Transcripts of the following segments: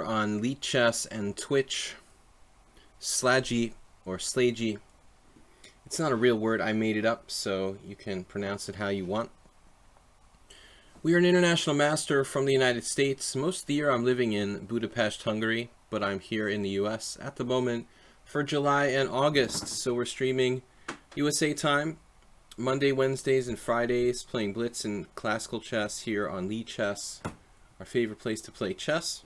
On lichess and Twitch. Slaggy or Slaggy. It's not a real word, I made it up, so you can pronounce it how you want. We are an international master from the United States. Most of the year I'm living in Budapest, Hungary, but I'm here in the US at the moment for July and August. So we're streaming USA time, Monday, Wednesdays, and Fridays, playing blitz and classical chess here on lichess, our favorite place to play chess.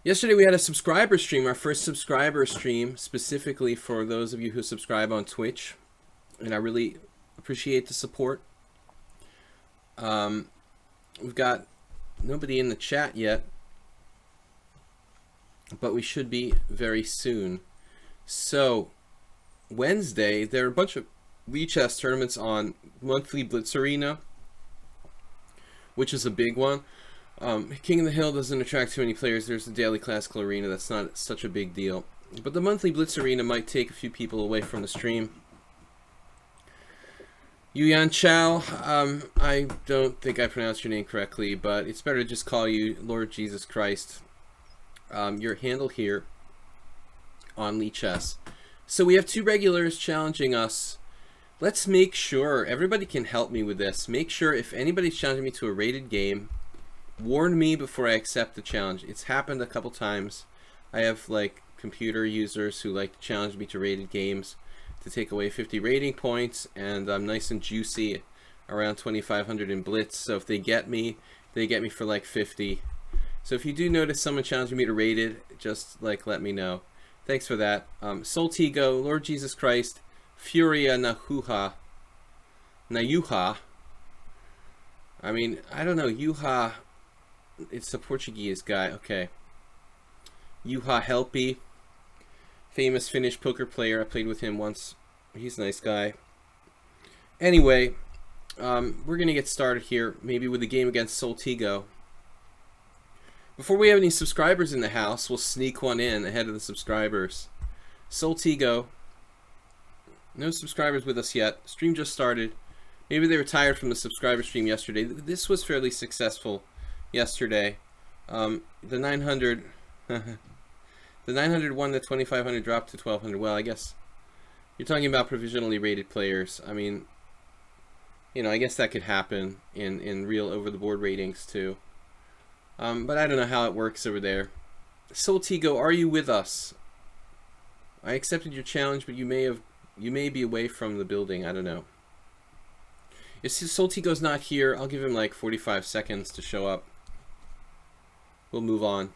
Yesterday we had a subscriber stream, our first subscriber stream, specifically for those of you who subscribe on Twitch, and I really appreciate the support. We've got nobody in the chat yet, but we should be very soon. So Wednesday, there are a bunch of lichess tournaments on monthly Blitz Arena, which is a big one. King of the Hill doesn't attract too many players. There's the daily classical arena. That's not such a big deal. But the monthly Blitz Arena might take a few people away from the stream. Yuyan Chow, I don't think I pronounced your name correctly, but it's better to just call you Lord Jesus Christ. Your handle here on lichess. So we have two regulars challenging us. Let's make sure, everybody can help me with this. Make sure if anybody's challenging me to a rated game, warn me before I accept the challenge. It's happened a couple times. I have like computer users who like to challenge me to rated games to take away 50 rating points, and I'm nice and juicy around 2,500 in blitz. So if they get me for like 50. So if you do notice someone challenging me to rated, just like let me know. Thanks for that. Soltigo, Lord Jesus Christ, Furia Nayuha. I mean, I don't know, Yuha. It's a Portuguese guy. Okay. Juha Helpy, famous Finnish poker player. I played with him once. He's a nice guy. Anyway, we're going to get started here, maybe with a game against Soltigo. Before we have any subscribers in the house, we'll sneak one in ahead of the subscribers. Soltigo. No subscribers with us yet. Stream just started. Maybe they were tired from the subscriber stream yesterday. This was fairly successful yesterday. The 900 the 900 won, the 2,500 dropped to 1,200. Well, I guess you're talking about provisionally rated players. I mean, you know, I guess that could happen in real over-the-board ratings too. But I don't know how it works over there. Soltigo, are you with us? I accepted your challenge, but you may be away from the building. I don't know. If Soltigo's not here, I'll give him like 45 seconds to show up. We'll move on.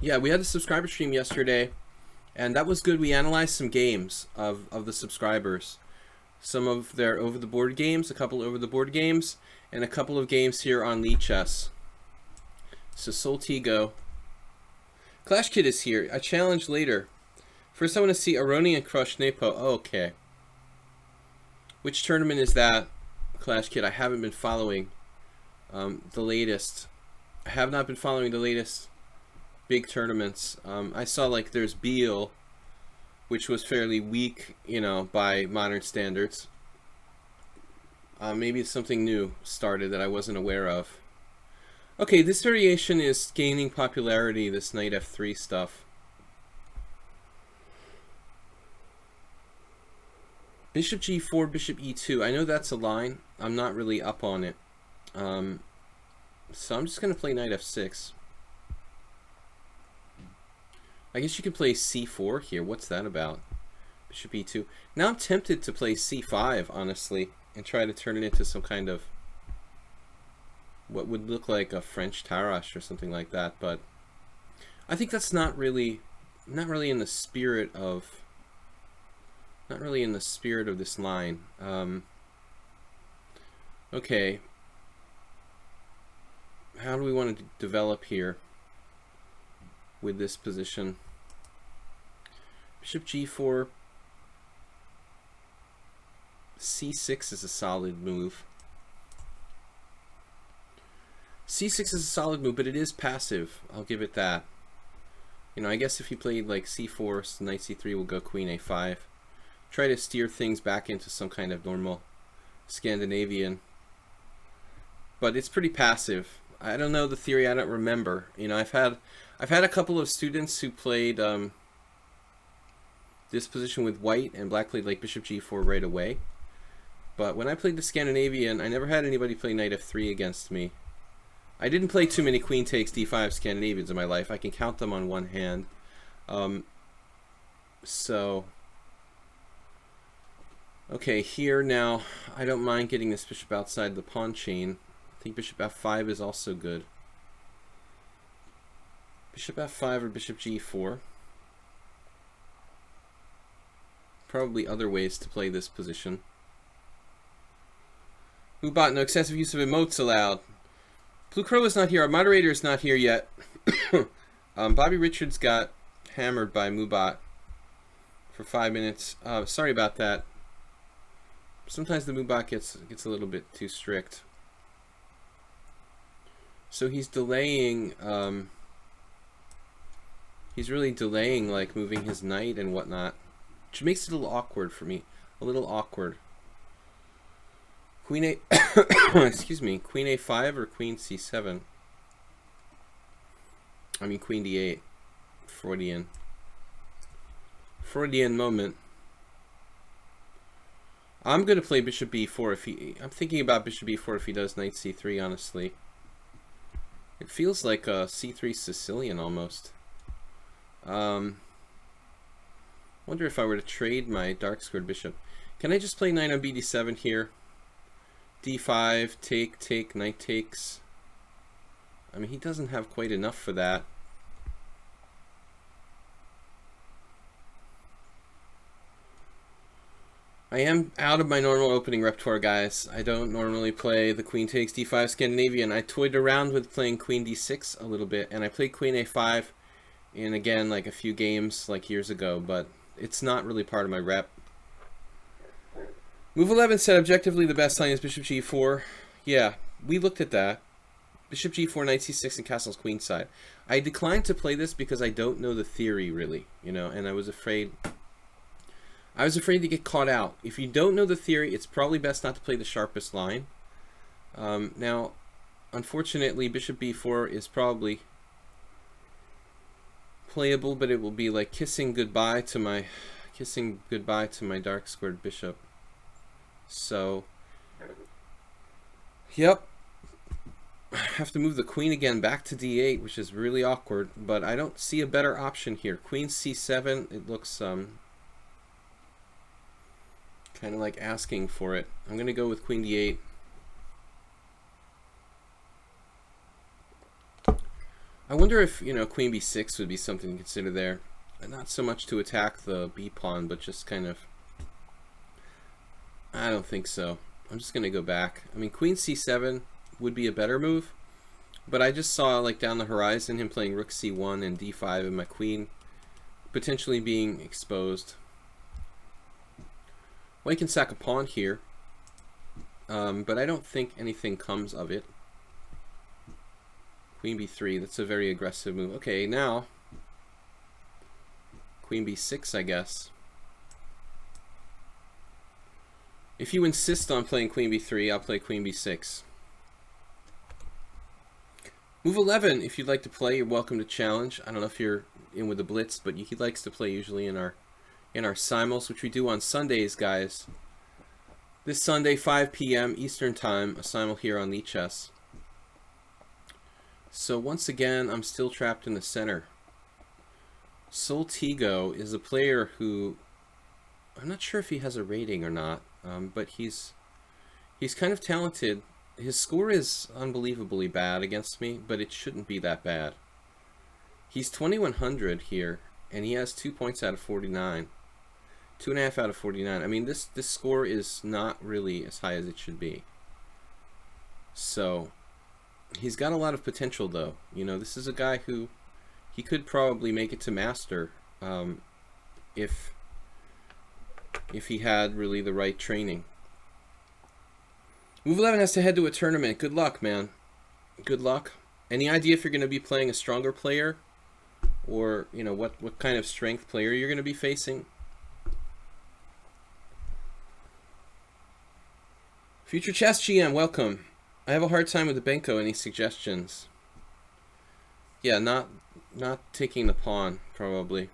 Yeah, we had a subscriber stream yesterday, and that was good. We analyzed some games of the subscribers. Some of their over-the-board games, a couple over-the-board games, and a couple of games here on lichess. So Soltigo. Clash Kid is here. A challenge later. First I want to see Aroni and Crush Nepo. Oh, okay. Which tournament is that, Clash Kid? I haven't been following the latest. I have not been following the latest big tournaments. I saw like there's Beal, which was fairly weak, you know, by modern standards. Maybe it's something new started that I wasn't aware of. Okay, this variation is gaining popularity, this knight f3 stuff. Bishop g4, bishop e2. I know that's a line. I'm not really up on it. So I'm just going to play knight f6. I guess you could play c4 here. What's that about? Bishop e2. Now I'm tempted to play c5, honestly, and try to turn it into some kind of what would look like a French Tarrasch or something like that. But I think that's not really in the spirit of this line. Okay. How do we want to develop here with this position? Bishop g4. c6 is a solid move. c6 is a solid move, but it is passive. I'll give it that. You know, I guess if he played like c4, knight c3 will go queen a5. Try to steer things back into some kind of normal Scandinavian but it's pretty passive. I don't know the theory. I don't remember. You know, I've had a couple of students who played this position with white, and black played like bishop g4 right away. But when I played the Scandinavian, I never had anybody play knight f3 against me. I didn't play too many queen takes d5 Scandinavians in my life. I can count them on one hand. So, okay, here now, I don't mind getting this bishop outside the pawn chain. I think bishop f5 is also good. Bishop f5 or bishop g4. Probably other ways to play this position. Ubot, no excessive use of emotes allowed. Blue Crow is not here. Our moderator is not here yet. Bobby Richards got hammered by Mubot for 5 minutes. Sorry about that. Sometimes the Mubot gets a little bit too strict. So he's delaying. He's really delaying, like moving his knight and whatnot, which makes it a little awkward for me. A little awkward. Queen A, excuse me, Queen A5 or Queen C7? I mean Queen D8. Freudian moment. I'm gonna play Bishop B4 if he. I'm thinking about Bishop B4 if he does Knight C3. Honestly, it feels like a C3 Sicilian almost. Wonder if I were to trade my dark squared bishop. Can I just play knight on BD7 here? D5, take, knight takes. I mean, he doesn't have quite enough for that. I am out of my normal opening repertoire, guys. I don't normally play the queen takes D5 Scandinavian. I toyed around with playing queen D6 a little bit, and I played queen A5 in, again, like a few games like years ago, but it's not really part of my rep. Move 11 said objectively the best line is bishop g4. Yeah, we looked at that. Bishop g4, knight c6, and castle's queenside. I declined to play this because I don't know the theory really, you know, and I was afraid to get caught out. If you don't know the theory, it's probably best not to play the sharpest line. Now, unfortunately, bishop b4 is probably playable, but it will be like kissing goodbye to my dark squared bishop. So, yep. I have to move the queen again back to d8, which is really awkward, but I don't see a better option here. Queen c7, it looks kind of like asking for it. I'm going to go with queen d8. I wonder if, you know, queen b6 would be something to consider there. Not so much to attack the b pawn, but just kind of... I don't think so. I'm just going to go back. I mean, queen c7 would be a better move, but I just saw, like, down the horizon him playing rook c1 and d5 and my queen potentially being exposed. Well, he can sack a pawn here, but I don't think anything comes of it. Queen b3, that's a very aggressive move. Okay, now queen b6, I guess. If you insist on playing queen b3, I'll play queen b6. Move 11, if you'd like to play, you're welcome to challenge. I don't know if you're in with the blitz, but he likes to play usually in our simuls, which we do on Sundays, guys. This Sunday, 5 p.m. Eastern Time, a simul here on lichess. So once again, I'm still trapped in the center. Soltigo is a player who, I'm not sure if he has a rating or not, but he's kind of talented. His score is unbelievably bad against me, but it shouldn't be that bad. He's 2100 here, and he has 2 points out of 49. 2.5 out of 49. I mean, this score is not really as high as it should be. So, he's got a lot of potential, though. You know, this is a guy who, he could probably make it to master if he had really the right training. Move 11 has to head to a tournament. Good luck, man. Good luck. Any idea if you're going to be playing a stronger player? Or, you know, what kind of strength player you're going to be facing? Future Chess GM, welcome. I have a hard time with the Benko. Any suggestions? Yeah, not taking the pawn, probably.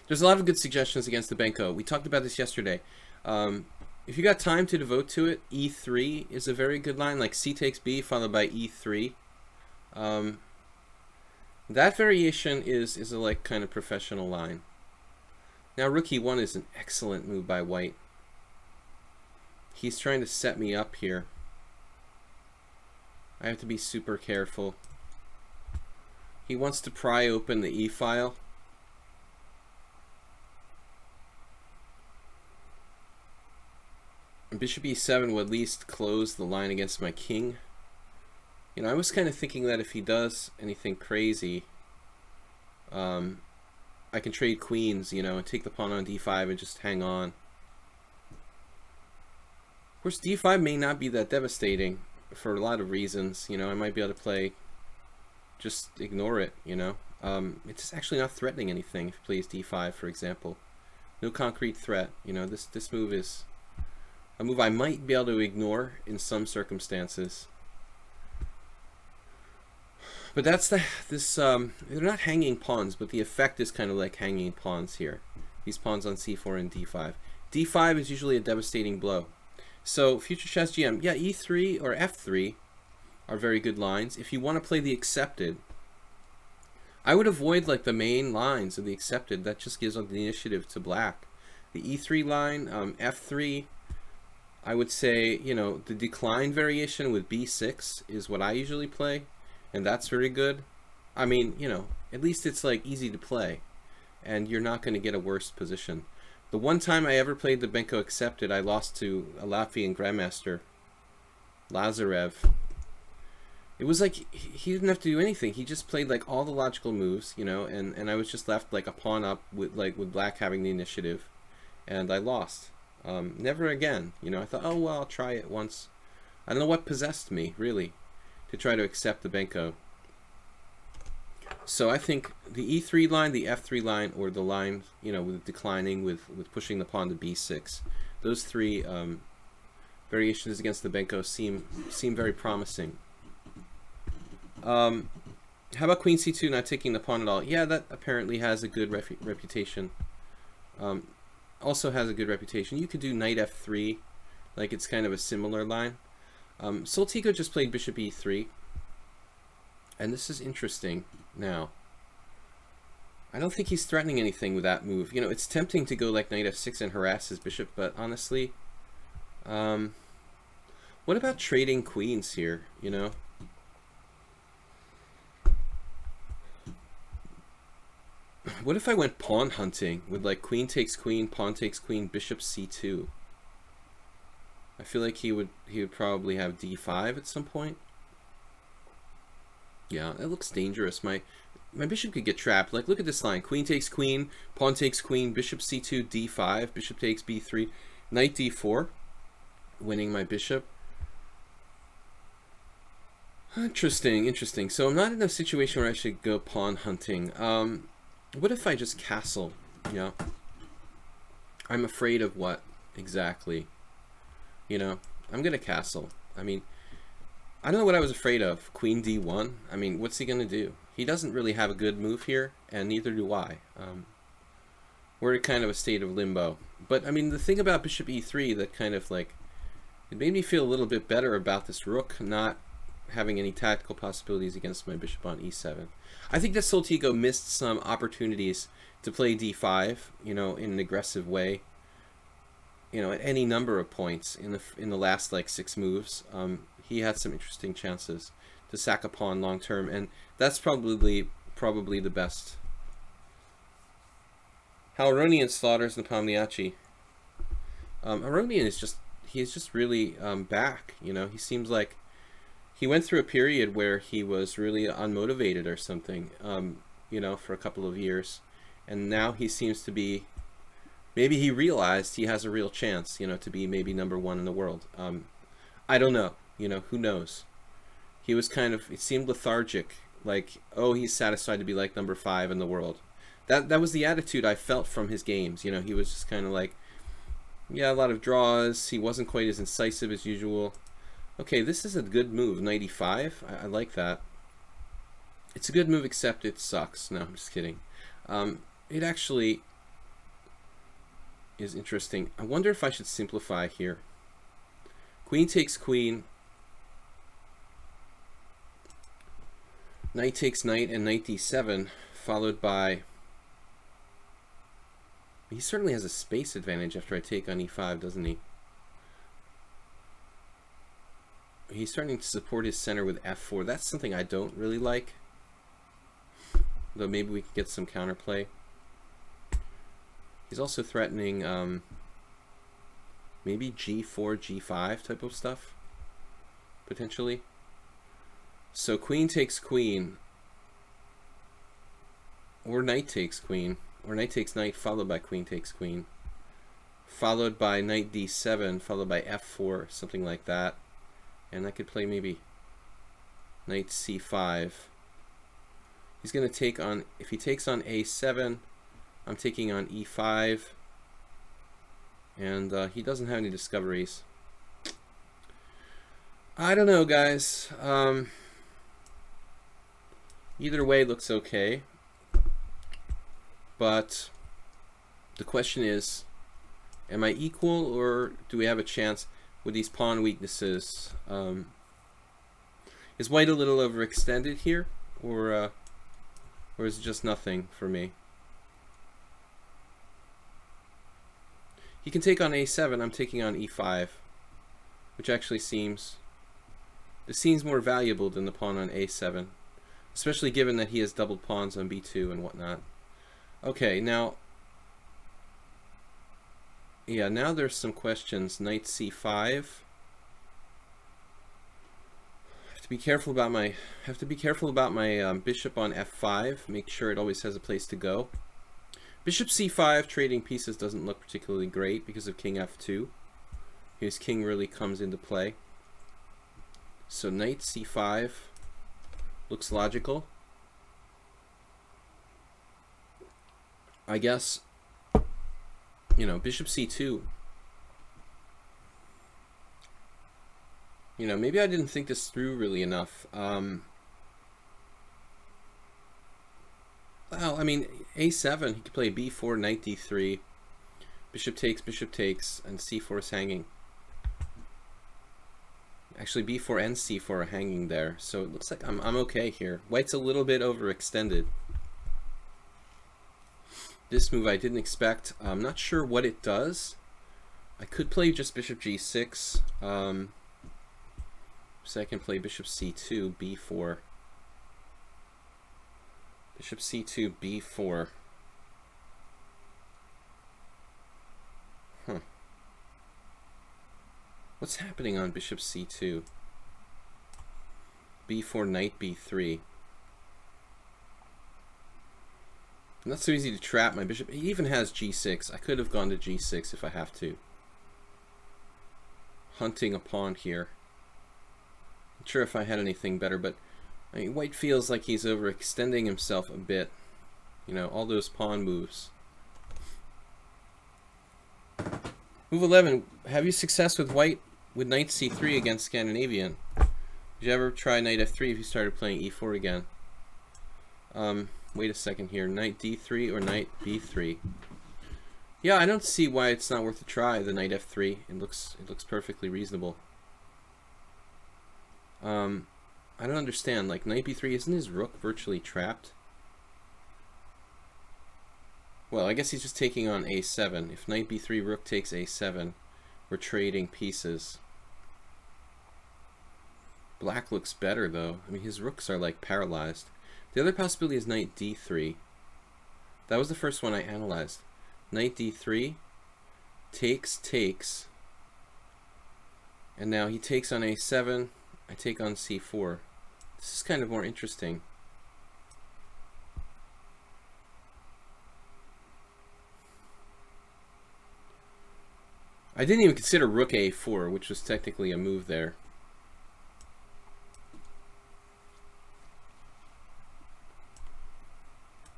There's a lot of good suggestions against the Benko. We talked about this yesterday. If you got time to devote to it, e3 is a very good line, like c takes b followed by e3. That variation is a like kind of professional line. Now rook e1 is an excellent move by white. He's trying to set me up here. I have to be super careful. He wants to pry open the e-file. Bishop e7 will at least close the line against my king. You know, I was kind of thinking that if he does anything crazy, I can trade queens, you know, and take the pawn on d5 and just hang on. Of course, d5 may not be that devastating for a lot of reasons. You know, I might be able to play, just ignore it, you know. It's actually not threatening anything if he plays d5, for example. No concrete threat. You know, this move is a move I might be able to ignore in some circumstances. But that's they're not hanging pawns, but the effect is kind of like hanging pawns here. These pawns on c4 and d5. d5 is usually a devastating blow. So future chess GM, yeah, e3 or f3 are very good lines. If you want to play the accepted, I would avoid like the main lines of the accepted. That just gives the initiative to black. The e3 line, f3, I would say, you know, the decline variation with b6 is what I usually play, and that's very good. I mean, you know, at least it's like easy to play, and you're not going to get a worse position. The one time I ever played the Benko accepted, I lost to a Latvian grandmaster, Lazarev. It was like he didn't have to do anything. He just played like all the logical moves, you know, and I was just left like a pawn up with black having the initiative, and I lost. Never again, you know. I thought, oh well, I'll try it once. I don't know what possessed me really to try to accept the Benko. So I think the e3 line, the f3 line, or the line, you know, with declining, with pushing the pawn to b6, those three variations against the Benko seem very promising. How about queen c2 not taking the pawn at all? Yeah, that apparently has a good reputation. Also has a good reputation. You could do knight f3, like it's kind of a similar line. Soltico just played bishop e3, and this is interesting now. I don't think he's threatening anything with that move. You know, it's tempting to go like knight f6 and harass his bishop, but honestly, what about trading queens here, you know? What if I went pawn hunting with like queen takes queen, pawn takes queen, bishop c2? I feel like he would probably have d5 at some point. Yeah, that looks dangerous. My bishop could get trapped. Like, look at this line: queen takes queen, pawn takes queen, bishop c2, d5, bishop takes b3, knight d4, winning my bishop. Interesting, interesting. So I'm not in a situation where I should go pawn hunting. What if I just castle? Yeah. I'm afraid of what exactly? You know, I'm gonna castle. I mean, I don't know what I was afraid of. Queen d1. I mean, what's he gonna do? He doesn't really have a good move here, and neither do I. We're in kind of a state of limbo. But I mean, the thing about bishop e3 that kind of like, it made me feel a little bit better about this rook not having any tactical possibilities against my bishop on e7. I think that Soltico missed some opportunities to play d5, you know, in an aggressive way, you know, at any number of points in the last like 6 moves. He had some interesting chances to sack a pawn long term, and that's probably the best. How Aronian slaughters Nepomniachtchi. Aronian is just really back, you know. He seems like he went through a period where he was really unmotivated or something, you know, for a couple of years. And now he seems to be, maybe he realized he has a real chance, you know, to be maybe #1 in the world. I don't know, you know, who knows? He was kind of, it seemed lethargic, like, oh, he's satisfied to be like #5 in the world. That was the attitude I felt from his games, you know. He was just kind of like, yeah, a lot of draws. He wasn't quite as incisive as usual. Okay, this is a good move, knight e5. I like that. It's a good move, except it sucks. No, I'm just kidding. It actually is interesting. I wonder if I should simplify here. Queen takes queen. Knight takes knight and knight d7, followed by... He certainly has a space advantage after I take on e5, doesn't he? He's starting to support his center with f4. That's something I don't really like. Though maybe we could get some counterplay. He's also threatening maybe g4, g5 type of stuff, potentially. So queen takes queen, or knight takes queen, or knight takes knight followed by queen takes queen, followed by knight d7, followed by f4, something like that. And I could play maybe knight c5. He's going to take on, if he takes on a7, I'm taking on e5. And he doesn't have any discoveries. I don't know, guys. Either way looks okay. But the question is, am I equal, or do we have a chance with these pawn weaknesses? Is white a little overextended here, or is it just nothing for me? He can take on a7. I'm taking on e5, which actually seems more valuable than the pawn on a7, especially given that he has doubled pawns on b2 and whatnot. Okay, now, yeah, now there's some questions. Knight c5. I have to be careful about my bishop on f5. Make sure it always has a place to go. Bishop c5 trading pieces doesn't look particularly great because of king f2. His king really comes into play. So knight c5 looks logical. I guess, you know, bishop c2. You know, maybe I didn't think this through really enough. Well, I mean, a7, he could play b4, knight d3, bishop takes, and c4 is hanging. Actually, b4 and c4 are hanging there, so it looks like I'm okay here. White's a little bit overextended. This move I didn't expect. I'm not sure what it does. I could play just bishop g6. So I can play bishop c2, b4. Bishop c2, b4. Huh. What's happening on bishop c2? b4, knight b3. Not so easy to trap my bishop. He even has g6. I could have gone to g6 if I have to. Hunting a pawn here. Not sure if I had anything better, but I mean, white feels like he's overextending himself a bit. You know, all those pawn moves. Move 11. Have you success with white with knight c3 against Scandinavian? Did you ever try knight f3 if you started playing e4 again? Wait a second here. Knight d3 or knight b3? Yeah, I don't see why it's not worth a try, the knight f3. It looks perfectly reasonable. I don't understand. Like, knight b3, isn't his rook virtually trapped? Well, I guess he's just taking on a7. If knight b3, rook takes a7, we're trading pieces. Black looks better, though. I mean, his rooks are, like, paralyzed. The other possibility is knight d3. That was the first one I analyzed. Knight d3, takes, and now he takes on a7, I take on c4. This is kind of more interesting. I didn't even consider rook a4, which was technically a move there.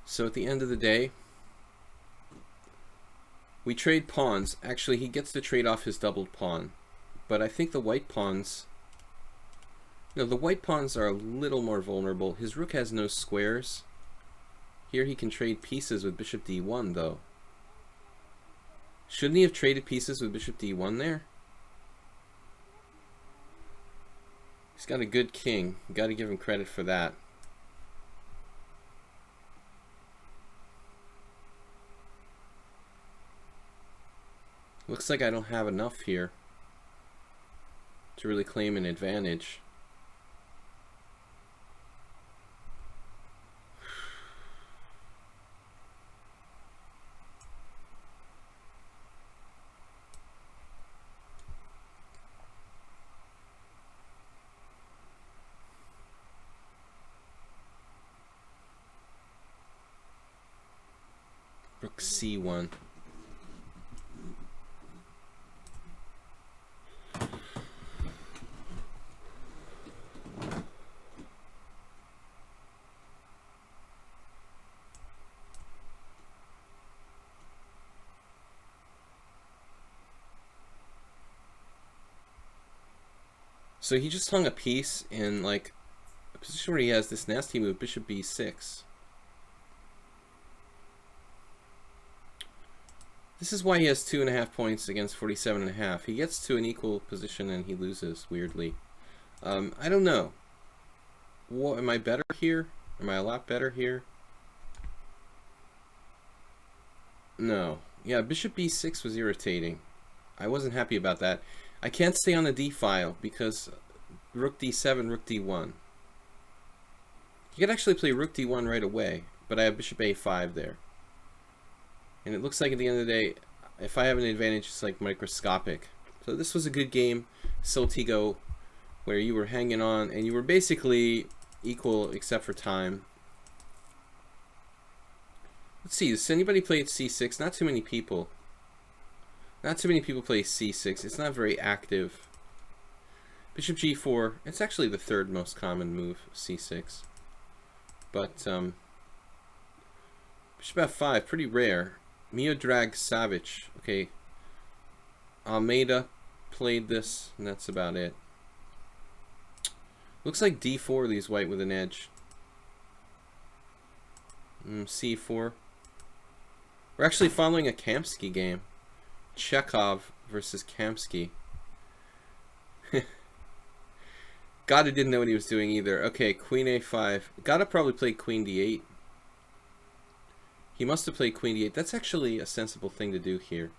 So at the end of the day, we trade pawns. Actually, he gets to trade off his doubled pawn. But I think the white pawns No, the white pawns are a little more vulnerable. His rook has no squares. Here he can trade pieces with bishop d1, though. Shouldn't he have traded pieces with bishop d1 there? He's got a good king. You got to give him credit for that. Looks like I don't have enough here to really claim an advantage. Rook c1. So he just hung a piece in like a position where he has this nasty move, bishop b6. This is why he has 2.5 points against 47.5. He gets to an equal position and he loses, weirdly. I don't know. What, am I better here? Am I a lot better here? No. Yeah, bishop b6 was irritating. I wasn't happy about that. I can't stay on the d file because rook d7, rook d1. You could actually play rook d1 right away, but I have bishop a5 there. And it looks like at the end of the day, if I have an advantage, it's like microscopic. So this was a good game, Soltigo, where you were hanging on and you were basically equal except for time. Let's see, does anybody play at c6? Not too many people. Not too many people play c6. It's not very active. Bishop g4. It's actually the third most common move, c6. But bishop f5, pretty rare. Miodrag Savic. Okay. Almeida played this, and that's about it. Looks like d4 leaves white with an edge. c4. We're actually following a Kamsky game. Chekhov versus Kamsky. Gada didn't know what he was doing either. Okay, queen a5. Gada probably played queen d8. He must have played queen d8. That's actually a sensible thing to do here.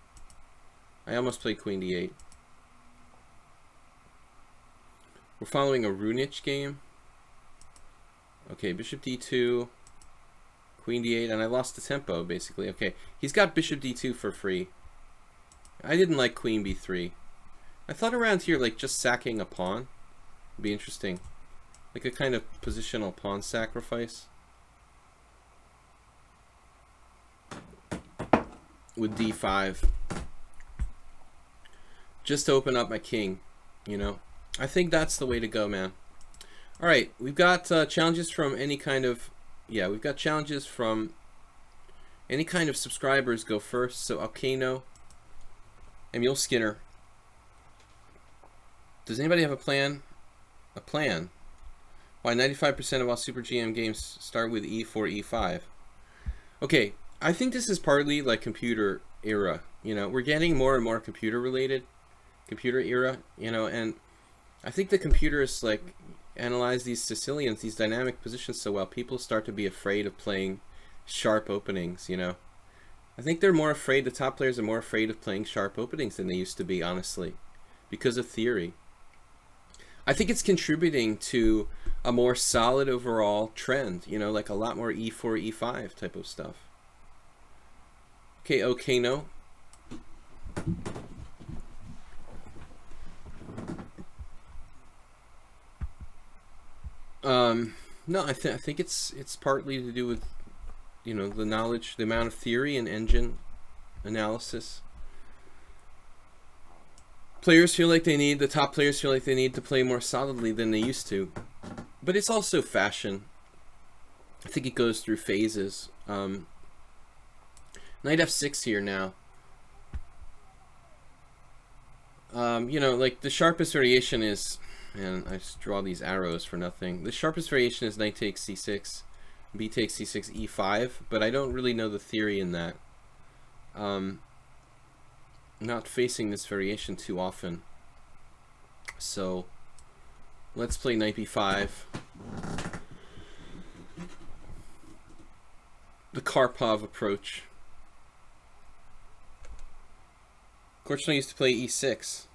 I almost played queen d8. We're following a Runich game. Okay, bishop d2, queen d8, and I lost the tempo, basically. Okay, he's got bishop d2 for free. I didn't like queen b3. I thought around here, like, just sacking a pawn would be interesting. Like a kind of positional pawn sacrifice. With d5. Just to open up my king, you know. I think that's the way to go, man. Alright, we've got challenges from any kind of... Yeah, we've got challenges from any kind of subscribers go first. So, Alcano, Emil Skinner. Does anybody have a plan? A plan? Why 95% of all Super GM games start with E4, E5. Okay, I think this is partly like computer era. You know, we're getting more and more computer related. Computer era, you know, and I think the computers like analyze these Sicilians, these dynamic positions so well, people start to be afraid of playing sharp openings, you know. I think they're more afraid, the top players are more afraid of playing sharp openings than they used to be, honestly, because of theory. I think it's contributing to a more solid overall trend, you know, like a lot more E4, E5 type of stuff. Okay, okay, no. No, I think it's partly to do with, you know, the knowledge, the amount of theory and engine analysis. Players feel like they need, the top players feel like they need to play more solidly than they used to. But it's also fashion. I think it goes through phases. Knight f6 here now. You know, like the sharpest variation is And I just draw these arrows for nothing. The sharpest variation is knight takes c6, b takes c6, e5, but I don't really know the theory in that. Not facing this variation too often. So let's play knight b5. The Karpov approach. Fortunately, I used to play e6.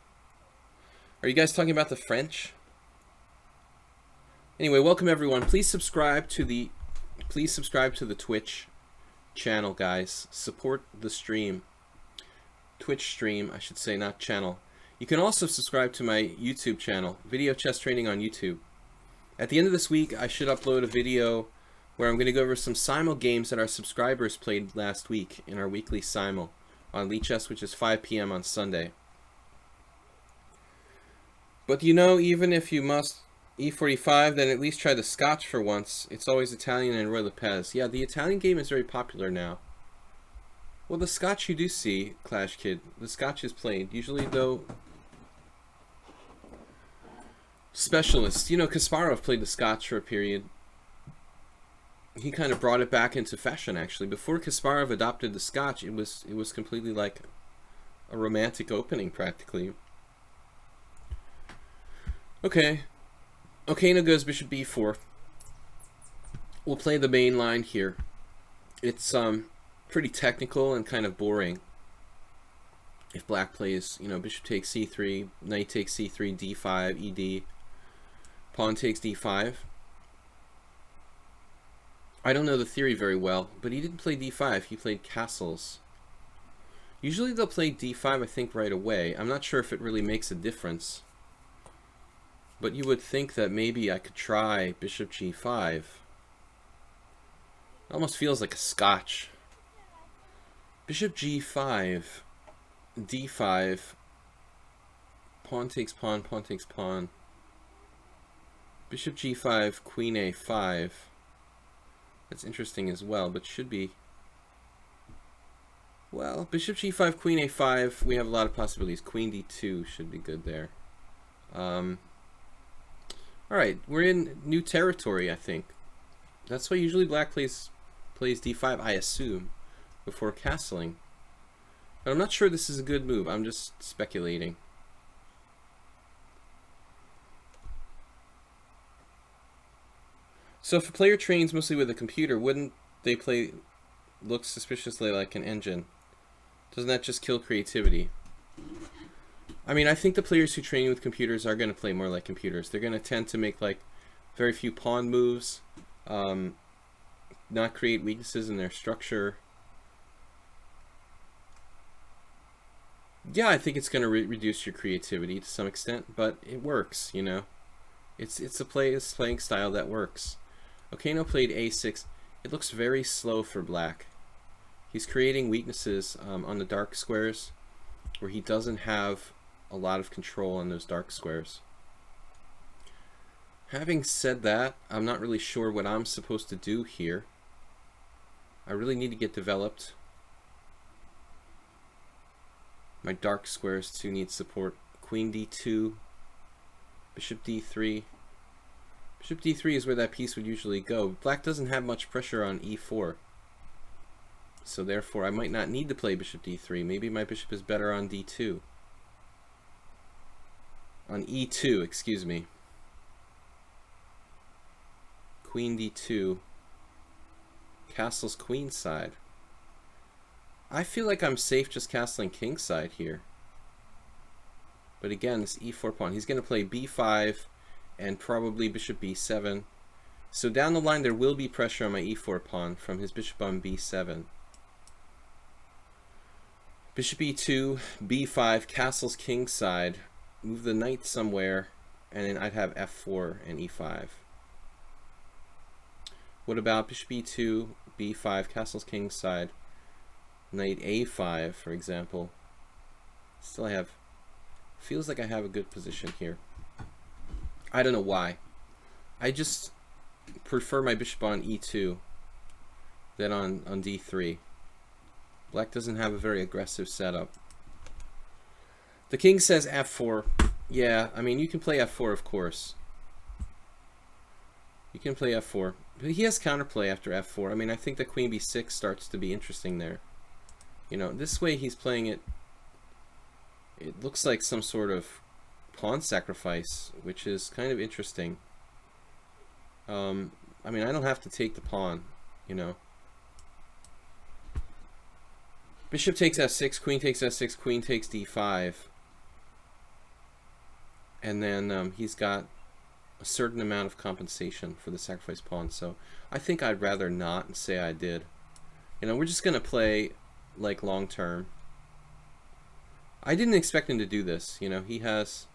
Are you guys talking about the French? Anyway, welcome everyone. Please subscribe to the Twitch channel, guys. Support the stream. Twitch stream, I should say, not channel. You can also subscribe to my YouTube channel, Video Chess Training on YouTube. At the end of this week, I should upload a video where I'm going to go over some simul games that our subscribers played last week in our weekly simul on lichess, which is 5 p.m. on Sunday. But you know, even if you must e45, then at least try the Scotch for once. It's always Italian and Roy Lopez. Yeah, the Italian game is very popular now. Well, the Scotch you do see, Clash Kid. The Scotch is played. Usually, though, specialists. You know, Kasparov played the Scotch for a period. He kind of brought it back into fashion, actually. Before Kasparov adopted the Scotch, it was completely like a romantic opening, practically. Okay. Okano goes bishop b4. We'll play the main line here. It's pretty technical and kind of boring. If black plays, you know, bishop takes c3, knight takes c3, d5, ed, pawn takes d5. I don't know the theory very well, but he didn't play d5, he played castles. Usually they'll play d5, I think, right away. I'm not sure if it really makes a difference. But you would think that maybe I could try bishop g5. It almost feels like a Scotch. Bishop g5, d5, pawn takes pawn, pawn takes pawn. Bishop g5, queen a5. That's interesting as well, but should be... Well, bishop g5, queen a5, we have a lot of possibilities. Queen d2 should be good there. Alright, we're in new territory, I think. That's why usually black plays d5, I assume, before castling. But I'm not sure this is a good move. I'm just speculating. So if a player trains mostly with a computer, wouldn't they look suspiciously like an engine? Doesn't that just kill creativity? I mean, I think the players who train with computers are going to play more like computers. They're going to tend to make like very few pawn moves, not create weaknesses in their structure. Yeah, I think it's going to reduce your creativity to some extent, but it works, you know. It's a playing style that works. Okano played a6. It looks very slow for black. He's creating weaknesses on the dark squares where he doesn't have a lot of control on those dark squares. Having said that, I'm not really sure what I'm supposed to do here. I really need to get developed. My dark squares too need support. Queen d2, bishop d3. Bishop d3 is where that piece would usually go. Black doesn't have much pressure on e4. So therefore I might not need to play bishop d3. Maybe my bishop is better on d2. On e2, excuse me. Queen d2. Castles queenside. I feel like I'm safe just castling kingside here. But again, this e4 pawn. He's going to play b5 and probably bishop b7. So down the line there will be pressure on my e4 pawn from his bishop on b7. Bishop e2, b5, castles kingside. Move the knight somewhere, and then I'd have f4 and e5. What about bishop e2, b5, castles kingside, knight a5, for example? Still I have, feels like I have a good position here. I don't know why. I just prefer my bishop on e2 than on d3. Black doesn't have a very aggressive setup. The king says f4. Yeah, I mean, you can play f4, of course. You can play f4. But he has counterplay after f4. I mean, I think the queen b6 starts to be interesting there. You know, this way he's playing it. It looks like some sort of pawn sacrifice, which is kind of interesting. I mean, I don't have to take the pawn, you know. Bishop takes f6, queen takes f6, queen takes d5. And then he's got a certain amount of compensation for the sacrifice pawn. So I think I'd rather not say I did. You know, we're just going to play like long term. I didn't expect him to do this. You know, he has...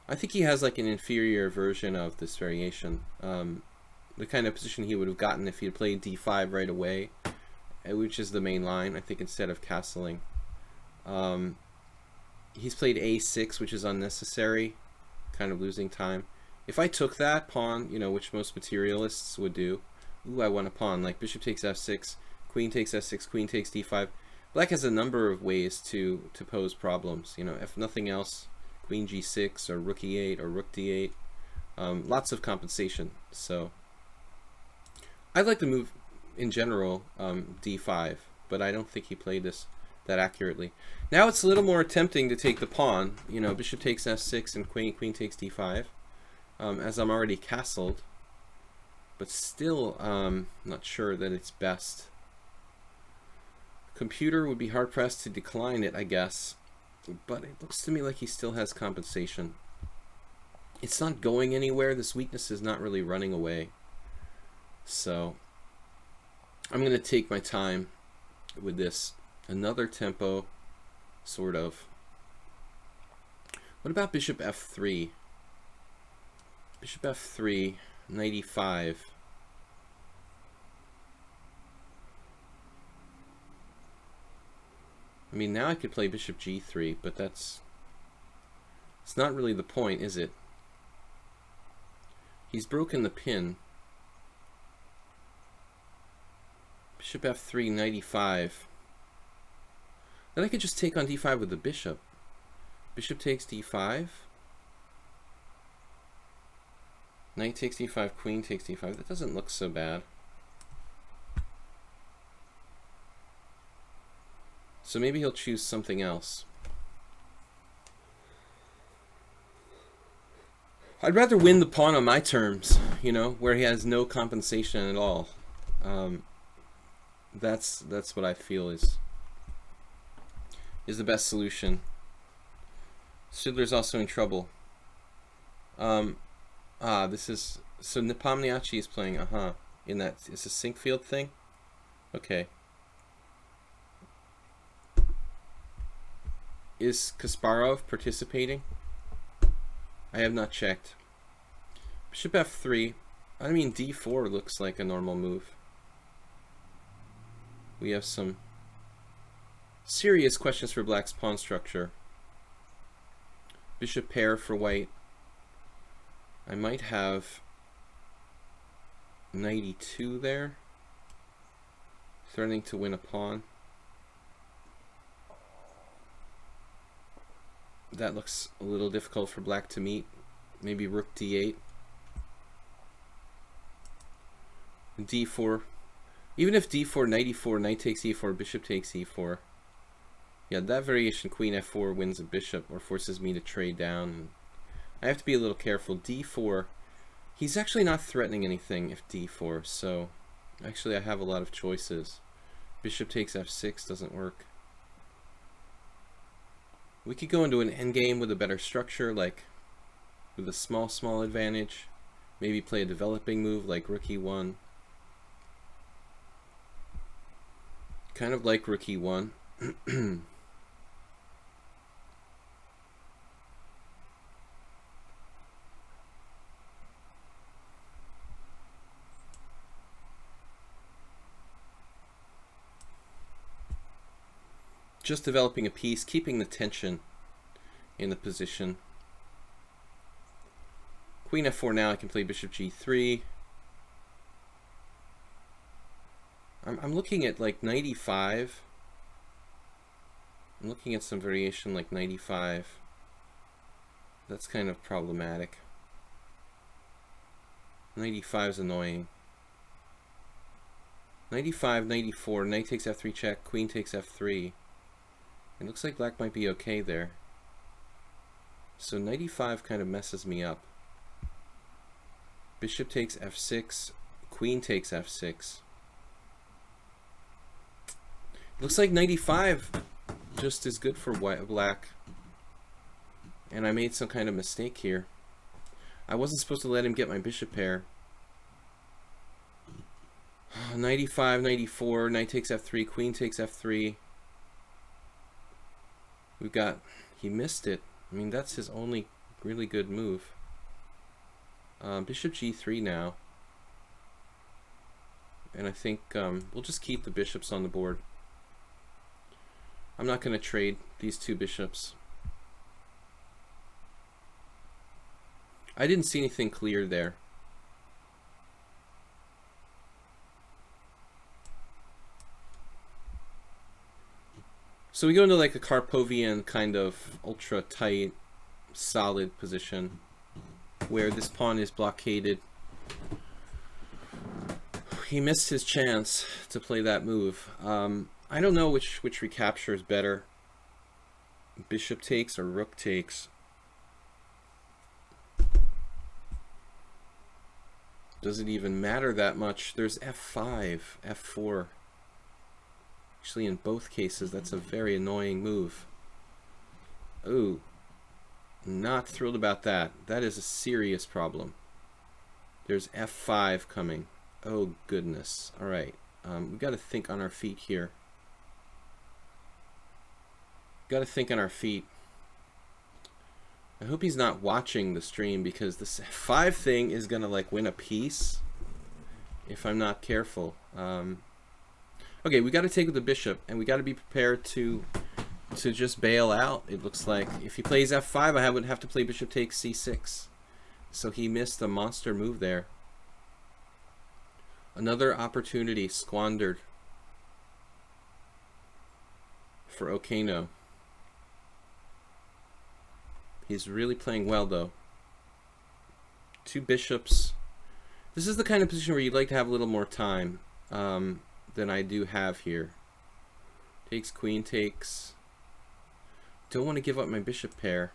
I think he has like an inferior version of this variation. The kind of position he would have gotten if he had played d5 right away, which is the main line, I think, instead of castling. He's played a6, which is unnecessary, kind of losing time. If I took that pawn, you know, which most materialists would do, ooh, I won a pawn. Like bishop takes f6, queen takes f6, queen takes d5. Black has a number of ways to pose problems. You know, if nothing else, queen g6 or rook e8 or rook d8. Lots of compensation. So I like the move in general, d5, but I don't think he played this that accurately. Now it's a little more tempting to take the pawn. You know, bishop takes f6 and queen takes d5, as I'm already castled, but still not sure that it's best. Computer would be hard pressed to decline it, I guess, but it looks to me like he still has compensation. It's not going anywhere. This weakness is not really running away. So I'm going to take my time with this. Another tempo, sort of. What about bishop f3? Bishop f3, knight e5. I mean, now I could play bishop g3, but it's not really the point, is it? He's broken the pin. Bishop f3, knight e5. Then I could just take on d5 with the bishop. Bishop takes d5. Knight takes d5, queen takes d5. That doesn't look so bad. So maybe he'll choose something else. I'd rather win the pawn on my terms, you know, where he has no compensation at all. That's what I feel is the best solution. Sidler's also in trouble. This is... So Nepomniachtchi is playing, in that... It's a sync field thing? Okay. Is Kasparov participating? I have not checked. Bishop f3. I mean, d4 looks like a normal move. We have some serious questions for black's pawn structure. Bishop pair for white. I might have knight e2 there, threatening to win a pawn. That looks a little difficult for black to meet. Maybe rook d8. d4. Even if d4, knight e4, knight takes e4, bishop takes e4. Yeah, that variation, queen f4, wins a bishop or forces me to trade down. I have to be a little careful. d4. He's actually not threatening anything if d4, so actually I have a lot of choices. Bishop takes f6 doesn't work. We could go into an endgame with a better structure, like with a small advantage. Maybe play a developing move like rook e1. Kind of like rook e1. Just developing a piece, keeping the tension in the position. Queen f4 now, I can play bishop g3. I'm looking at like knight e5. I'm looking at some variation like knight e5. That's kind of problematic. Knight e5 is annoying. Knight e5, knight e4, knight takes f3 check, queen takes f3. It looks like black might be okay there. So knight e5 kind of messes me up. Bishop takes f6, queen takes f6. Looks like knight e5 just is good for black. And I made some kind of mistake here. I wasn't supposed to let him get my bishop pair. Knight e5, knight e4, knight takes f3, queen takes f3. We've got, he missed it. I mean, that's his only really good move. Bishop g3 now. And I think we'll just keep the bishops on the board. I'm not going to trade these two bishops. I didn't see anything clear there. So we go into like a Karpovian kind of ultra tight, solid position where this pawn is blockaded. He missed his chance to play that move. I don't know which recapture is better. Bishop takes or rook takes. Does it even matter that much? There's f5, f4. Actually, in both cases, that's a very annoying move. Ooh, not thrilled about that. That is a serious problem. There's f5 coming. Oh, goodness. All right. We've got to think on our feet here. Got to think on our feet. I hope he's not watching the stream because this f5 thing is going to like win a piece if I'm not careful. Okay, we got to take with the bishop, and we got to be prepared to just bail out. It looks like if he plays f5, I would have to play bishop takes c6. So he missed a monster move there. Another opportunity squandered for Okano. He's really playing well, though. Two bishops. This is the kind of position where you'd like to have a little more time than I do have here. Takes, queen takes. Don't want to give up my bishop pair.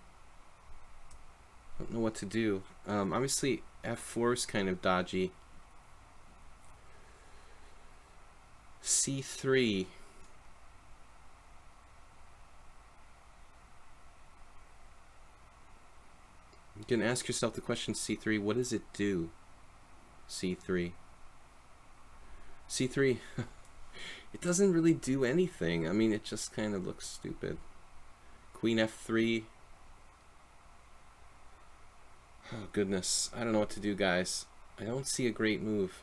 Don't know what to do. Obviously, f4 is kind of dodgy. c3. You can ask yourself the question, c3, what does it do? c3. c3, it doesn't really do anything. I mean, it just kind of looks stupid. Queen f3. Oh, goodness. I don't know what to do, guys. I don't see a great move.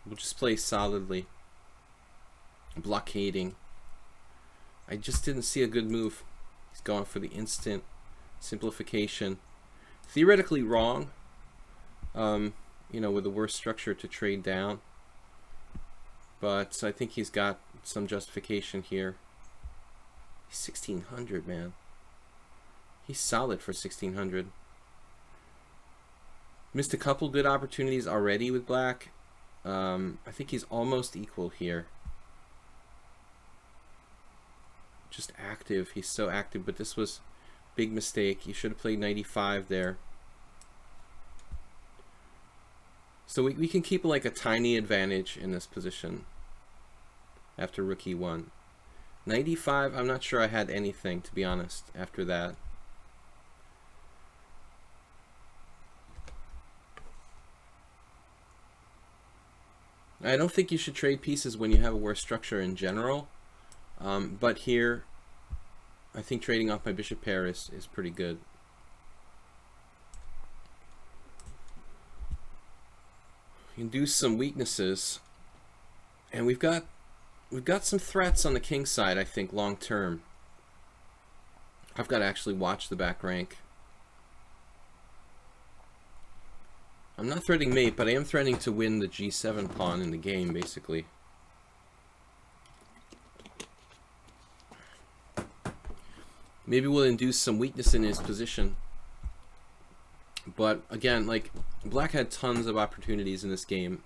We'll just play solidly. Blockading. I just didn't see a good move. He's going for the instant simplification. Theoretically wrong. You know, with a worse structure to trade down. But I think he's got some justification here. He's 1600, man. He's solid for 1600. Missed a couple good opportunities already with black. I think he's almost equal here. Just active. He's so active, but this was big mistake. You should have played 95 there. So we can keep like a tiny advantage in this position after rook e1. 95, I'm not sure I had anything, to be honest, after that. I don't think you should trade pieces when you have a worse structure in general. But here, I think trading off my bishop pair is pretty good. You can do some weaknesses, and we've got some threats on the king side. I think long term. I've got to actually watch the back rank. I'm not threatening mate, but I am threatening to win the g7 pawn in the game, basically. Maybe we'll induce some weakness in his position. But again, like, black had tons of opportunities in this game.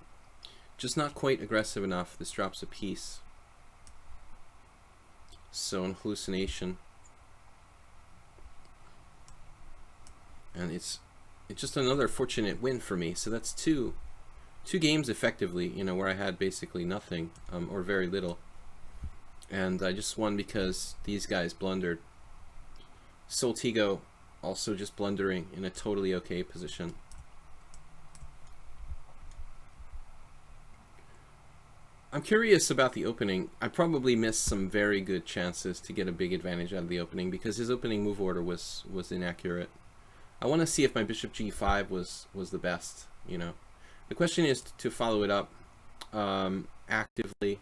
Just not quite aggressive enough. This drops a piece. So an hallucination. And it's just another fortunate win for me. So that's two games effectively, you know, where I had basically nothing, or very little. And I just won because these guys blundered. Soltigo also just blundering in a totally okay position. I'm curious about the opening. I probably missed some very good chances to get a big advantage out of the opening because his opening move order was inaccurate. I want to see if my bishop g5 was the best, you know. The question is to follow it up actively.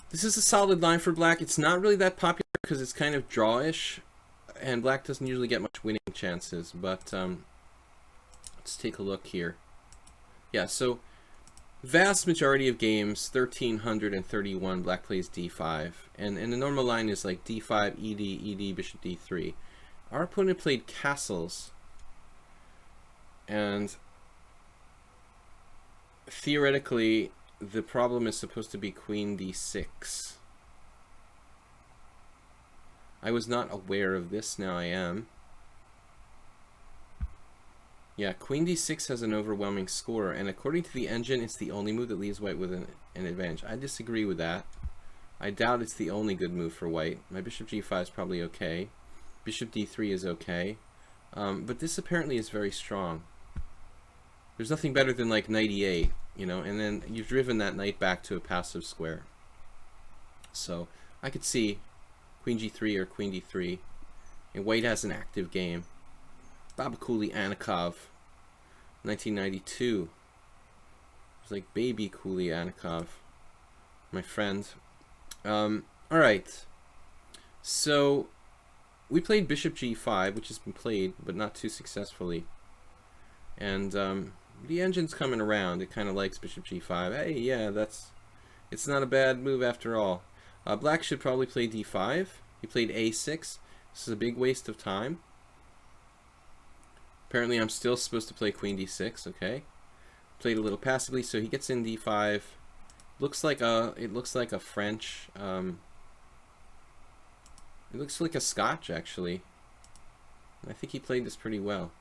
This is a solid line for black. It's not really that popular because it's kind of drawish, and black doesn't usually get much winning chances, but let's take a look here. Yeah, so vast majority of games, 1331, black plays d5, and the normal line is like d5, ed, ed, bishop d3. Our opponent played castles, and theoretically the problem is supposed to be queen d6. I was not aware of this, now I am. Yeah, queen d6 has an overwhelming score, and according to the engine, it's the only move that leaves white with an advantage. I disagree with that. I doubt it's the only good move for white. My bishop g5 is probably okay. Bishop d3 is okay. But this apparently is very strong. There's nothing better than like knight e8, you know, and then you've driven that knight back to a passive square. So I could see queen g3 or queen d3, and white has an active game. Babakouli Anikov, 1992. It was like baby Kouli Anikov, my friend. Alright, so we played bishop g5, which has been played, but not too successfully. And the engine's coming around. It kind of likes bishop g5. Hey, yeah, it's not a bad move after all. Black should probably play d5. He played a6. This is a big waste of time. Apparently I'm still supposed to play queen d6, okay. Played a little passively, so he gets in d5. It looks like a French, it looks like a Scotch, actually. I think he played this pretty well.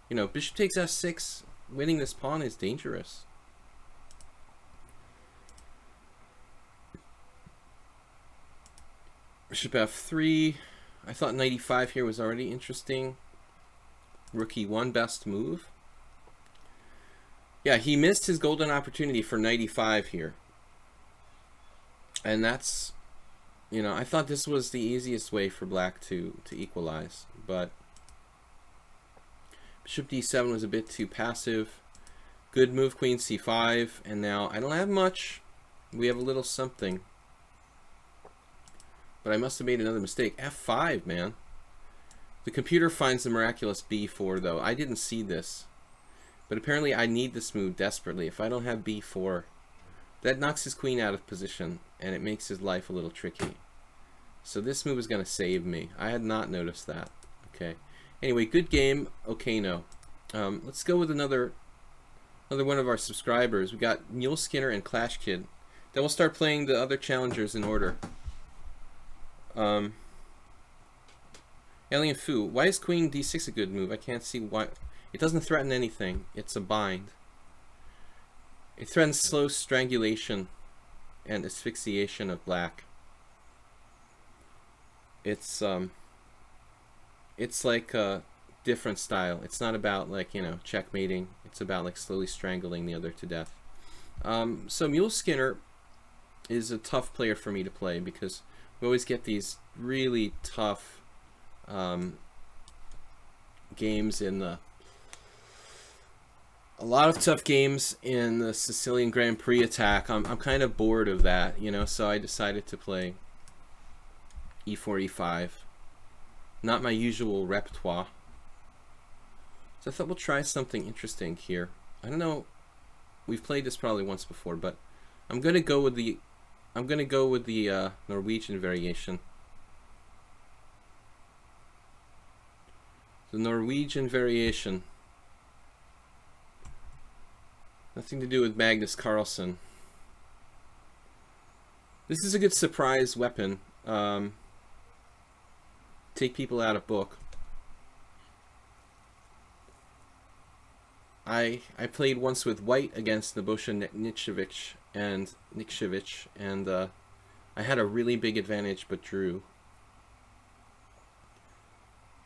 You know, bishop takes f6, winning this pawn is dangerous. Bishop f3. I thought knight e5 here was already interesting. Rook e1, best move. Yeah, he missed his golden opportunity for knight e5 here. And that's, you know, I thought this was the easiest way for black to equalize, but bishop d7 was a bit too passive. Good move, queen c5, and now I don't have much. We have a little something. But I must have made another mistake. f5, man. The computer finds the miraculous b4, though. I didn't see this. But apparently I need this move desperately. If I don't have b4, that knocks his queen out of position, and it makes his life a little tricky. So this move is going to save me. I had not noticed that. Okay. Anyway, good game. Okay, no. Let's go with another one of our subscribers. We got Mule Skinner and Clash Kid. Then we'll start playing the other challengers in order. Alien Foo. Why is queen d6 a good move? I can't see why. It doesn't threaten anything. It's a bind. It threatens slow strangulation and asphyxiation of black. It's like a different style. It's not about, like, you know, checkmating. It's about like slowly strangling the other to death. So Mule Skinner is a tough player for me to play because we always get these really tough games in the a lot of tough games in the Sicilian Grand Prix attack. I'm kind of bored of that, you know, so I decided to play e4, e5. Not my usual repertoire. So I thought we'll try something interesting here. I don't know. We've played this probably once before, but I'm gonna go with the Norwegian variation. The Norwegian variation. Nothing to do with Magnus Carlsen. This is a good surprise weapon. Take people out of book. I played once with white against Nebosha Nikshevich, and I had a really big advantage but drew.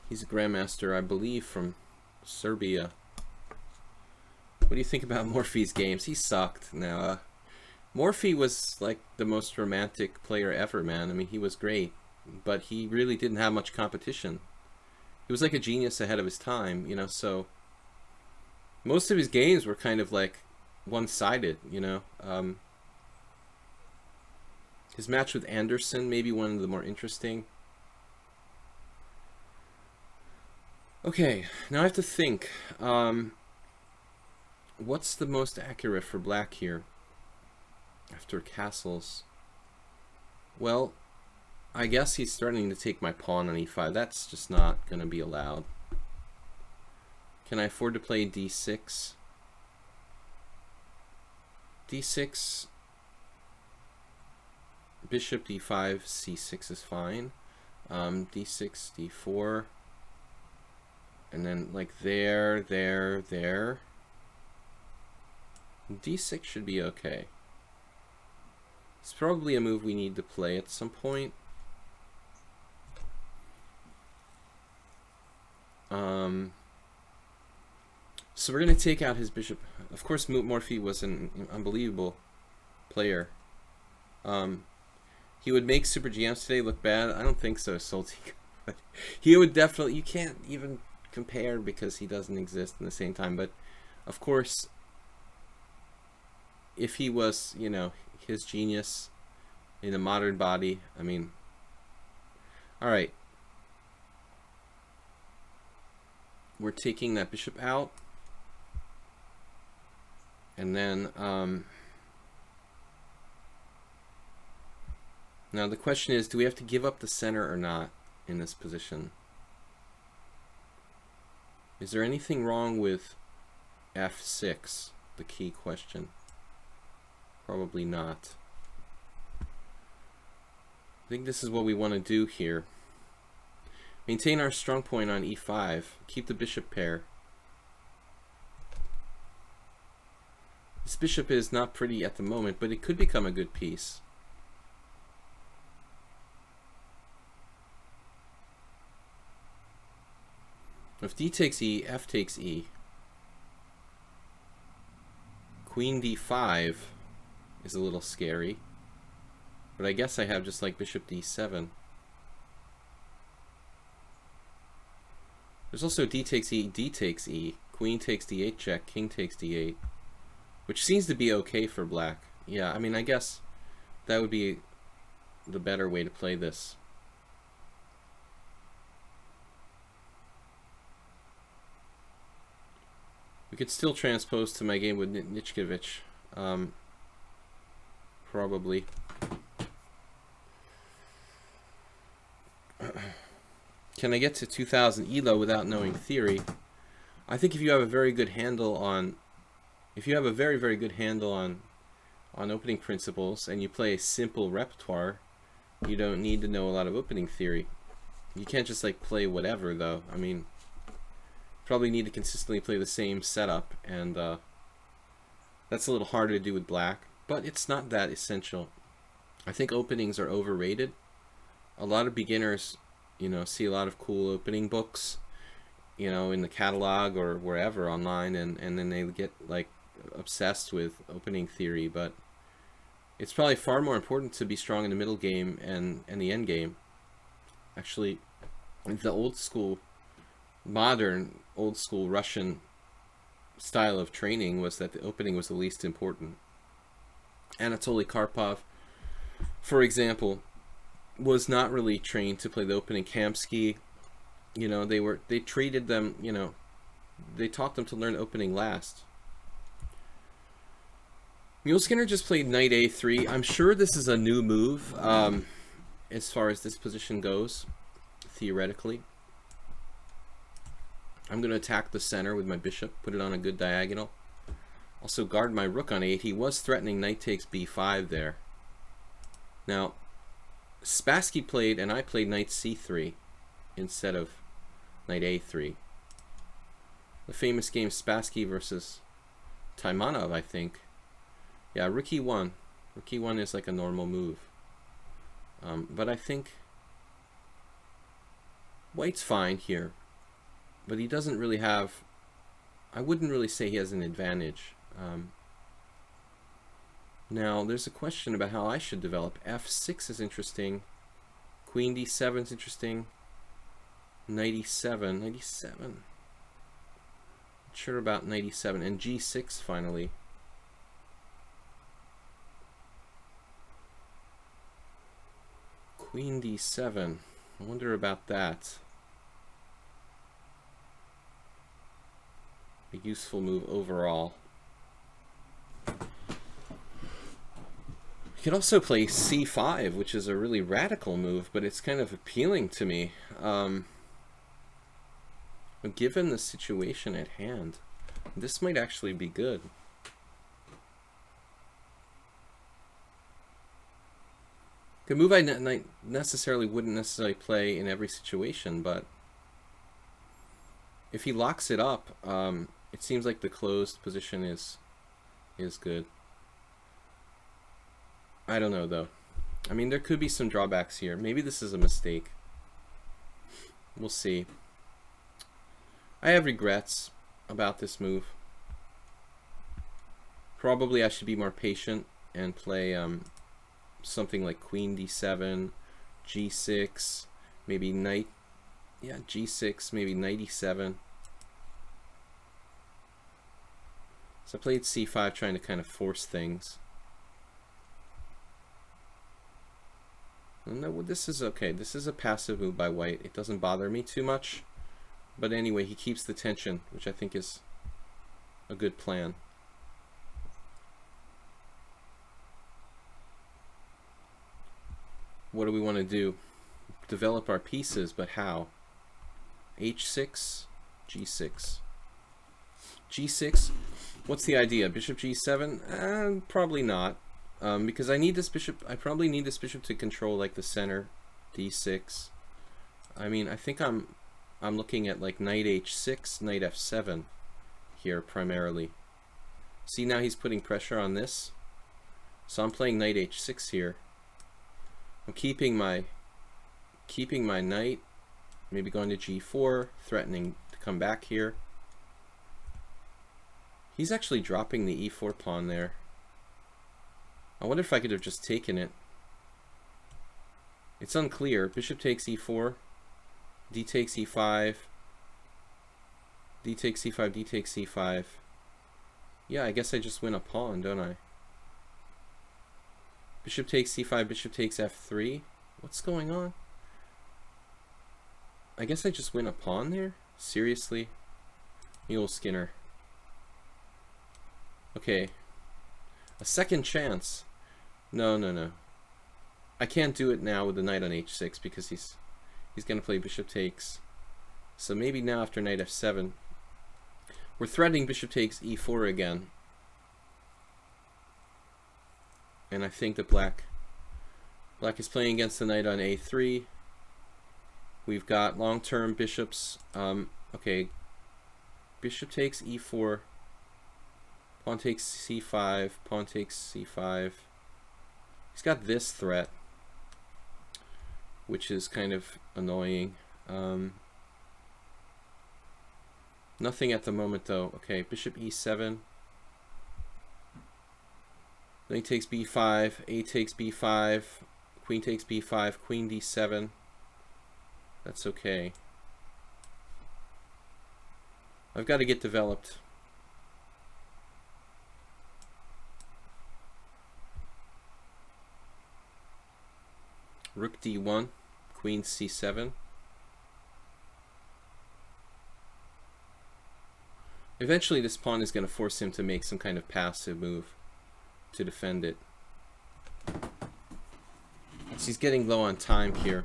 He's a grandmaster, I believe, from Serbia. What do you think about Morphy's games? He sucked. Now, Morphy was like the most romantic player ever, man. I mean, he was great, but he really didn't have much competition. He was like a genius ahead of his time, you know, so most of his games were kind of like one-sided, you know. His match with Anderson, maybe one of the more interesting. Okay, now I have to think. What's the most accurate for black here? After castles. Well, I guess he's starting to take my pawn on e5. That's just not going to be allowed. Can I afford to play d6? d6, bishop d5, c6 is fine. d6, d4. And then like there. d6 should be okay. It's probably a move we need to play at some point. So we're going to take out his bishop. Of course, Morphy was an unbelievable player. He would make Super GMs today look bad. I don't think so, Salty. But he would definitely, you can't even compare because he doesn't exist in the same time. But of course, if he was, you know, his genius in a modern body, I mean, all right. We're taking that bishop out. And then, now the question is, do we have to give up the center or not in this position? Is there anything wrong with f6? The key question. Probably not. I think this is what we want to do here. Maintain our strong point on e5. Keep the bishop pair. This bishop is not pretty at the moment, but it could become a good piece. If d takes e, f takes e. Queen d5 is a little scary, but I guess I have just like bishop d7. There's also d takes e, queen takes d8 check, king takes d8, which seems to be okay for black. Yeah, I mean, I guess that would be the better way to play this. We could still transpose to my game with Nichkevich, probably. Can I get to 2000 ELO without knowing theory? I think if you have a very good handle on, very good handle on opening principles and you play a simple repertoire, you don't need to know a lot of opening theory. You can't just like play whatever though. I mean, probably need to consistently play the same setup, and that's a little harder to do with black, but it's not that essential. I think openings are overrated. A lot of beginners, you know, see a lot of cool opening books, you know, in the catalog or wherever online, and then they get like obsessed with opening theory, but it's probably far more important to be strong in the middle game and the end game. Actually, the old school, modern old school Russian style of training was that the opening was the least important. Anatoly Karpov, for example, was not really trained to play the opening. Kamsky, you know, they treated them, you know, they taught them to learn opening last. Mule Skinner just played knight a3. I'm sure this is a new move as far as this position goes, theoretically. I'm going to attack the center with my bishop, put it on a good diagonal. Also guard my rook on 8. He was threatening knight takes b5 there. Now, Spassky played, and I played knight c3 instead of knight a3. The famous game Spassky versus Taimanov, I think. Yeah, rook e1. Rook e1 is like a normal move. But I think white's fine here. But he doesn't really have... I wouldn't really say he has an advantage. Now, there's a question about how I should develop. f6 is interesting. Queen d7 is interesting. Knight e7. Knight e7. Not sure about knight e7. And g6 finally. Queen d7. I wonder about that. A useful move overall. You could also play c5, which is a really radical move, but it's kind of appealing to me. But given the situation at hand, this might actually be good. The move I wouldn't necessarily play in every situation, but if he locks it up, it seems like the closed position is good. I don't know though. I mean, there could be some drawbacks here. Maybe this is a mistake. We'll see. I have regrets about this move. Probably I should be more patient and play something like queen d7, g6, maybe knight, yeah, g6, maybe knight e7. So I played c5 trying to kind of force things. No, this is okay. This is a passive move by white. It doesn't bother me too much. But anyway, he keeps the tension, which I think is a good plan. What do we want to do? Develop our pieces, but how? h6, g6. g6, what's the idea? Bishop g7? Probably not. Because I need this bishop, I probably need this bishop to control like the center, d6. I mean, I think I'm looking at like knight h6, knight f7 here primarily. See, now he's putting pressure on this. So I'm playing knight h6 here. I'm keeping my knight, maybe going to g4, threatening to come back here. He's actually dropping the e4 pawn there. I wonder if I could have just taken it. It's unclear. Bishop takes e4, d takes e5, d takes c5, d takes c5. Yeah, I guess I just win a pawn, don't I? Bishop takes c5, bishop takes f3. What's going on? I guess I just win a pawn there? Seriously? Mule Skinner. Okay. A second chance. No, no, no. I can't do it now with the knight on h6 because he's going to play bishop takes. So maybe now after knight f7. We're threatening bishop takes e4 again. And I think that black is playing against the knight on a3. We've got long-term bishops. Okay. Bishop takes e4. Pawn takes c5. Pawn takes c5. He's got this threat, which is kind of annoying. Nothing at the moment though. Okay, bishop e7. Then he takes b5, a takes b5, queen takes b5, queen d7. That's okay. I've got to get developed. Rook d1, queen c7. Eventually this pawn is going to force him to make some kind of passive move to defend it. So he's getting low on time here.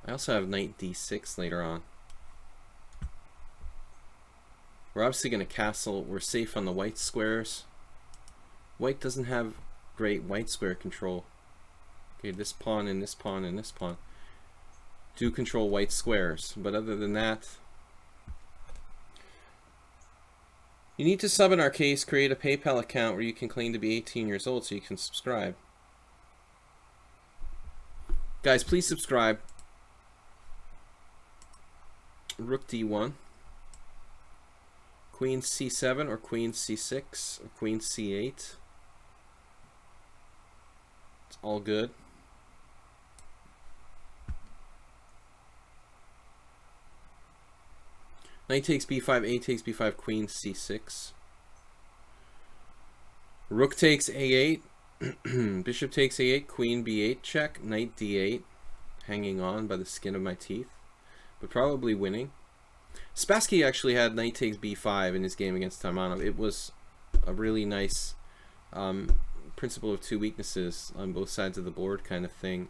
I also have knight d6 later on. We're obviously going to castle. We're safe on the white squares. White doesn't have great white square control. Okay, this pawn and this pawn and this pawn do control white squares, but other than that, you need to sub in our case, create a PayPal account where you can claim to be 18 years old so you can subscribe. Guys, please subscribe. Rook d1, Queen c7 or Queen c6 or Queen c8. It's all good. Knight takes b5, a takes b5, Queen c6. Rook takes a8, Bishop takes a8, Queen b8 check, Knight d8, hanging on by the skin of my teeth, but probably winning. Spassky actually had Knight takes b5 in his game against Taimanov. It was a really nice principle of two weaknesses on both sides of the board kind of thing.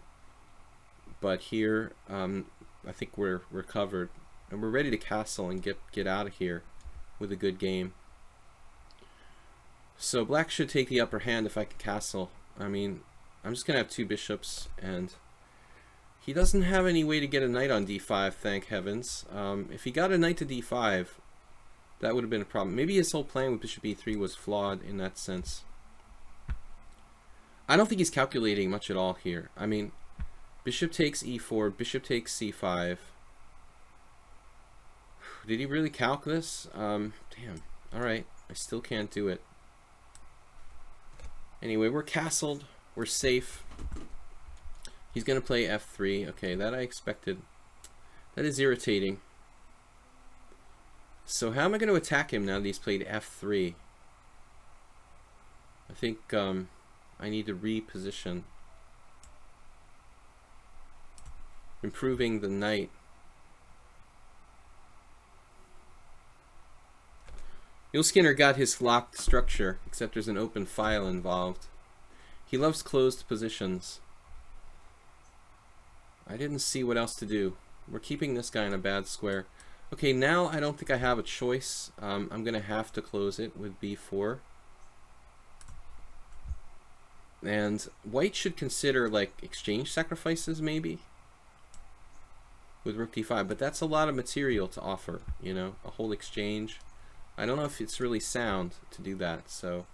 But here, I think we're covered, and we're ready to castle and get out of here with a good game. So black should take the upper hand if I can castle. I mean, I'm just gonna have two bishops, and he doesn't have any way to get a knight on d5, thank heavens. If he got a knight to d5, that would have been a problem. Maybe his whole plan with bishop e3 was flawed in that sense. I don't think he's calculating much at all here. I mean, bishop takes e4, bishop takes c5. Did he really calc this? Damn. Alright, I still can't do it. Anyway, we're castled. We're safe. He's going to play f3. Okay, that I expected. That is irritating. So how am I going to attack him now that he's played f3? I think I need to reposition. Improving the knight. Skinner got his locked structure, except there's an open file involved. He loves closed positions. I didn't see what else to do. We're keeping this guy in a bad square. Okay, now I don't think I have a choice. I'm going to have to close it with b4. And white should consider like exchange sacrifices maybe with rook d5, but that's a lot of material to offer, you know, a whole exchange. I don't know if it's really sound to do that, so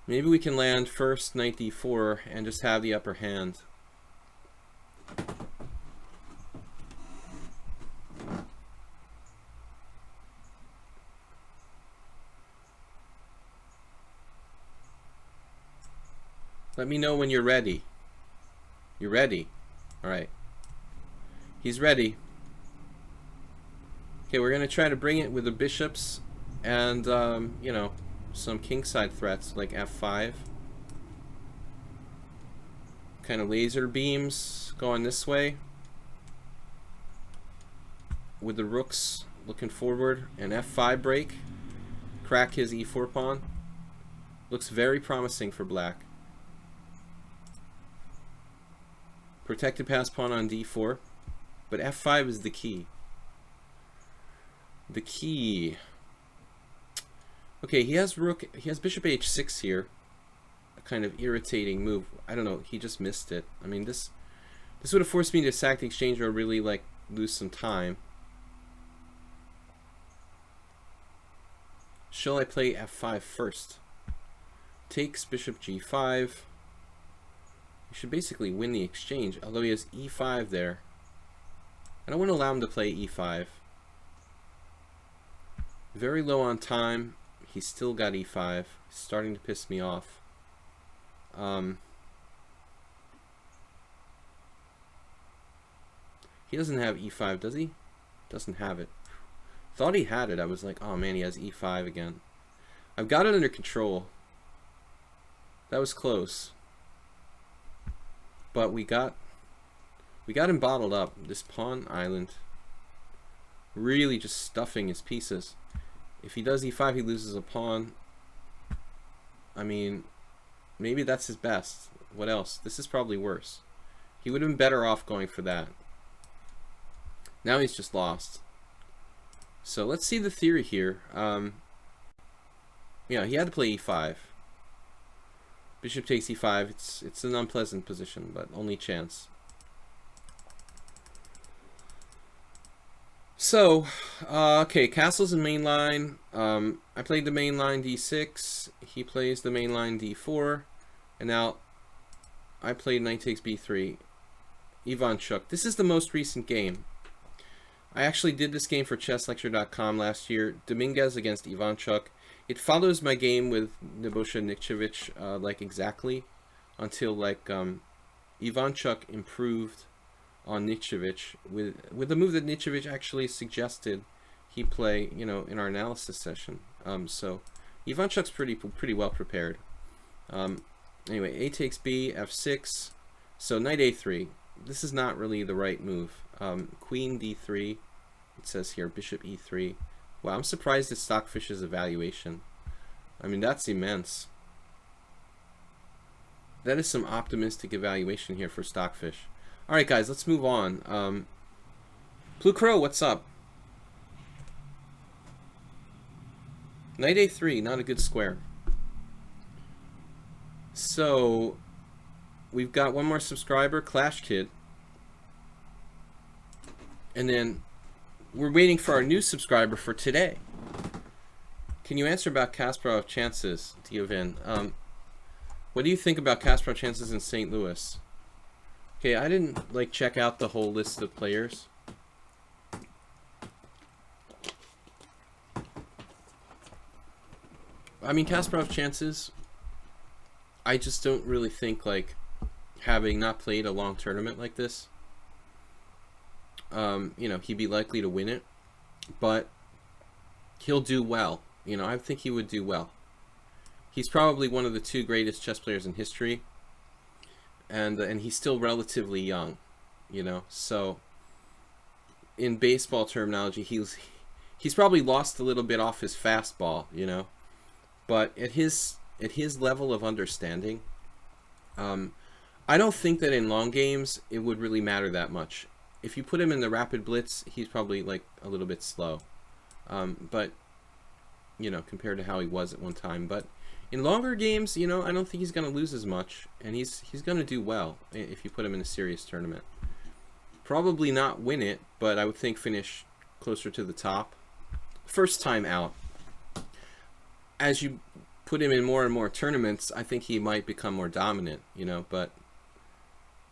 maybe we can land first knight d4 and just have the upper hand. Let me know when you're ready. You're ready? Alright. He's ready. Okay, we're going to try to bring it with the bishops and, you know, some kingside threats like f5. Kind of laser beams going this way. With the rooks looking forward. An f5 break. Crack his e4 pawn. Looks very promising for black. Protected pass pawn on d4. But f5 is the key. The key. Okay, he has bishop h6 here. A kind of irritating move. I don't know, he just missed it. I mean, this would have forced me to sack the exchange or really like lose some time. Shall I play f5 first? Takes bishop g5. He should basically win the exchange, although he has e5 there. I don't want to allow him to play e5. Very low on time. He's still got e5. He's starting to piss me off. He doesn't have e5, does he? Doesn't have it. Thought he had it. I was like, oh man, he has e5 again. I've got it under control. That was close. But we got him bottled up. This pawn island. Really just stuffing his pieces. If he does e5, he loses a pawn. I mean, maybe that's his best. What else? This is probably worse. He would have been better off going for that. Now he's just lost. So let's see the theory here. Yeah, he had to play e5. Bishop takes e5. It's an unpleasant position, but only chance. So, okay, castle's in main line. I played the main line d6. He plays the main line d4. And now I played knight takes b3. Ivanchuk. This is the most recent game. I actually did this game for chesslecture.com last year. Dominguez against Ivanchuk. It follows my game with Nebojsa Nikčević like exactly until like Ivanchuk improved on Nikčević with a move that Nikčević actually suggested he play, you know, in our analysis session. So Ivanchuk's pretty well prepared. Anyway, a takes b, f6. So knight a3. This is not really the right move. Queen d3. It says here bishop e3. Wow, I'm surprised at Stockfish's evaluation. I mean, that's immense. That is some optimistic evaluation here for Stockfish. All right, guys, let's move on. Blue Crow, what's up? Knight a3, not a good square. So, we've got one more subscriber, Clash Kid. And then we're waiting for our new subscriber for today. Can you answer about Kasparov chances, Diovin? What do you think about Kasparov chances in St. Louis? Okay, I didn't like check out the whole list of players. I mean, Kasparov chances, I just don't really think, like, having not played a long tournament like this, you know, he'd be likely to win it, but he'll do well. You know, I think he would do well. He's probably one of the 2 greatest chess players in history, and he's still relatively young, you know. So, in baseball terminology, he's probably lost a little bit off his fastball, you know. But at his level of understanding, I don't think that in long games it would really matter that much. If you put him in the rapid blitz, he's probably like a little bit slow, but you know, compared to how he was at one time. But in longer games, you know, I don't think he's going to lose as much, and he's going to do well if you put him in a serious tournament. Probably not win it, but I would think finish closer to the top. First time out. As you put him in more and more tournaments, I think he might become more dominant, you know, but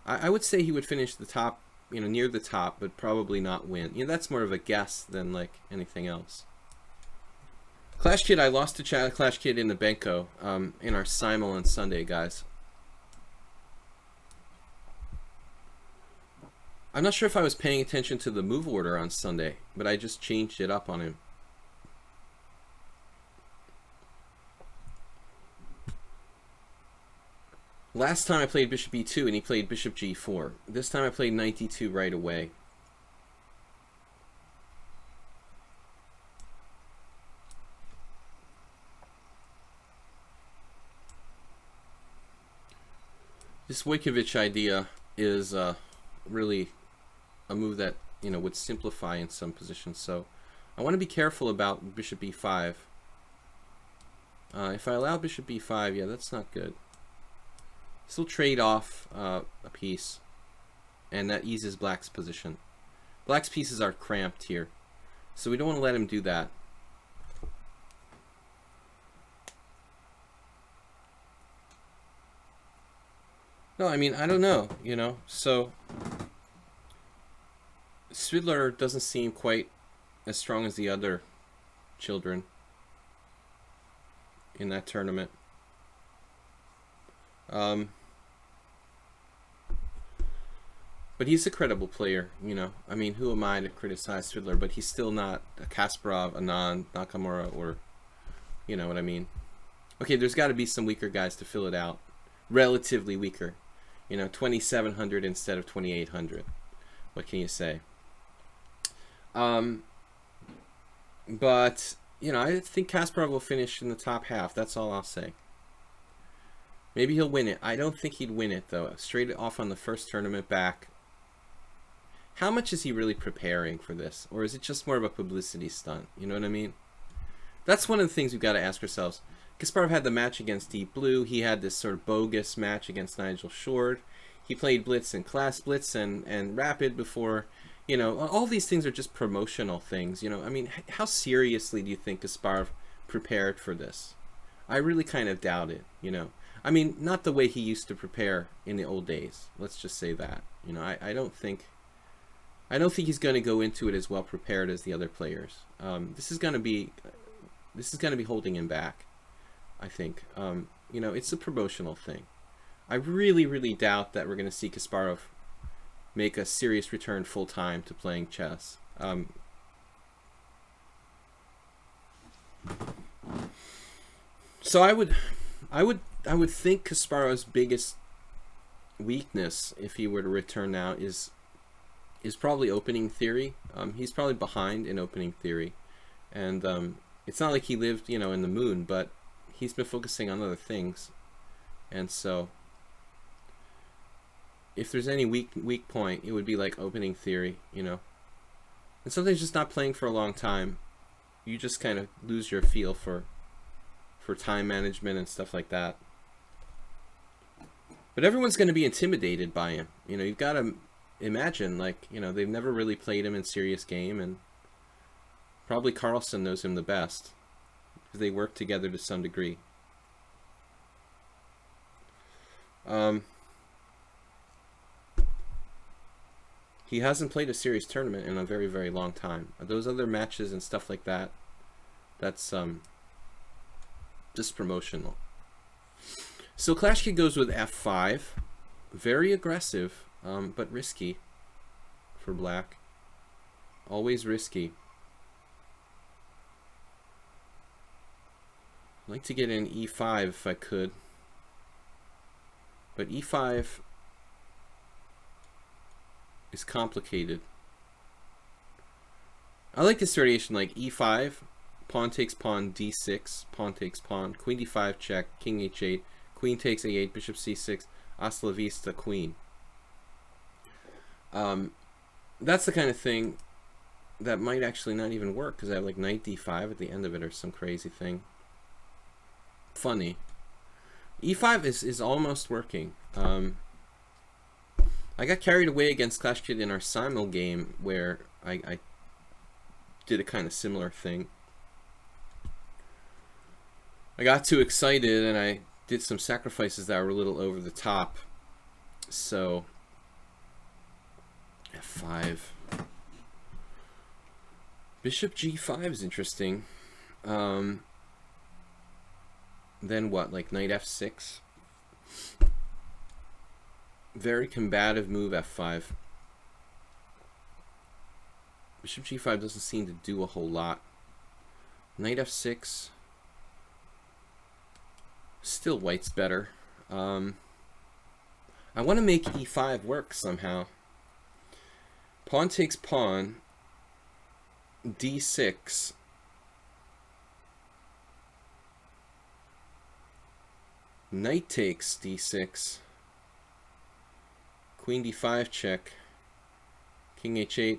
I would say he would finish the top, you know, near the top, but probably not win. You know, that's more of a guess than like anything else. Clash Kid, I lost to Clash Kid in the Benko in our simul on Sunday, guys. I'm not sure if I was paying attention to the move order on Sunday, but I just changed it up on him. Last time I played bishop e2 and he played bishop g4. This time I played knight d2 right away. This Wojciech idea is really a move that, you know, would simplify in some positions. So I want to be careful about bishop b5. If I allow bishop b5, yeah, that's not good. Still trade off a piece, and that eases black's position. Black's pieces are cramped here, so we don't want to let him do that. No, I mean, I don't know, you know, so Svidler doesn't seem quite as strong as the other children in that tournament. But he's a credible player, you know. I mean, who am I to criticize Svidler? But he's still not a Kasparov, Anand, Nakamura, or, you know what I mean. Okay, there's got to be some weaker guys to fill it out. Relatively weaker. You know, 2,700 instead of 2,800. What can you say? But, you know, I think Kasparov will finish in the top half. That's all I'll say. Maybe he'll win it. I don't think he'd win it, though. Straight off on the first tournament back. how much is he really preparing for this? Or is it just more of a publicity stunt? You know what I mean? That's one of the things we've got to ask ourselves. Kasparov had the match against Deep Blue. He had this sort of bogus match against Nigel Short. He played Blitz and Class Blitz and Rapid before. You know, all these things are just promotional things. You know, I mean, how seriously do you think Kasparov prepared for this? I really kind of doubt it, you know. I mean, not the way he used to prepare in the old days. Let's just say that. You know, I don't think he's going to go into it as well prepared as the other players. This is going to be holding him back, I think. You know, it's a promotional thing. I really, really doubt that we're going to see Kasparov make a serious return full time to playing chess. So I would think Kasparov's biggest weakness, if he were to return now, is probably opening theory. He's probably behind in opening theory, and it's not like he lived, you know, in the moon, but he's been focusing on other things, and so if there's any weak point, it would be like opening theory, you know. And sometimes just not playing for a long time, you just kind of lose your feel for time management and stuff like that. But everyone's going to be intimidated by him. You know, you've got to imagine, like, you know, they've never really played him in serious game, and probably Carlsen knows him the best because they work together to some degree. He hasn't played a serious tournament in a very, very long time. Those other matches and stuff like that, that's just promotional. So Clash Kid goes with f5. Very aggressive, but risky for black. Always risky. I'd like to get in e5 if I could. But e5 is complicated. I like this variation, like e5, pawn takes pawn, d6, pawn takes pawn, queen d5 check, king h8, queen takes a8, bishop c6, hasta la vista, queen. That's the kind of thing that might actually not even work, because I have like knight d5 at the end of it or some crazy thing. Funny. e5 is almost working. I got carried away against Clash Kid in our simul game where I did a kind of similar thing. I got too excited and I did some sacrifices that were a little over the top. So f5. Bishop g5 is interesting. Then what, like knight f6? Very combative move, f5. Bishop g5 doesn't seem to do a whole lot. Knight f6. Still white's better. I want to make e5 work somehow. Pawn takes pawn. d6. Knight takes d6. Queen d5 check. King h8.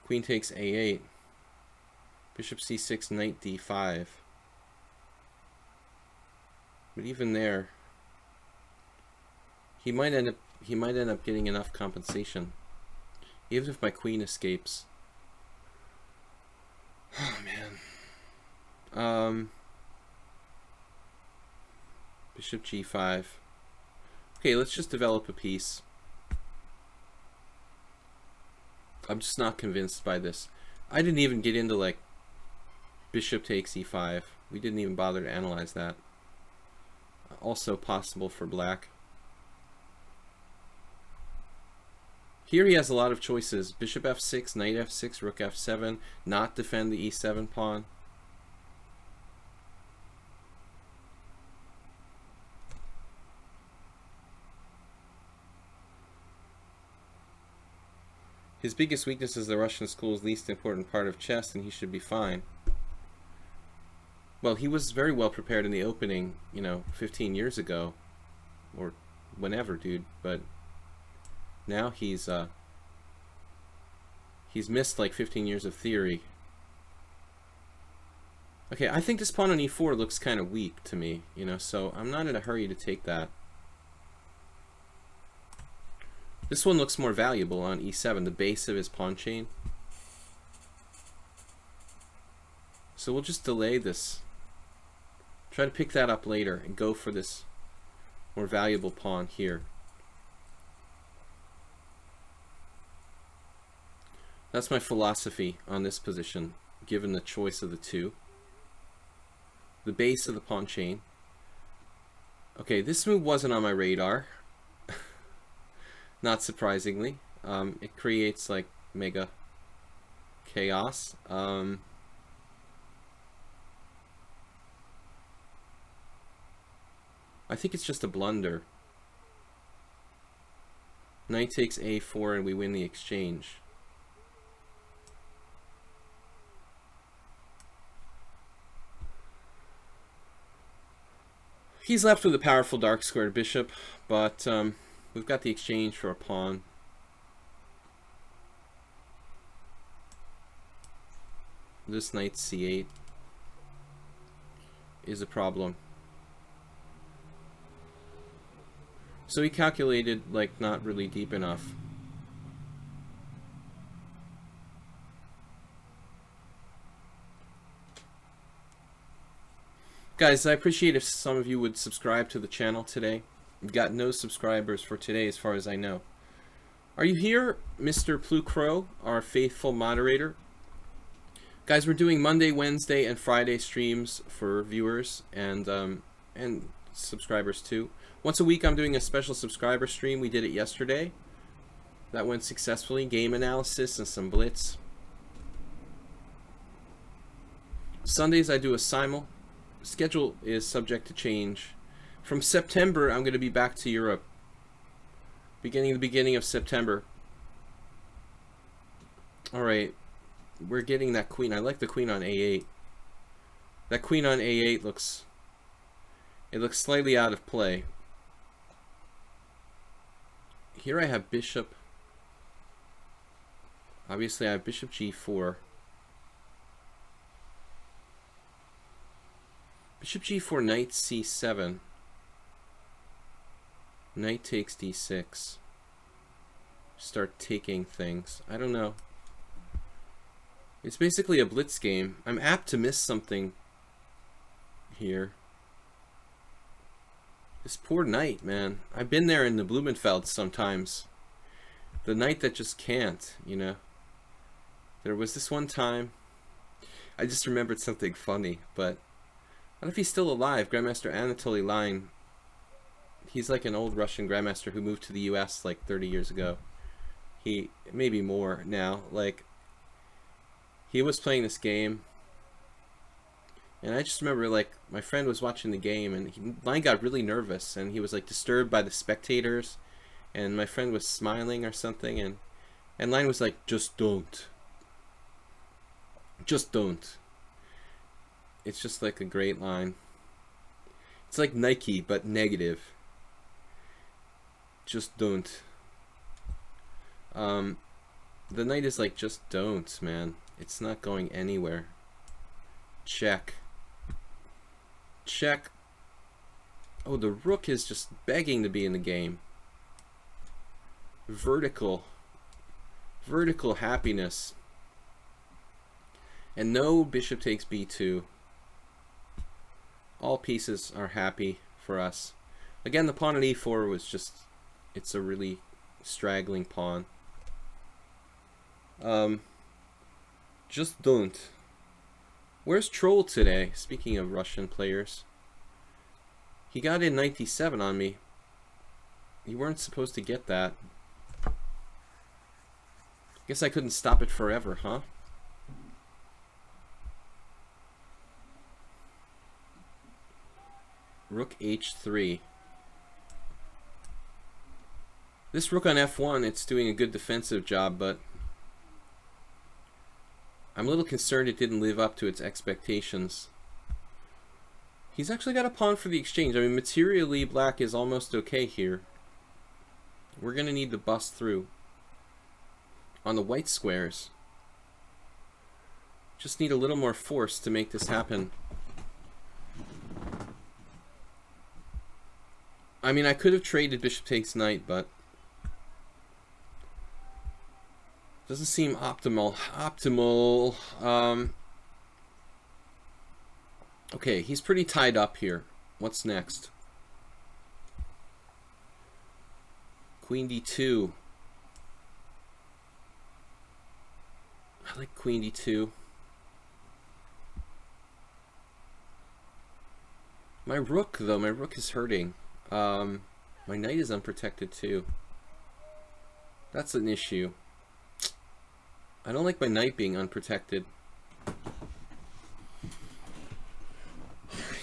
Queen takes a8. Bishop c6, knight d5. But even there, he might end up getting enough compensation, even if my queen escapes. Oh man. Bishop g5. Okay, let's just develop a piece. I'm just not convinced by this. I didn't even get into like bishop takes e5. We didn't even bother to analyze that. Also possible for black. Here he has a lot of choices. Bishop f6, knight f6, rook f7, not defend the e7 pawn. His biggest weakness is the Russian school's least important part of chess, and he should be fine. Well, he was very well prepared in the opening, you know, 15 years ago, or whenever, dude, but now he's He's missed like 15 years of theory. Okay, I think this pawn on e4 looks kind of weak to me, you know, so I'm not in a hurry to take that. This one looks more valuable on e7, the base of his pawn chain. So we'll just delay this. Try to pick that up later and go for this more valuable pawn here. That's my philosophy on this position, given the choice of the two. The base of the pawn chain. Okay, this move wasn't on my radar. Not surprisingly. It creates like mega chaos. I think it's just a blunder. Knight takes a4 and we win the exchange. He's left with a powerful dark squared bishop, but we've got the exchange for a pawn. This knight c8 is a problem. So he calculated like not really deep enough. Guys, I appreciate if some of you would subscribe to the channel today. We've got no subscribers for today as far as I know. Are you here, Mr. Plucrow, our faithful moderator? Guys, we're doing Monday, Wednesday, and Friday streams for viewers and subscribers too. Once a week I'm doing a special subscriber stream. We did it yesterday. That went successfully. Game analysis and some blitz. Sundays I do a simul. Schedule is subject to change. From September, I'm going to be back to Europe. The beginning of September. Alright. We're getting that queen. I like the queen on a8. That queen on a8 looks... It looks slightly out of play. Here I have bishop. Obviously I have bishop g4. Bishop g4, knight c7. Knight takes d6. Start taking things. I don't know. It's basically a blitz game. I'm apt to miss something here. This poor knight, man. I've been there in the Blumenfeld sometimes. The knight that just can't, you know. There was this one time. I just remembered something funny, but I don't know if he's still alive. Grandmaster Anatoly Line. He's like an old Russian grandmaster who moved to the US like 30 years ago. He, maybe more now. Like, he was playing this game. And I just remember, like, my friend was watching the game and Line got really nervous and he was like disturbed by the spectators. And my friend was smiling or something and Line was like, just don't. Just don't. It's just like a great line. It's like Nike, but negative. Just don't. The knight is like, just don't, man. It's not going anywhere. Check. Check. Oh, the rook is just begging to be in the game. Vertical. Vertical happiness. And no bishop takes b2. All pieces are happy for us. Again, the pawn on e4 was just, it's a really straggling pawn. Just don't. Where's Troll today? Speaking of Russian players. He got in 97 on me. You weren't supposed to get that. Guess I couldn't stop it forever, huh? Rook h3. This rook on f1, it's doing a good defensive job, but I'm a little concerned it didn't live up to its expectations. He's actually got a pawn for the exchange. I mean, materially, black is almost okay here. We're going to need to bust through. On the white squares, Just need a little more force to make this happen. I mean, I could have traded bishop takes knight, but doesn't seem optimal. Okay, he's pretty tied up here. What's next? Queen d2. I like queen d2. My rook, though, my rook is hurting. My knight is unprotected, too. That's an issue. I don't like my knight being unprotected.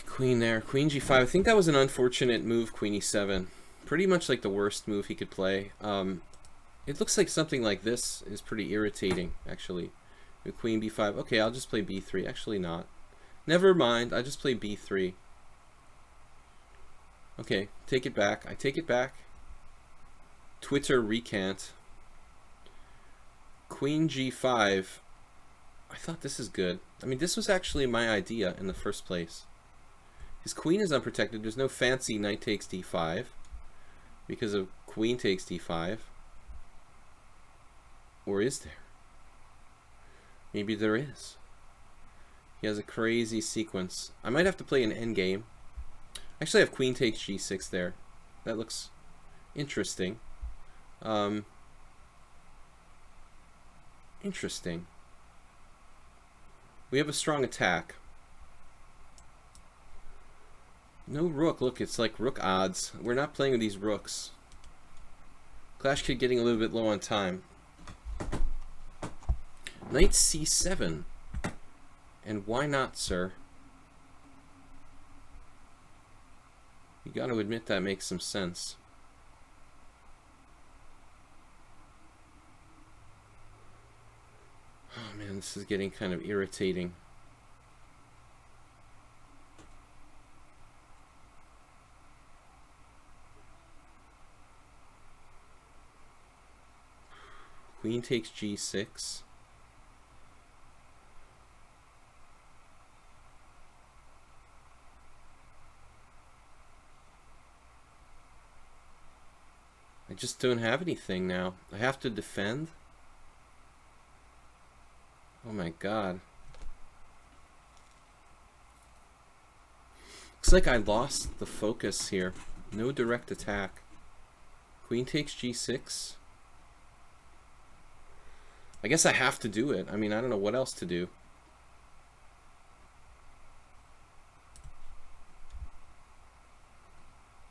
Queen there. Queen g5. I think that was an unfortunate move, queen e7. Pretty much like the worst move he could play. It looks like something like this is pretty irritating, actually. With queen b5. Okay, I'll just play b3. Actually not. Never mind. I just play b3. Okay, take it back. I take it back. Twitter recant. Queen g5. I thought this is good. I mean, this was actually my idea in the first place. His queen is unprotected. There's no fancy knight takes d5 because of queen takes d5. Or is there? Maybe there is. He has a crazy sequence. I might have to play an endgame. Actually, I have queen takes g6 there. That looks interesting. Interesting. We have a strong attack. No rook. Look, it's like rook odds. We're not playing with these rooks. Clash Kid getting a little bit low on time. Knight c7. And why not, sir? You got to admit that makes some sense. Oh man, this is getting kind of irritating. Queen takes g6. I just don't have anything now. I have to defend. Oh my god. Looks like I lost the focus here. No direct attack. Queen takes g6. I guess I have to do it. I mean, I don't know what else to do.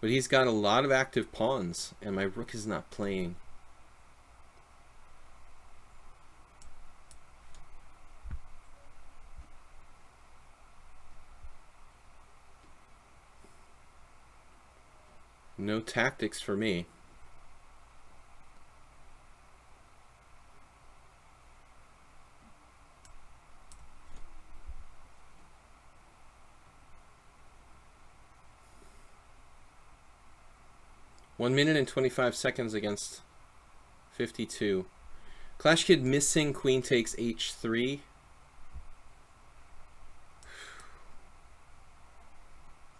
But he's got a lot of active pawns, and my rook is not playing. No tactics for me. One minute and 25 seconds against 52. Clash Kid missing queen takes h3.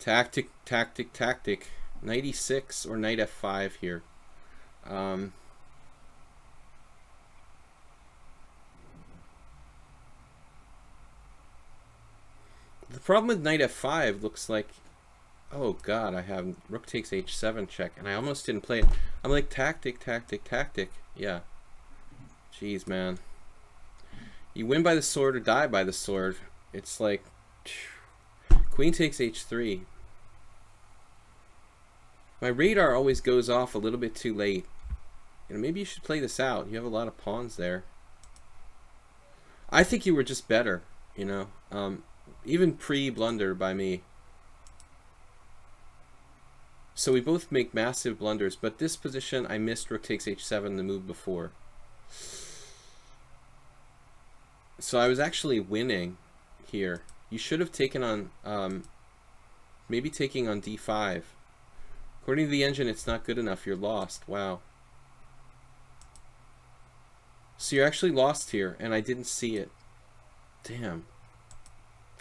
Tactic, tactic, tactic. Knight e6 or knight f5 here. The problem with knight f5 looks like, oh god, I have rook takes h7 check, and I almost didn't play it. I'm like, tactic, tactic, tactic. Yeah. Jeez, man. You win by the sword or die by the sword. It's like, queen takes h3. My radar always goes off a little bit too late. You know, maybe you should play this out. You have a lot of pawns there. I think you were just better, you know. Even pre-blunder by me. So we both make massive blunders, but this position I missed rook takes h7 the move before. So I was actually winning here. You should have taken on, maybe taking on d5. According to the engine, it's not good enough. You're lost. Wow. So you're actually lost here, and I didn't see it. Damn.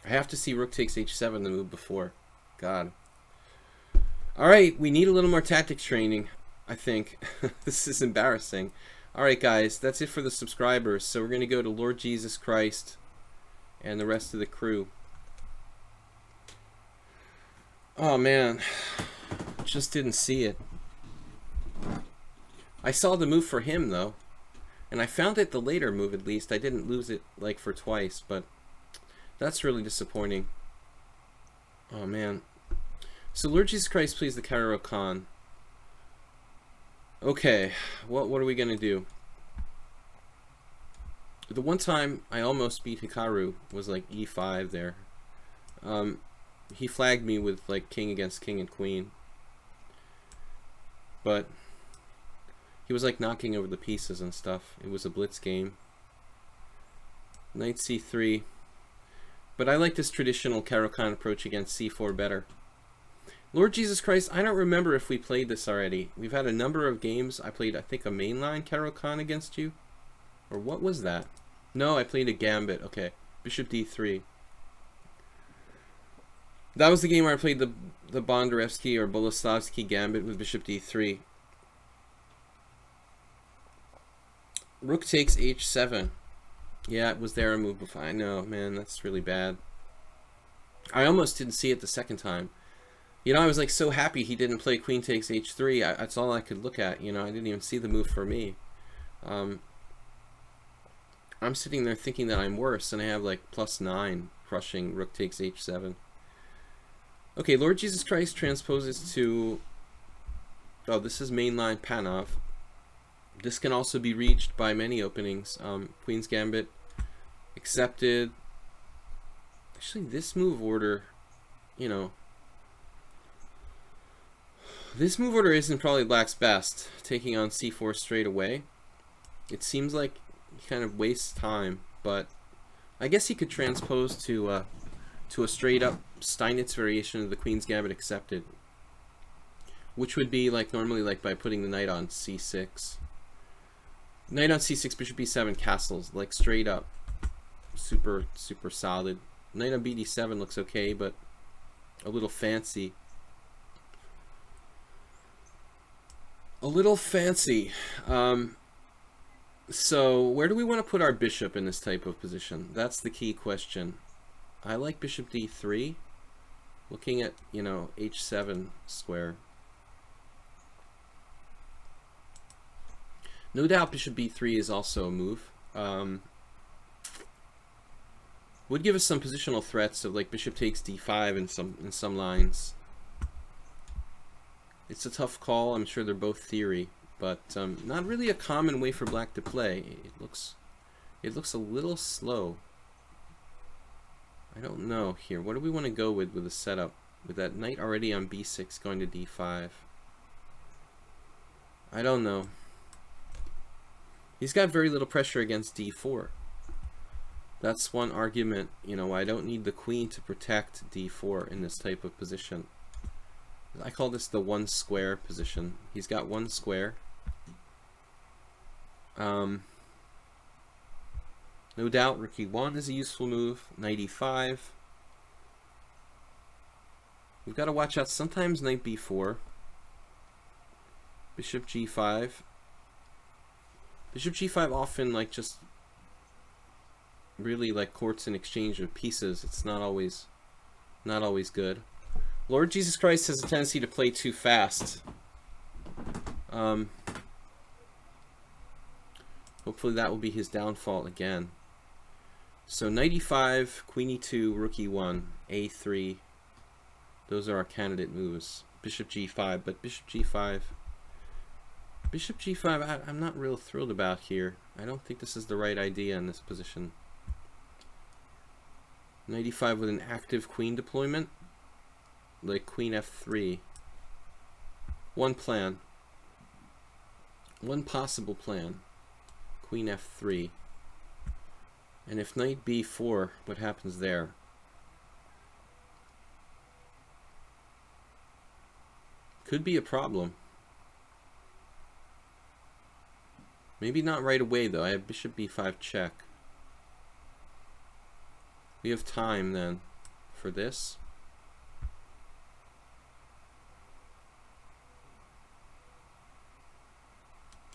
I have to see rook takes h7 the move before. God. Alright, we need a little more tactics training, I think. This is embarrassing. Alright, guys, that's it for the subscribers. So we're going to go to Lord Jesus Christ and the rest of the crew. Oh, man. Just didn't see it. I saw the move for him, though. And I found it the later move, at least. I didn't lose it, like, for twice, but that's really disappointing. Oh, man. So Lord Jesus Christ plays the Caro-Kann. Okay, what are we going to do? The one time I almost beat Hikaru was, like, e5 there. He flagged me with, like, king against king and queen. But he was, like, knocking over the pieces and stuff. It was a blitz game. Knight c3. But I like this traditional Caro-Kann approach against c4 better. Lord Jesus Christ, I don't remember if we played this already. We've had a number of games. I played, I think, a mainline Caro-Kann against you. Or what was that? No, I played a gambit. Okay. Bishop d3. That was the game where I played the Bondarevsky or Boleslavsky gambit with bishop d3. Rook takes h7. Yeah, it was there a move before. I know, man, that's really bad. I almost didn't see it the second time. You know, I was like so happy he didn't play queen takes h3. That's all I could look at. You know, I didn't even see the move for me. I'm sitting there thinking that I'm worse, and I have like +9 crushing rook takes h7. Okay, Lord Jesus Christ transposes to... Oh, this is mainline Panov. This can also be reached by many openings. Queen's Gambit accepted. Actually, this move order, you know, this move order isn't probably Black's best. Taking on c4 straight away. It seems like he kind of wastes time, but I guess he could transpose to a straight up Steinitz variation of the Queen's Gambit accepted, which would be like normally like by putting the knight on c6. Knight on c6, bishop b7, castles, like straight up, super solid. Knight on bd7 looks okay, but a little fancy. A little fancy. So where do we want to put our bishop in this type of position? That's the key question. I like bishop d3. Looking at, you know, h7 square. No doubt bishop b3 is also a move. Would give us some positional threats of like bishop takes d5 in some lines. It's a tough call. I'm sure they're both theory, but not really a common way for Black to play. It looks a little slow. I don't know here. What do we want to go with the setup? With that knight already on b6 going to d5. I don't know. He's got very little pressure against d4. That's one argument. You know, I don't need the queen to protect d4 in this type of position. I call this the one square position. He's got one square. No doubt rook e1 is a useful move. Knight e5. We've got to watch out. Sometimes knight b4. Bishop g5. Bishop g5 often like just really like courts an exchange of pieces. It's not always good. Lord Jesus Christ has a tendency to play too fast. Hopefully that will be his downfall again. So knight e5, queen e2, rook e1, a3. Those are our candidate moves. Bishop g5, but bishop g5. Bishop g5 I'm not real thrilled about here. I don't think this is the right idea in this position. Knight e5 with an active queen deployment. Like queen f3. One plan. One possible plan. Queen f3. And if knight b4, what happens there? Could be a problem. Maybe not right away though. I have bishop b5 check. We have time then for this.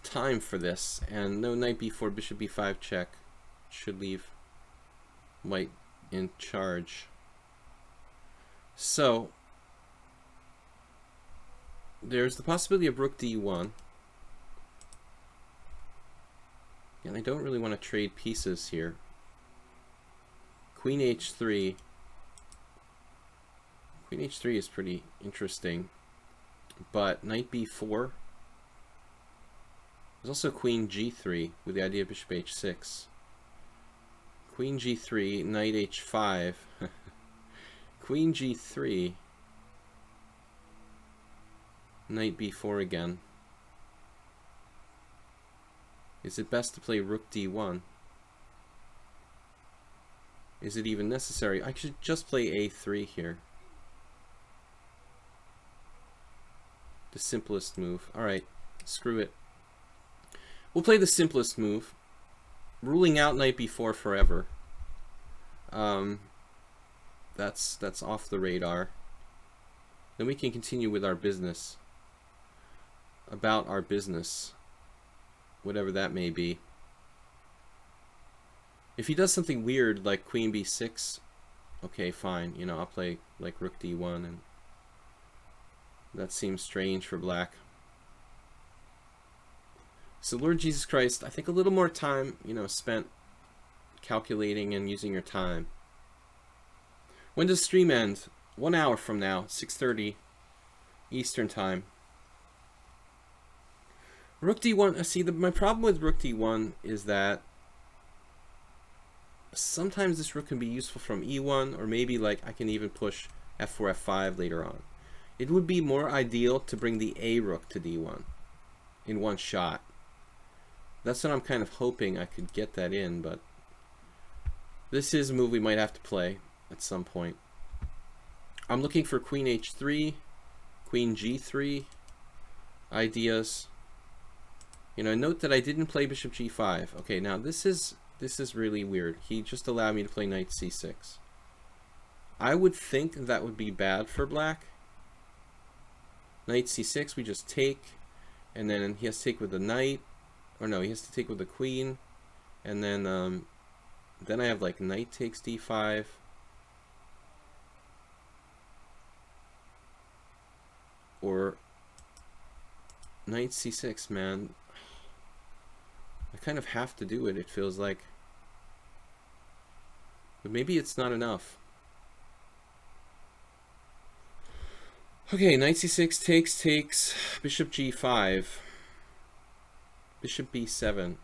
Time for this, and no knight b4, bishop b5 check should leave white in charge. So there's the possibility of rook d1. And I don't really want to trade pieces here. Queen h3. Queen h3 is pretty interesting, but knight b4. There's also queen g3 with the idea of bishop h6. Queen g3, knight h5. Queen g3. Knight b4 again. Is it best to play rook d1? Is it even necessary? I should just play a3 here. The simplest move. Alright, screw it. We'll play the simplest move, ruling out knight b4 forever. That's off the radar. Then we can continue with our business. About our business, whatever that may be. If he does something weird like queen b6, okay, fine. You know, I'll play like rook d1, and that seems strange for black. So Lord Jesus Christ, I think a little more time, you know, spent calculating and using your time. When does stream end? 1 hour from now, 6:30 Eastern time. Rook d1, see, my problem with rook d1 is that sometimes this rook can be useful from e1, or maybe like I can even push f4, f5 later on. It would be more ideal to bring the a rook to d1 in one shot. That's what I'm kind of hoping I could get that in, but this is a move we might have to play at some point. I'm looking for queen h3, queen g3 ideas. You know, note that I didn't play bishop g5. Okay, now this is really weird. He just allowed me to play knight c6. I would think that would be bad for black. Knight c6, we just take, and then he has to take with the knight. Or no, he has to take with the queen, and then I have like knight takes d5, or knight c6. Man, I kind of have to do it. It feels like, but maybe it's not enough. Okay, knight c6 takes bishop g5. Bishop b7.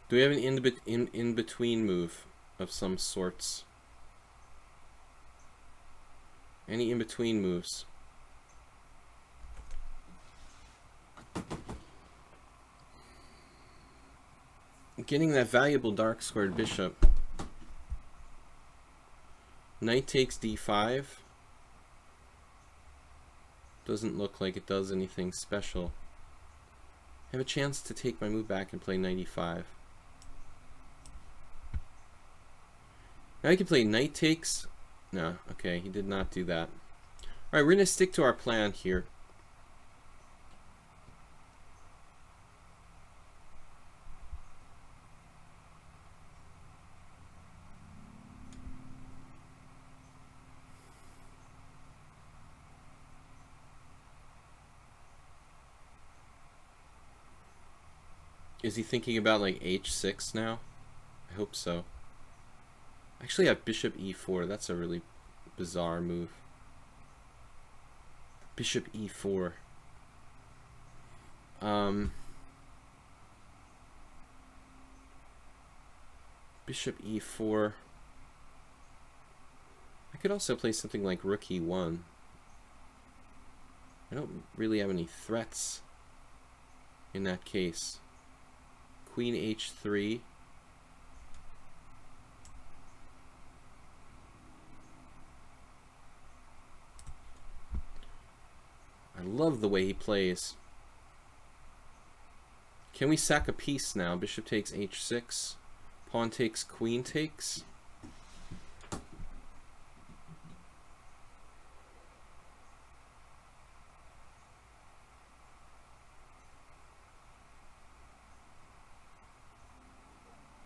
Do we have an in-between move of some sorts? Any in-between moves? Getting that valuable dark squared bishop. Knight takes d5. Doesn't look like it does anything special. I have a chance to take my move back and play knight e5. Now I can play knight takes. No, okay, he did not do that. Alright, we're going to stick to our plan here. Is he thinking about like h6 now? I hope so. Actually, I have bishop e4. That's a really bizarre move. Bishop e4. Bishop e4. I could also play something like rook e1. I don't really have any threats in that case. Queen h3. love the way he plays. Can we sack a piece now? Bishop takes h6. Pawn takes, queen takes.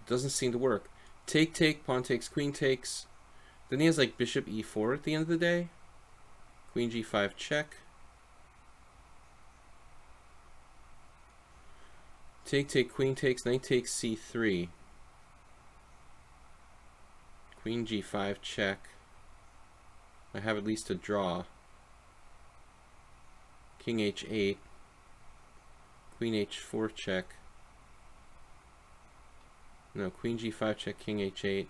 Doesn't seem to work. Take, take, pawn takes, queen takes. Then he has like bishop e4 at the end of the day. Queen g5 check. Take, take, queen takes, knight takes c3. Queen g5 check. I have at least a draw. King h8. Queen h4 check. No, queen g5 check, king h8.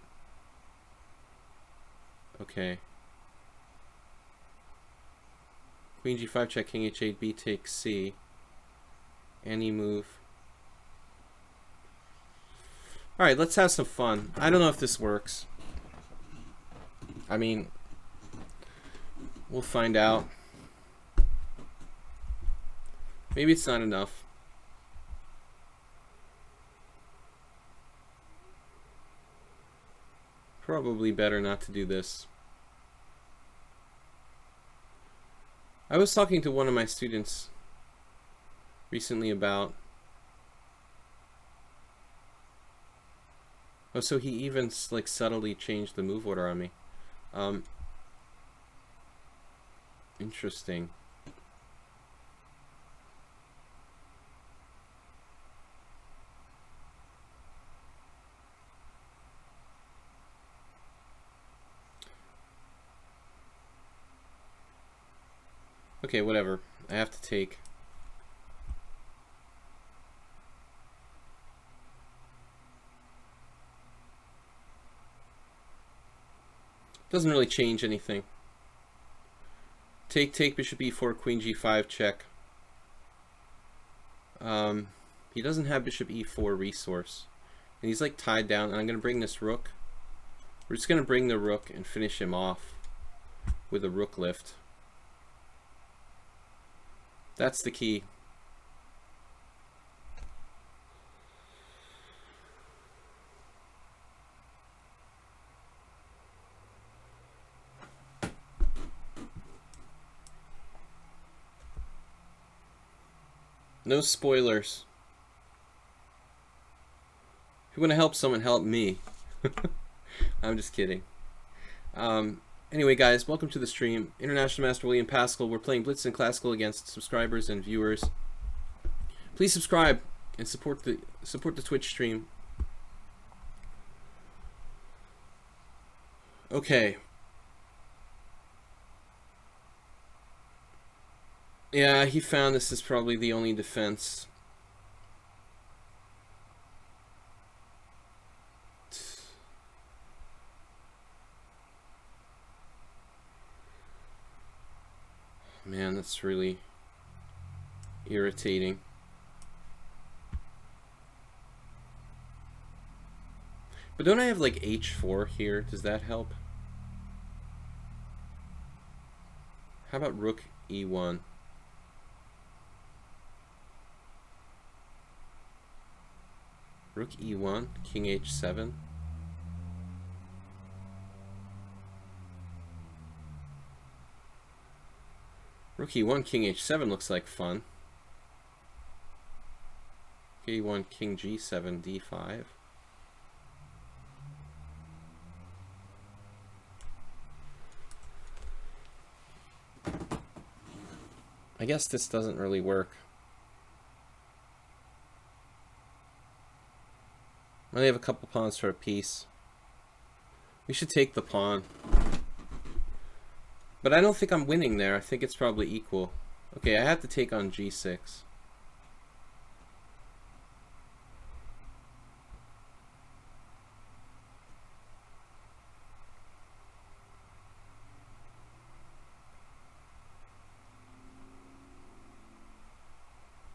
Okay. Queen g5 check, king h8, b takes c. Any move. Alright, let's have some fun. I don't know if this works. I mean, we'll find out. Maybe it's not enough. Probably better not to do this. I was talking to one of my students recently about... Oh, so he even like subtly changed the move order on me. Interesting. Okay, whatever. I have to take. Doesn't really change anything. Take, take, bishop e4, queen g5 check. He doesn't have bishop e4 resource. And he's like tied down, and I'm going to bring this rook. We're just going to bring the rook and finish him off with a rook lift. That's the key. No spoilers. If you want to help someone, help me. I'm just kidding. Anyway, guys, welcome to the stream. International Master William Paschall. We're playing Blitz and Classical against subscribers and viewers. Please subscribe and support the Twitch stream. Okay. Yeah, he found this is probably the only defense. Man, that's really irritating. But don't I have like h4 here? Does that help? How about rook e1? Rook e1, king h7. Rook e1, king h7 looks like fun. e1, king g7, d5. I guess this doesn't really work. I only have a couple pawns for a piece. We should take the pawn. But I don't think I'm winning there. I think it's probably equal. Okay, I have to take on g6.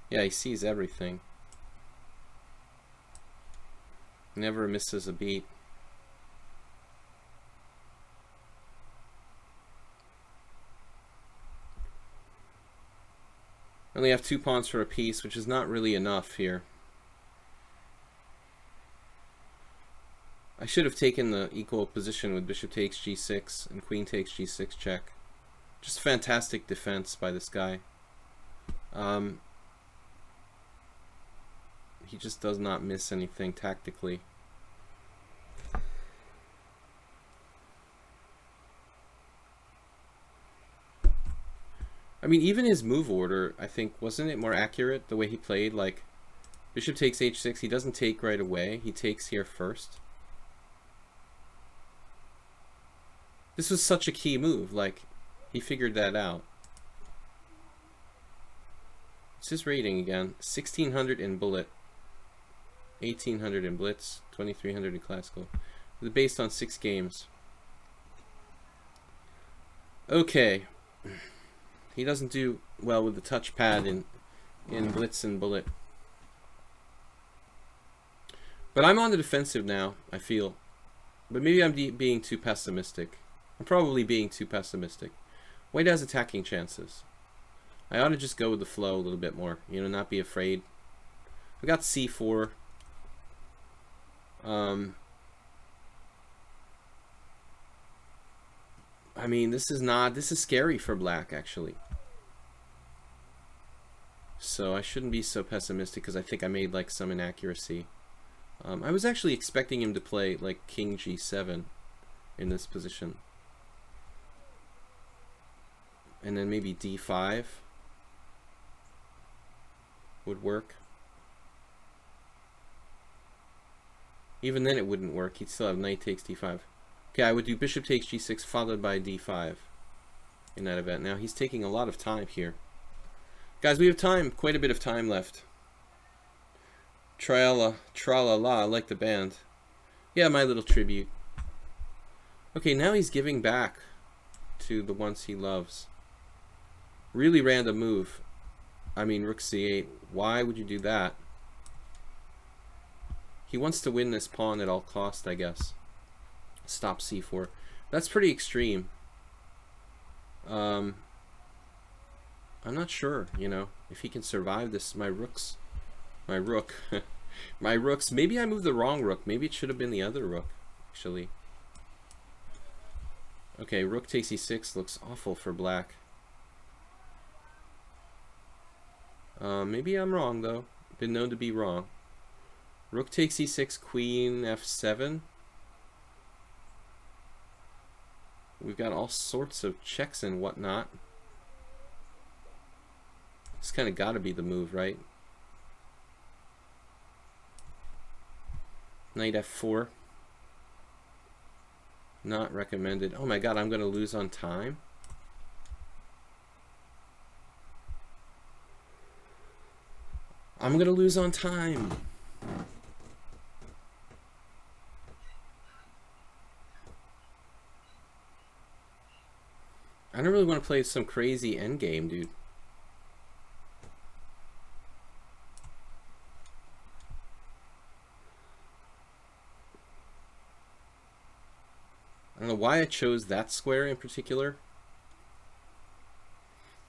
Yeah, he sees everything. Never misses a beat. I only have 2 pawns for a piece, which is not really enough here. I should have taken the equal position with bishop takes g6 and queen takes g6 check. Just fantastic defense by this guy. He just does not miss anything tactically. I mean, even his move order, I think, wasn't it more accurate the way he played? Like, bishop takes h6, he doesn't take right away. He takes here first. This was such a key move. Like, he figured that out. What's his rating again? 1600 in bullet, 1800 in blitz, 2300 in classical. It's based on 6 games. Okay. He doesn't do well with the touchpad in blitz and bullet. But I'm on the defensive now, I feel. But maybe I'm being too pessimistic. I'm probably being too pessimistic. White has attacking chances. I ought to just go with the flow a little bit more. You know, not be afraid. I got c4. I mean, this is scary for black, actually. So I shouldn't be so pessimistic because I think I made like some inaccuracy. I was actually expecting him to play like king g7 in this position. And then maybe d5 would work. Even then it wouldn't work. He'd still have knight takes d5. Okay, I would do bishop takes g6 followed by d5 in that event. Now he's taking a lot of time here. Guys, we have time, quite a bit of time left. Tra-la, tra-la-la, I like the band. Yeah, my little tribute. Okay, now he's giving back to the ones he loves. Really random move. I mean, rook c8. Why would you do that? He wants to win this pawn at all cost, I guess. Stop c4. That's pretty extreme. I'm not sure, you know, if he can survive this. My rook. My rooks. Maybe I moved the wrong rook. Maybe it should have been the other rook, actually. Okay, rook takes e6 looks awful for black. Maybe I'm wrong, though. Been known to be wrong. Rook takes e6, queen f7. We've got all sorts of checks and whatnot. It's kind of got to be the move, right? Knight f4. Not recommended. Oh my god, I'm going to lose on time. I'm going to lose on time. I don't really want to play some crazy endgame, dude. I don't know why I chose that square in particular.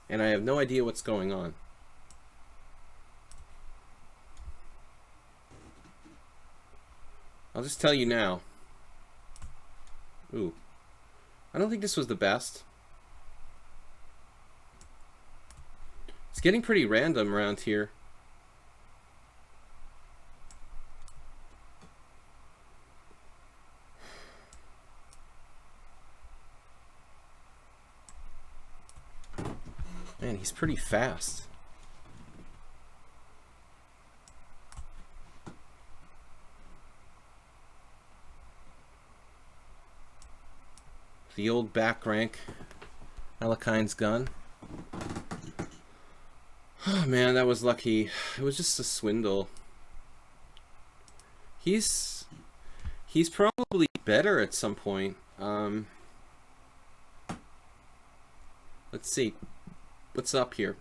And I have no idea what's going on. I'll just tell you now. Ooh. I don't think this was the best. It's getting pretty random around here. Man, he's pretty fast. The old back rank, Alekine's gun. Oh man, that was lucky. It was just a swindle. He's probably better at some point. Let's see. What's up here?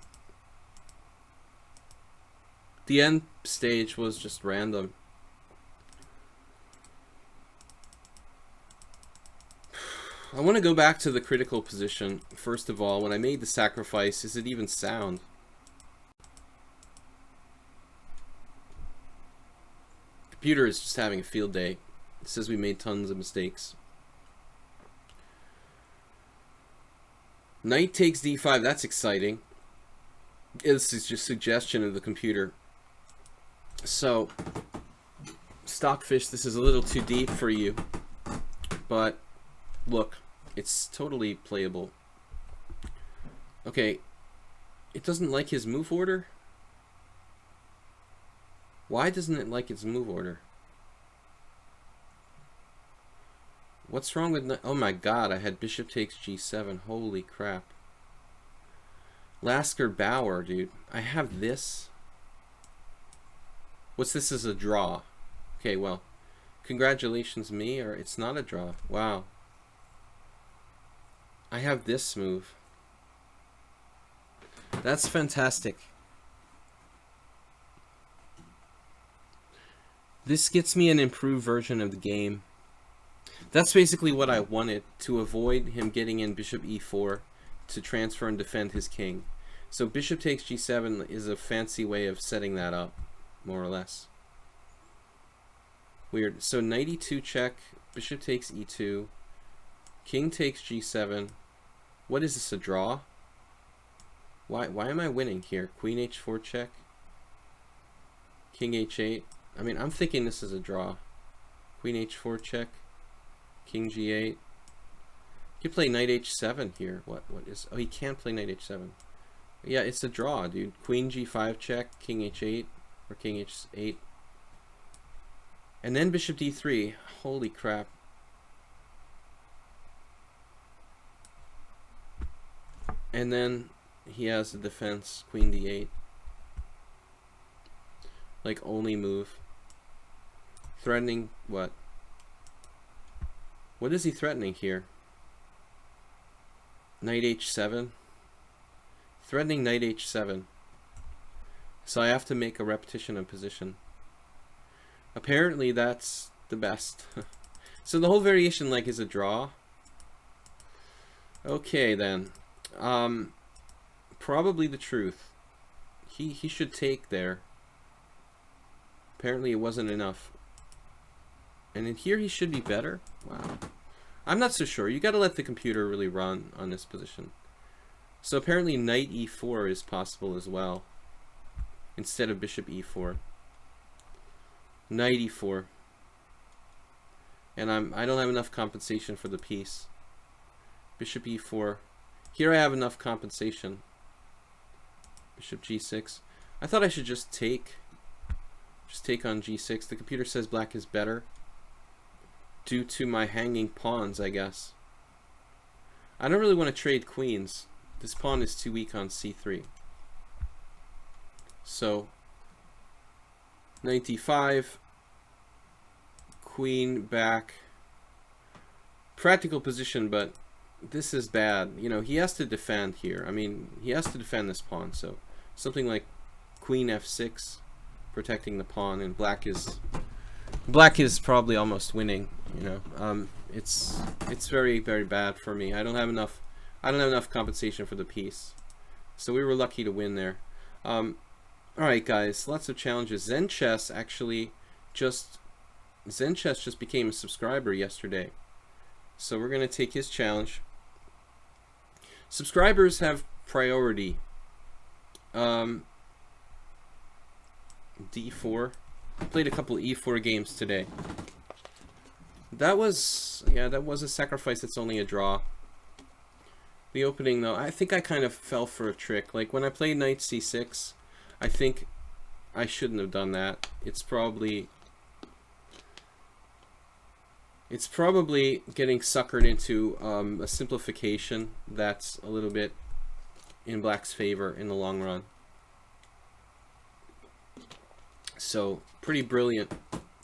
The end stage was just random. I want to go back to the critical position. First of all, when I made the sacrifice, is it even sound? computer is just having a field day. It says we made tons of mistakes. Knight takes d5. That's exciting. This is just suggestion of the computer. So, Stockfish, this is a little too deep for you. But, look, it's totally playable. Okay, it doesn't like his move order? Why doesn't it like its move order? What's wrong with... Oh my god, I had bishop takes g7. Holy crap. Lasker Bauer, dude. I have this. What's this as a draw? Okay, well, congratulations me, or it's not a draw. Wow. I have this move. That's fantastic. This gets me an improved version of the game. That's basically what I wanted, to avoid him getting in bishop e4 to transfer and defend his king. So bishop takes g7 is a fancy way of setting that up, more or less. Weird. So knight e2 check, bishop takes e2, king takes g7. What is this, a draw? Why am I winning here? Queen h4 check, king h8. I mean, I'm thinking this is a draw. Queen h4 check, king g8. You could play knight h7 here. What is... Oh, he can't play knight h7. Yeah, it's a draw, dude. Queen g5 check, king h8, or king h8. And then bishop d3. Holy crap. And then he has the defense, queen d8. Like, only move. Threatening what? What is he threatening here? Knight h7? Threatening knight h7. So I have to make a repetition of position. Apparently that's the best. So the whole variation leg is a draw. Okay then. Probably the truth. He should take there. Apparently it wasn't enough. And in here he should be better. Wow. I'm not so sure. You got to let the computer really run on this position. So apparently knight e4 is possible as well, instead of bishop e4. Knight e4. And I don't have enough compensation for the piece. Bishop e4. Here I have enough compensation. Bishop g6. I thought I should just take on g6. The computer says black is better due to my hanging pawns, I guess. I don't really want to trade queens. This pawn is too weak on c3. So knight d5, queen back. Practical position, but this is bad. You know, he has to defend here. I mean, he has to defend this pawn. So something like queen f6, protecting the pawn, and black is probably almost winning. You know, it's very, very bad for me. I don't have enough compensation for the piece. So we were lucky to win there. Alright guys, lots of challenges. Zenchess just became a subscriber yesterday. So we're going to take his challenge. Subscribers have priority. D4. I played a couple E4 games today. That was a sacrifice. It's only a draw. The opening, though, I think I kind of fell for a trick. Like when I played knight c6, I think I shouldn't have done that. It's probably getting suckered into a simplification that's a little bit in black's favor in the long run. So pretty brilliant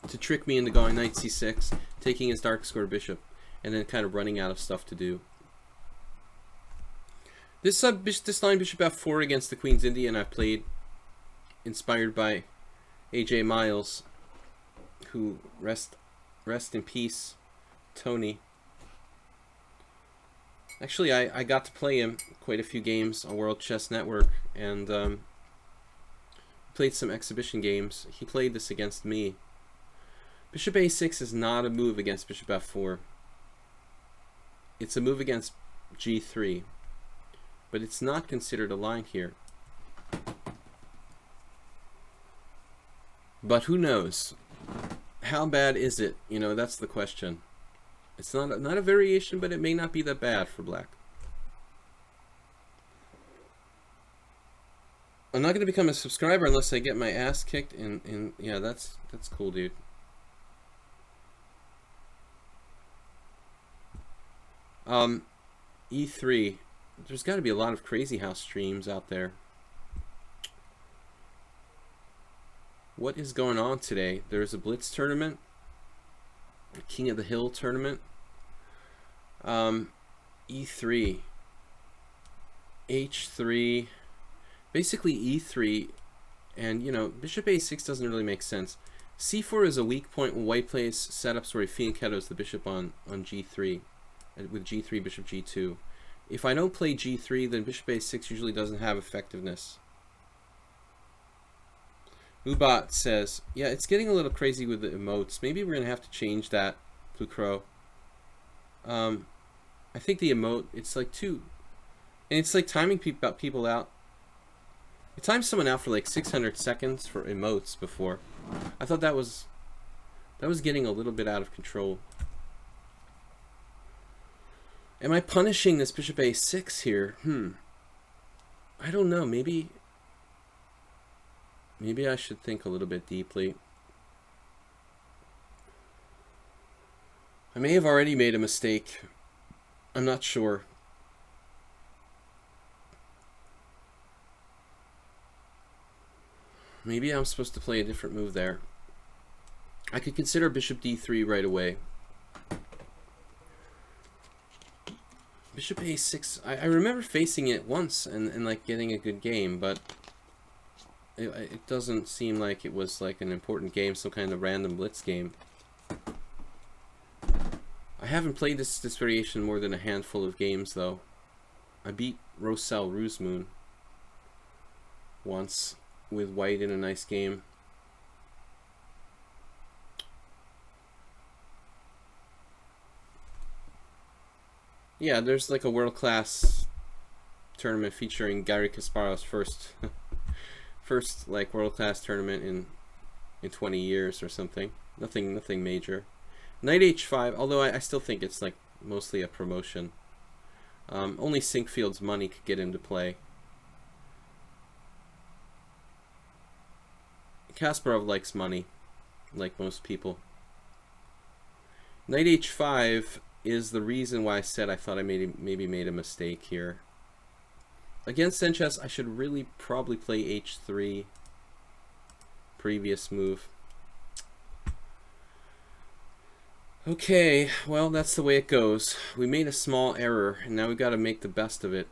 to trick me into going knight c6, taking his dark square bishop, and then kind of running out of stuff to do. This line bishop f4 against the Queen's Indian I played, inspired by AJ Miles, who rest in peace, Tony. Actually, I got to play him quite a few games on World Chess Network, and played some exhibition games. He played this against me. Bishop a6 is not a move against bishop f4. It's a move against g3, but it's not considered a line here. But who knows? How bad is it? You know, that's the question. It's not a variation, but it may not be that bad for black. I'm not going to become a subscriber unless I get my ass kicked in yeah, that's cool, dude. E3. There's got to be a lot of Crazy House streams out there. What is going on today? There's a blitz tournament, a King of the Hill tournament. E3, H3, basically E3, and you know, bishop a6 doesn't really make sense. C4 is a weak point when white plays setups where he fianchettos the bishop on G3, with G3, bishop G2. If I don't play G3, then bishop a6 usually doesn't have effectiveness. Ubat says, yeah, it's getting a little crazy with the emotes. Maybe we're going to have to change that, Blue Crow. I think the emote, it's like and it's like timing people out. It timed someone out for like 600 seconds for emotes before. I thought that was getting a little bit out of control. Am I punishing this bishop a6 here? I don't know. Maybe I should think a little bit deeply. I may have already made a mistake. I'm not sure. Maybe I'm supposed to play a different move there. I could consider bishop d3 right away. Bishop a6, I remember facing it once and like getting a good game, but it doesn't seem like it was like an important game, some kind of random blitz game. I haven't played this variation more than a handful of games though. I beat Rosal Roosmoon once with white in a nice game. Yeah, there's like a world-class tournament featuring Garry Kasparov's first like world-class tournament in 20 years or something. Nothing major. Knight h5, although I still think it's like mostly a promotion. Only Sinkfield's money could get him to play. Kasparov likes money, like most people. Knight h5 is the reason why I said I thought I maybe made a mistake here. Against Sanchez, I should really probably play h3. Previous move. Okay, well, that's the way it goes. We made a small error, and now we got to make the best of it.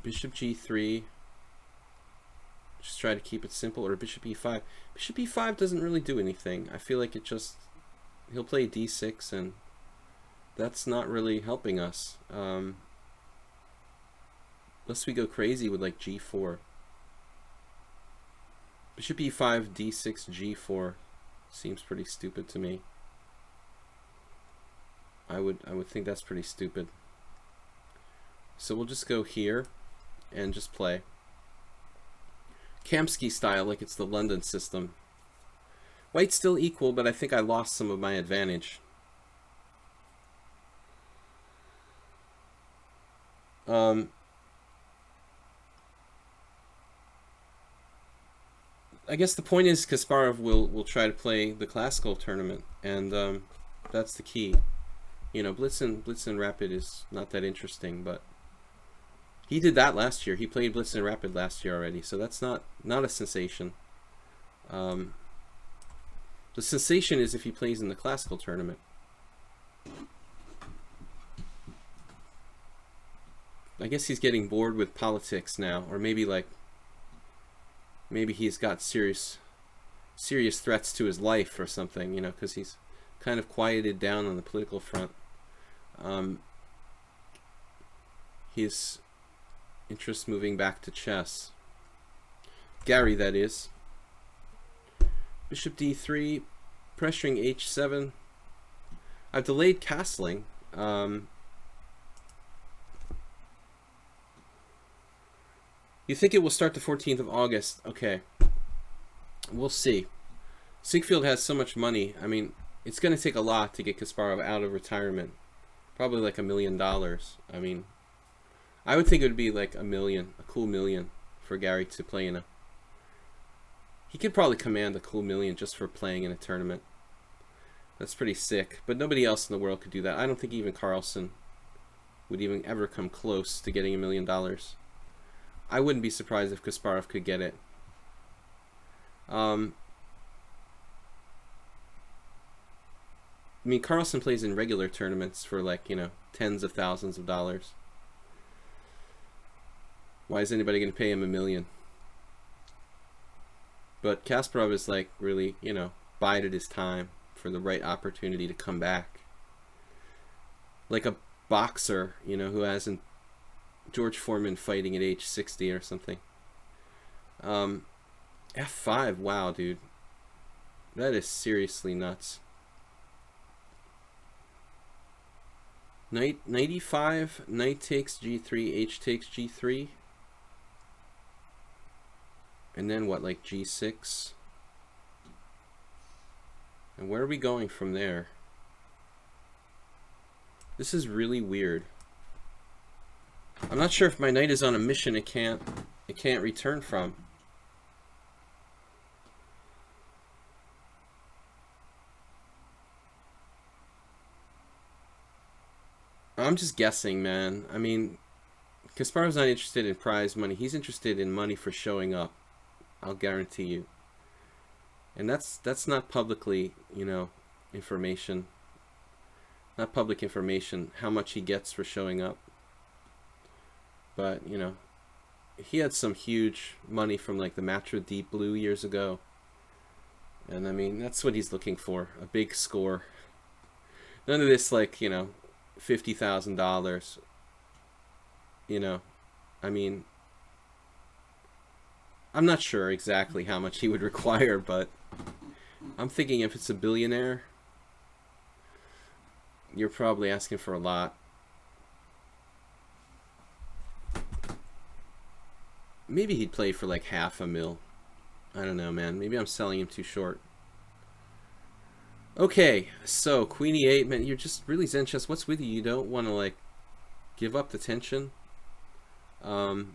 Bishop g3. Just try to keep it simple, or bishop e5. Bishop e5 doesn't really do anything. I feel like it just... He'll play d6, and that's not really helping us. Unless we go crazy with like g4. Bishop e5, d6, g4 seems pretty stupid to me. I would think that's pretty stupid. So we'll just go here and just play. Kamsky style, like it's the London system. White's still equal, but I think I lost some of my advantage. I guess the point is Kasparov will try to play the classical tournament, and that's the key. You know, Blitz and Rapid is not that interesting, but he did that last year. He played Blitz and Rapid last year already, so that's not a sensation. The sensation is if he plays in the classical tournament. I guess he's getting bored with politics now, or maybe he's got serious threats to his life or something, you know, because he's kind of quieted down on the political front. His interest moving back to chess. Gary, that is. Bishop d3, pressuring h7. I've delayed castling. You think it will start the 14th of August? Okay. We'll see. Siegfried has so much money. I mean, it's going to take a lot to get Kasparov out of retirement. Probably like $1 million. I mean, I would think it would be like $1 million, a cool $1 million for Gary to play in a... He could probably command a cool $1 million just for playing in a tournament. That's pretty sick. But nobody else in the world could do that. I don't think even Carlsen would even ever come close to getting $1 million. I wouldn't be surprised if Kasparov could get it. I mean, Carlsen plays in regular tournaments for like, you know, tens of thousands of dollars. Why is anybody going to pay him $1 million? But Kasparov is like really, you know, bided his time for the right opportunity to come back. Like a boxer, you know, who hasn't George Foreman fighting at age 60 or something. F5, wow, dude. That is seriously nuts. Knight e5, knight takes g3, h takes g3. And then what, like g6? And where are we going from there? This is really weird. I'm not sure if my knight is on a mission it can't return from. I'm just guessing, man. I mean, Kasparov's not interested in prize money. He's interested in money for showing up. I'll guarantee you. And that's not publicly, you know, information. Not public information, how much he gets for showing up. But, you know, he had some huge money from like the match with Deep Blue years ago. And I mean, that's what he's looking for, a big score. None of this like, you know, $50,000. You know, I mean, I'm not sure exactly how much he would require, but I'm thinking if it's a billionaire, you're probably asking for a lot. Maybe he'd play for like $500,000. I don't know, man. Maybe I'm selling him too short. Okay, so Queen E8, man, you're just really Zen chess. What's with you? You don't want to like give up the tension. Queen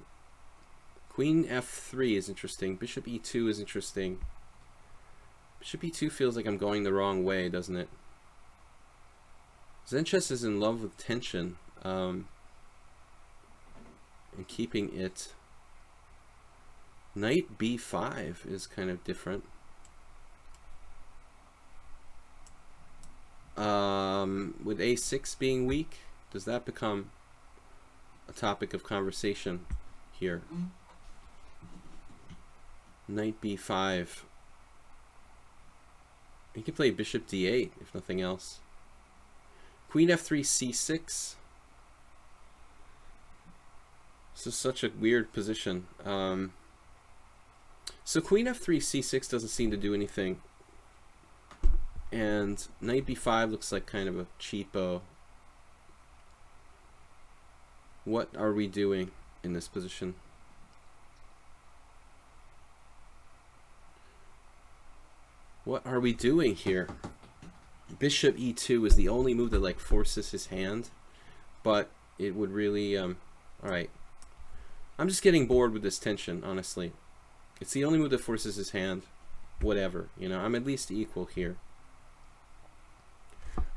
F3 is interesting. Bishop E2 is interesting. Bishop E2 feels like I'm going the wrong way, doesn't it? Zen chess is in love with tension, and keeping it. Knight B5 is kind of different. With A6 being weak, does that become a topic of conversation here? Knight B5. You can play Bishop D8 if nothing else. Queen F3 C6. This is such a weird position. So Queen F3 C6 doesn't seem to do anything. And Knight B5 looks like kind of a cheapo. What are we doing in this position? What are we doing here? Bishop E2 is the only move that like forces his hand, but it would really all right. I'm just getting bored with this tension, honestly. It's the only move that forces his hand. Whatever, you know, I'm at least equal here.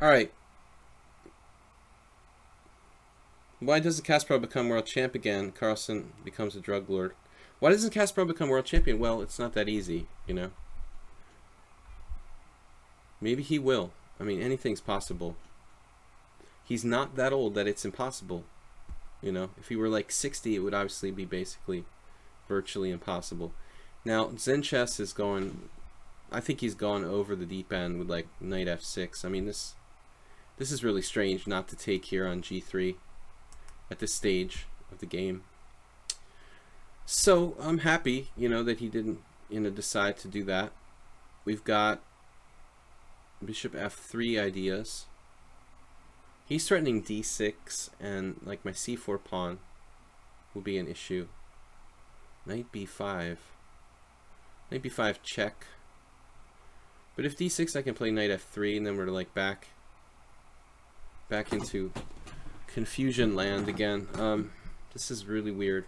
All right. Why doesn't Kasparov become world champ again? Carlsen becomes a drug lord. Why doesn't Kasparov become world champion? Well, it's not that easy, you know. Maybe he will. I mean, anything's possible. He's not that old that it's impossible. You know, if he were like 60, it would obviously be basically virtually impossible. Now, Zen chess is going, I think he's gone over the deep end with like knight f6. I mean, this is really strange not to take here on g3 at this stage of the game. So I'm happy, you know, that he didn't, you know, decide to do that. we've got bishop f3 ideas. He's threatening d6, and like my c4 pawn will be an issue. Knight b5. Knight b5 check. But if d6, I can play knight f3, and then we're like back into confusion land again. This is really weird.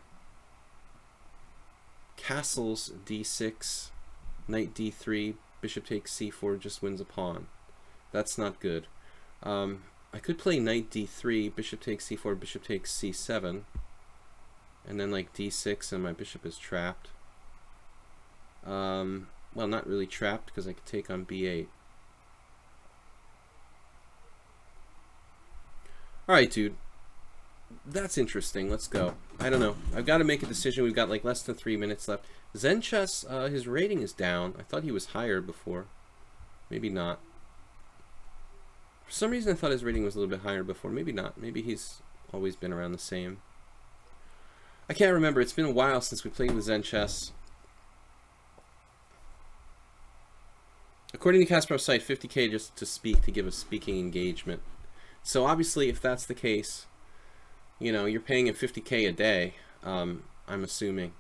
Castles d6, knight d3, bishop takes c4, just wins a pawn. That's not good. I could play knight d3, bishop takes c4, bishop takes c7, and then like d6, and my bishop is trapped. Well, not really trapped, because I could take on b8. Alright, dude. That's interesting. Let's go. I don't know. I've got to make a decision. We've got like less than 3 minutes left. Zen Chess, his rating is down. I thought he was higher before. Maybe not. For some reason I thought his rating was a little bit higher before. Maybe not. Maybe he's always been around the same. I can't remember. It's been a while since we played with Zen Chess. According to Kasparov's site, 50K just to speak, to give a speaking engagement. So obviously, if that's the case, you know, you're paying him 50K a day, I'm assuming.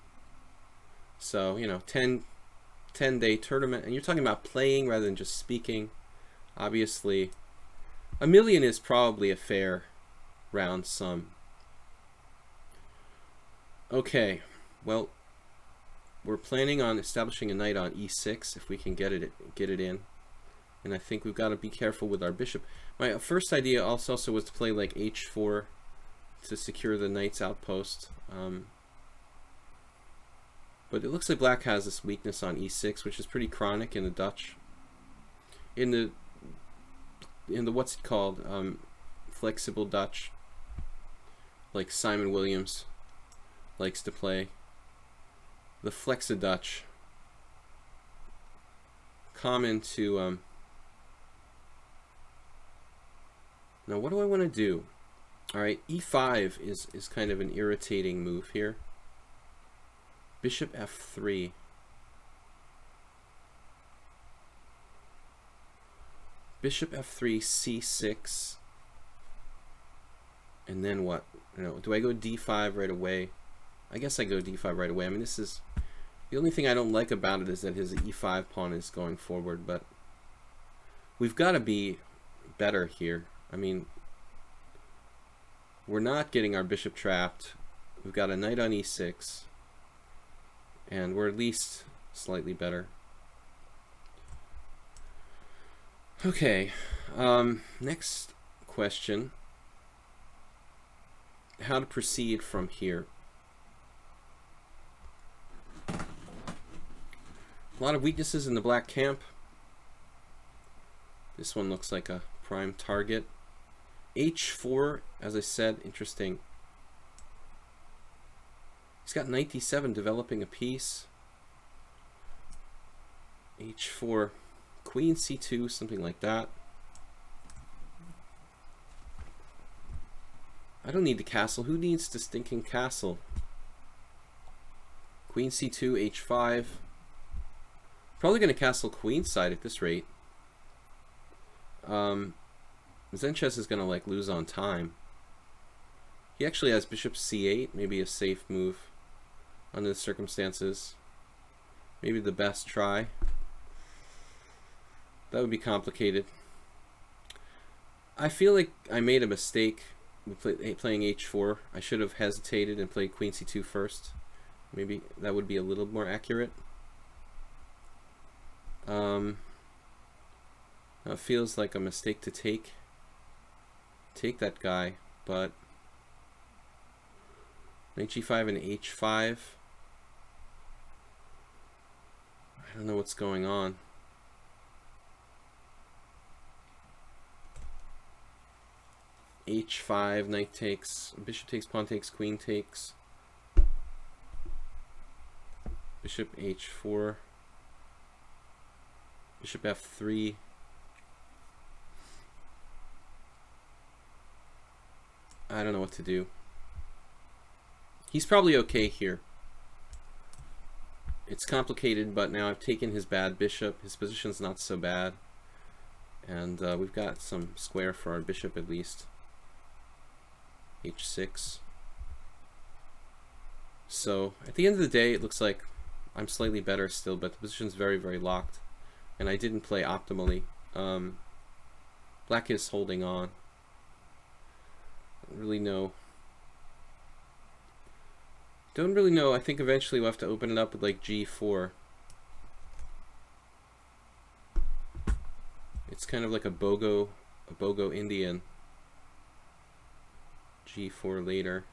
So, you know, 10-day tournament, and you're talking about playing rather than just speaking. Obviously, $1 million is probably a fair round sum. Okay, well, we're planning on establishing a knight on e6 if we can get it in. And I think we've got to be careful with our bishop. My first idea also was to play like h4 to secure the knight's outpost. But it looks like black has this weakness on e6, which is pretty chronic in the Dutch. In the what's it called? Flexible Dutch. Like Simon Williams likes to play. The Flexi-Dutch. Common to now what do I want to do? Alright, e5 is kind of an irritating move here. Bishop f3. Bishop f3, c6. And then what? You know, do I go d5 right away? I guess I go d5 right away. I mean, this is the only thing I don't like about it is that his e5 pawn is going forward, but we've got to be better here. I mean, we're not getting our bishop trapped. We've got a knight on e6, and we're at least slightly better. Okay, next question. How to proceed from here? A lot of weaknesses in the black camp. This one looks like a prime target. h4, as I said, interesting. He's got knight d7 developing a piece. h4, queen c2, something like that. I don't need to castle. Who needs to stinking castle? Queen c2, h5. Probably going to castle queenside at this rate. Zen Chess is going to like lose on time. He actually has bishop c8, maybe a safe move under the circumstances. Maybe the best try. That would be complicated. I feel like I made a mistake with playing h4. I should have hesitated and played queen c2 first. Maybe that would be a little more accurate. It feels like a mistake to take that guy, but knight g5 and h5. I don't know what's going on. h5, knight takes, bishop takes, pawn takes, queen takes. Bishop h4. Bishop f3. I don't know what to do. He's probably okay here. It's complicated, but now I've taken his bad bishop. His position's not so bad. And we've got some square for our bishop at least. H6. So at the end of the day, it looks like I'm slightly better still, but the position's very, very locked. And I didn't play optimally. Black is holding on. Don't really know. Don't really know. I think eventually we'll have to open it up with like G4. It's kind of like a BOGO Indian. G4 later.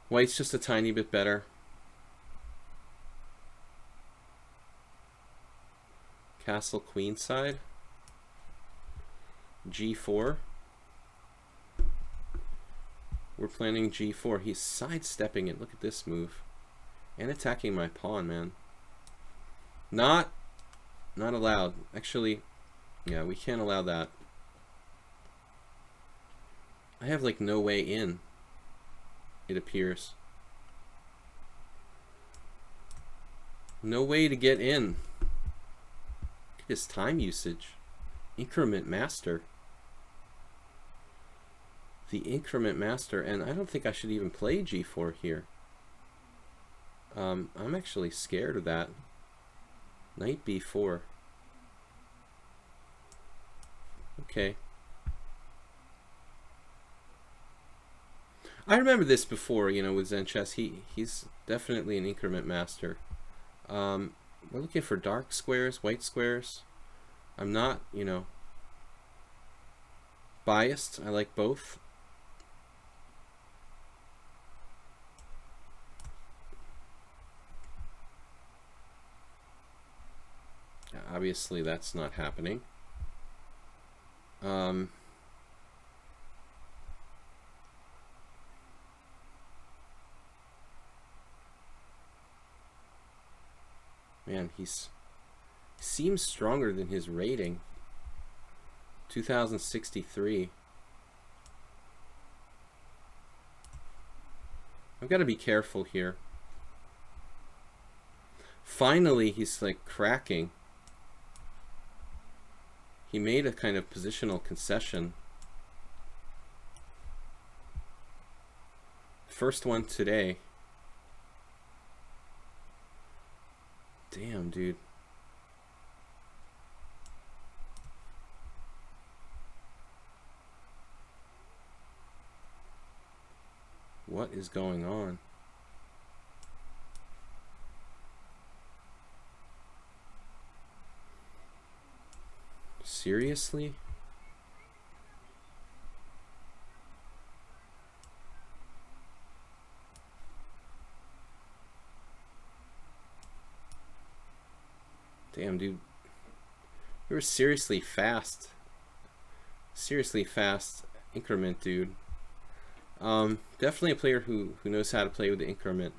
White's just a tiny bit better. Castle queenside. G4. We're planning G4. He's sidestepping it. Look at this move. And attacking my pawn, man. Not allowed. Actually, yeah, we can't allow that. I have like no way in, it appears. No way to get in. Look at his time usage. Increment master. The increment master, and I don't think I should even play G4 here. I'm actually scared of that. Knight B4. Okay. I remember this before, you know, with Zen Chess. He's definitely an increment master. We're looking for dark squares, white squares. I'm not, you know, biased. I like both. Obviously, that's not happening. Man, he seems stronger than his rating. 2063. I've got to be careful here. Finally, he's like cracking. He made a kind of positional concession. First one today. Damn, dude. What is going on? Seriously? Damn, dude. You were seriously fast. Seriously fast increment, dude. Definitely a player who knows how to play with the increment.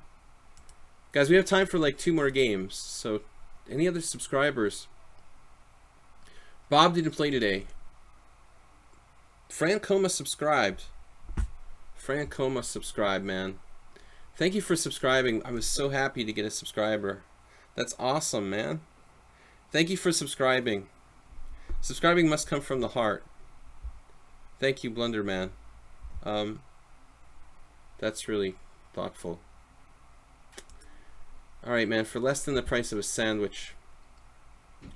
Guys, we have time for like 2 more games. So, any other subscribers? Bob didn't play today. Fran Coma subscribed. Fran Coma subscribed, man. Thank you for subscribing. I was so happy to get a subscriber. That's awesome, man. Thank you for subscribing. Subscribing must come from the heart. Thank you, Blunderman. That's really thoughtful. Alright, man. For less than the price of a sandwich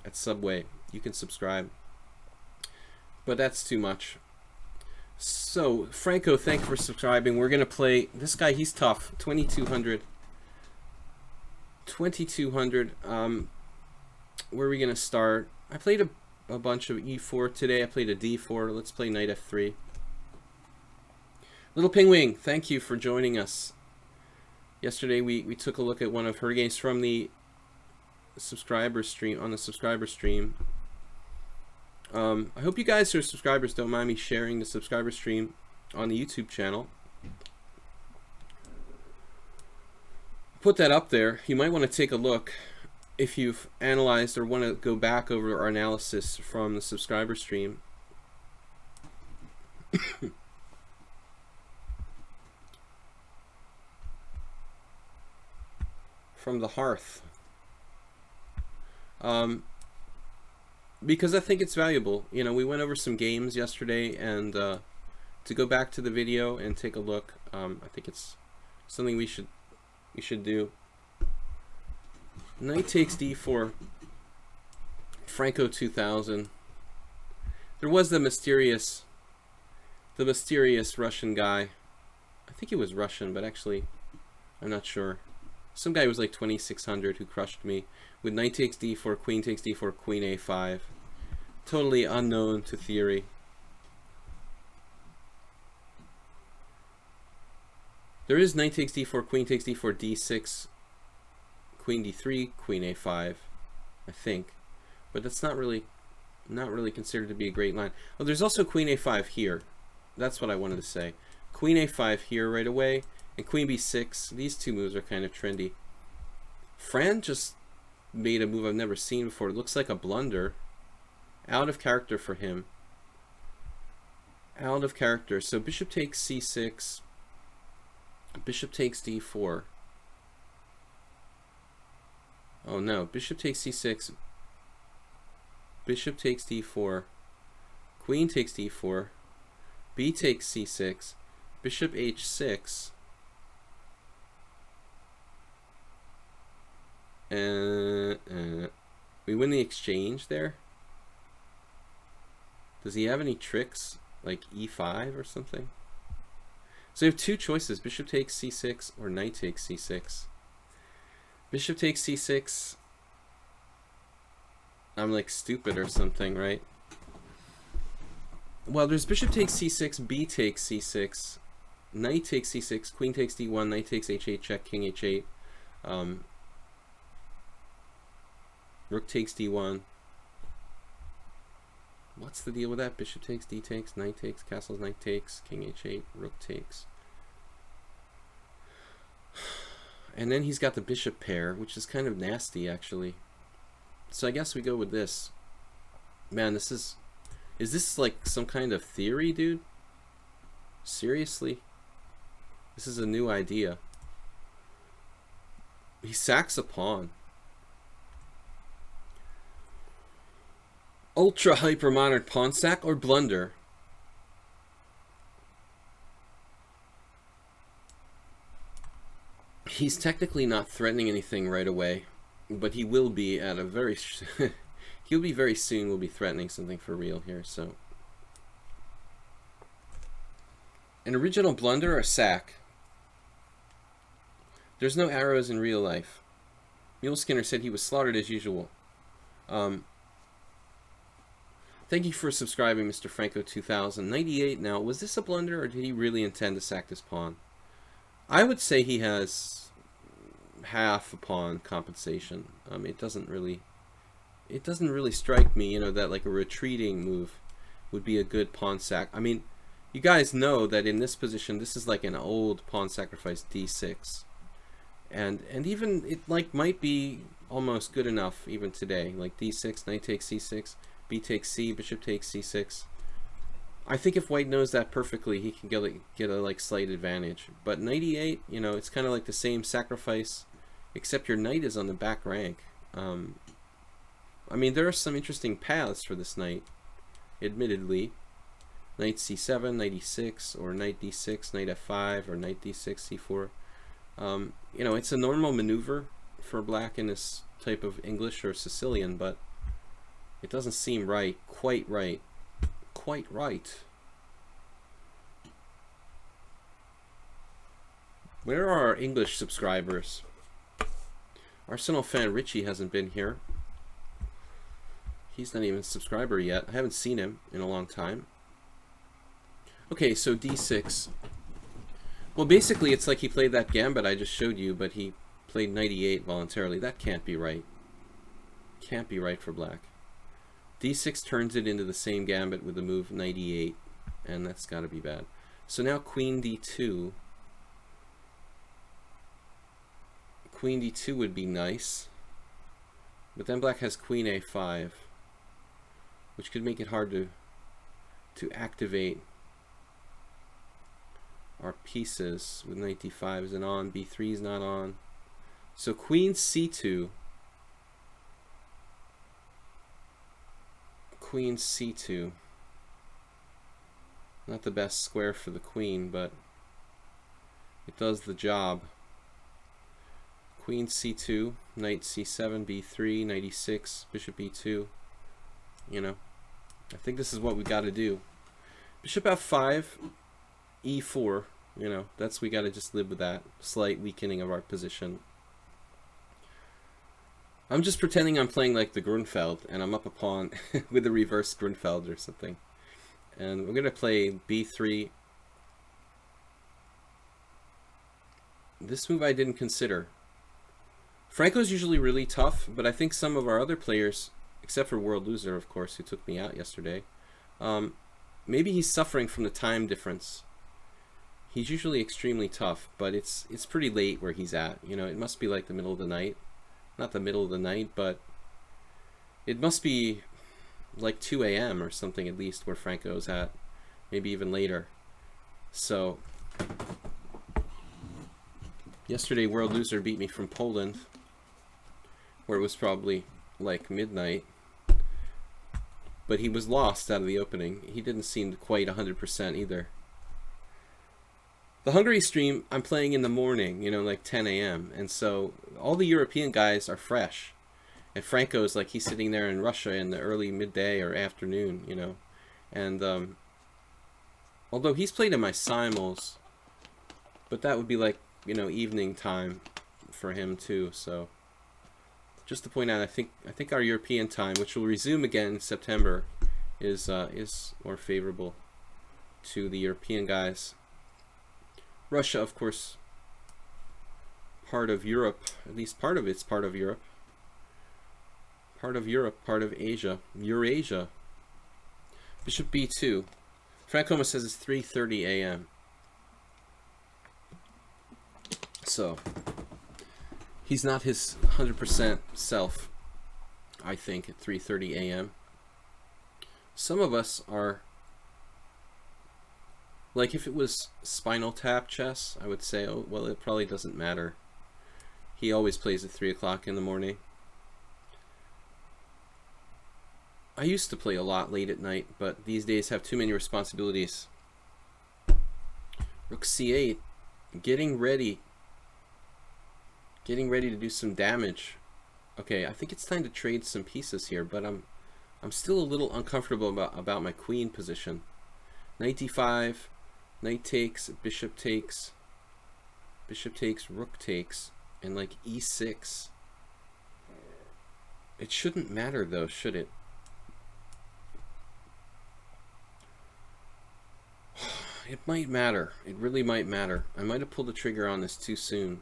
at Subway, you can subscribe. But that's too much. So, Franco, thank you for subscribing. We're going to play... This guy, he's tough. 2200. 2200. Where are we going to start? I played a bunch of E4 today. I played a D4. Let's play Knight F3. Little Pingwing, thank you for joining us. Yesterday we took a look at one of her games from the subscriber stream, on the subscriber stream. I hope you guys who are subscribers don't mind me sharing the subscriber stream on the YouTube channel. Put that up there. You might want to take a look if you've analyzed or want to go back over our analysis from the subscriber stream. From the hearth. Because I think it's valuable. You know, we went over some games yesterday, and to go back to the video and take a look, I think it's something we should do. Knight takes d4. Franco 2000. There was the mysterious Russian guy. I think he was Russian, but actually, I'm not sure. Some guy was like 2600 who crushed me with knight takes d4, queen takes d4, queen a5. Totally unknown to theory. There is knight takes d4, queen takes d4, d6, queen d3, queen a5, I think, but that's not really considered to be a great line. Oh, there's also queen a5 here. That's what I wanted to say. Queen a5 here right away, and queen b6. These two moves are kind of trendy. Fran just made a move I've never seen before. It looks like a blunder. Out of character for him. Out of character. So bishop takes c6. Bishop takes d4. Oh no, bishop takes c6. Bishop takes d4. Queen takes d4. B takes c6. Bishop h6. We win the exchange there. Does he have any tricks like e5 or something? So you have two choices: bishop takes c6 or knight takes c6. Bishop takes c6. I'm like stupid or something, right? Well, there's bishop takes c6, b takes c6, knight takes c6, queen takes d1, knight takes h8, check, king h8, rook takes d1. What's the deal with that? Bishop takes, d takes, knight takes, castles, knight takes, king h8, rook takes. And then he's got the bishop pair, which is kind of nasty, actually. So I guess we go with this. Man, this is this like some kind of theory, dude? Seriously? This is a new idea. He sacks a pawn. Ultra hyper modern pawn sack or blunder? He's technically not threatening anything right away, but he will be at a very he'll be very soon. Will be threatening something for real here. So an original blunder or sack? There's no arrows in real life. Mule Skinner said he was slaughtered as usual. Thank you for subscribing, Mr. Franco 2000. 98 now. Was this a blunder, or did he really intend to sack this pawn? I would say he has half a pawn compensation. It doesn't really strike me, you know, that like a retreating move would be a good pawn sack. I mean, you guys know that in this position, this is like an old pawn sacrifice d6, and even it like might be almost good enough even today. Like d6, knight takes c6, b takes c, bishop takes c6. I think if white knows that perfectly, he can get a like slight advantage. But knight e8, you know, it's kind of like the same sacrifice, except your knight is on the back rank. I mean, there are some interesting paths for this knight, admittedly. Knight c7, knight e6, or knight d6, knight f5, or knight d6, c4. You know, it's a normal maneuver for black in this type of English or Sicilian, but it doesn't seem right, quite right. Quite right. Where are our English subscribers? Arsenal fan Richie hasn't been here. He's not even a subscriber yet. I haven't seen him in a long time. Okay, so d6. Well, basically it's like he played that gambit I just showed you, but he played knight e8 voluntarily. That can't be right. Can't be right for black. d6 turns it into the same gambit with the move knight e8, and that's got to be bad. So now queen d2. Queen d2 would be nice, but then black has queen a5, which could make it hard to activate our pieces with knight d5 isn't on, b3 is not on. So queen c2. Queen c2. Not the best square for the queen, but it does the job. Queen c2, knight c7, b3, knight e6, bishop e2. You know, I think this is what we got to do. Bishop f5, e4. You know, we got to just live with that slight weakening of our position. I'm just pretending I'm playing like the Grunfeld, and I'm up a pawn with a reverse Grunfeld or something. And we're going to play b3. This move I didn't consider. Franco's usually really tough, but I think some of our other players, except for World Loser, of course, who took me out yesterday, maybe he's suffering from the time difference. He's usually extremely tough, but it's pretty late where he's at. You know, it must be like the middle of the night. Not the middle of the night, but it must be like 2 a.m. or something at least where Franco's at. Maybe even later. So yesterday World Loser beat me from Poland, where it was probably like midnight, but he was lost out of the opening. He didn't seem quite 100% either. The Hungary stream I'm playing in the morning, you know, like 10 a.m. and so all the European guys are fresh, and Franco's like he's sitting there in Russia in the early midday or afternoon, you know. And although he's played in my simul's, but that would be like, you know, evening time for him too. So just to point out, I think our European time, which will resume again in September, is more favorable to the European guys. Russia, of course, part of Europe, at least part of it's part of Europe. Part of Europe, part of Asia, Eurasia. Bishop b2. Franco says it's 3:30 a.m. So he's not his 100% self, I think, at 3:30 a.m. Some of us are, like if it was Spinal Tap chess, I would say, oh, well, it probably doesn't matter. He always plays at 3 o'clock in the morning. I used to play a lot late at night, but these days have too many responsibilities. Rook c8, getting ready to do some damage. Okay, I think it's time to trade some pieces here, but I'm still a little uncomfortable about my queen position. Knight d5, knight takes, bishop takes, rook takes, and like e6. It shouldn't matter though, should it? It might matter. It really might matter. I might have pulled the trigger on this too soon.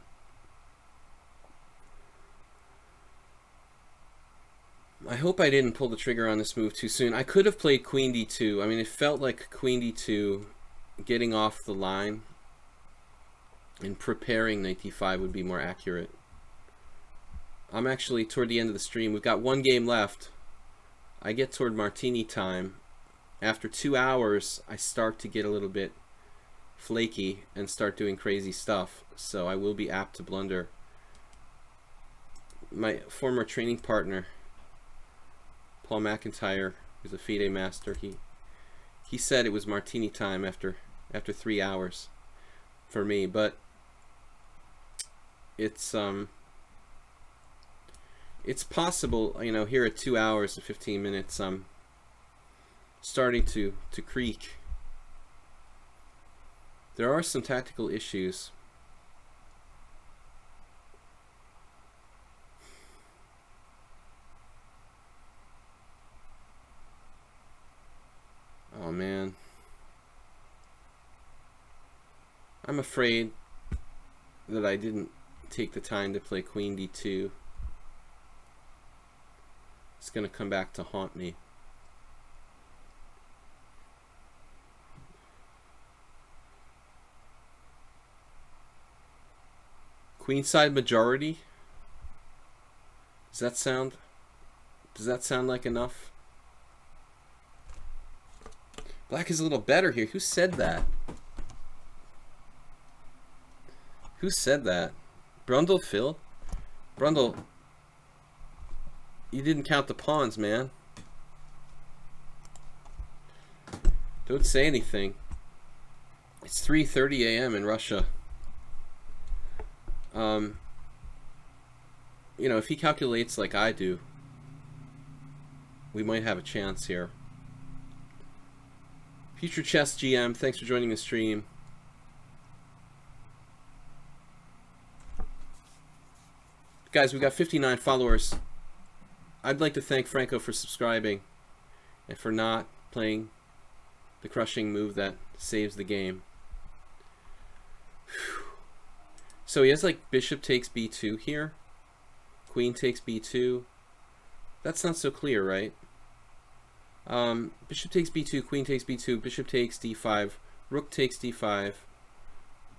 I hope I didn't pull the trigger on this move too soon. I could have played queen d2. I mean, it felt like queen d2, getting off the line and preparing knight d5 would be more accurate. I'm actually toward the end of the stream. We've got one game left. I get toward martini time. After 2 hours, I start to get a little bit flaky and start doing crazy stuff. So I will be apt to blunder. My former training partner, Paul McIntyre, who's a FIDE master, he said it was martini time after 3 hours for me, but it's possible, you know, here at 2 hours and 15 minutes I'm starting to creak. There are some tactical issues. Oh man, I'm afraid that I didn't take the time to play queen d2. It's gonna come back to haunt me. Queenside majority? Does that sound like enough? Black is a little better here. Who said that? Who said that? Brundle Phil? Brundle, you didn't count the pawns, man. Don't say anything. It's 3:30 a.m. in Russia. You know, if he calculates like I do, we might have a chance here. Future Chess GM, thanks for joining the stream. Guys, we got 59 followers. I'd like to thank Franco for subscribing and for not playing the crushing move that saves the game. Whew. So he has like bishop takes b2 here. Queen takes b2. That's not so clear, right? Bishop takes b2, queen takes b2, bishop takes d5, rook takes d5.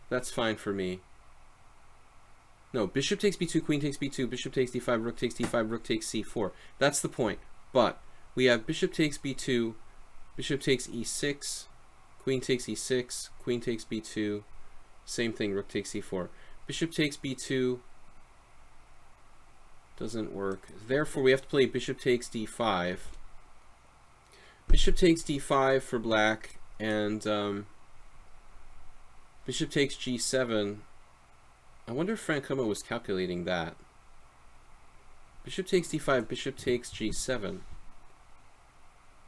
That's fine for me. No, bishop takes b2, queen takes b2, bishop takes d5, rook takes d5, rook takes c4. That's the point. But we have bishop takes b2, bishop takes e6, queen takes e6, queen takes b2, same thing, rook takes c4. Bishop takes b2 doesn't work. Therefore, we have to play bishop takes d5. Bishop takes d5 for black, and bishop takes g7. I wonder if Francomo was calculating that. Bishop takes d5, bishop takes g7.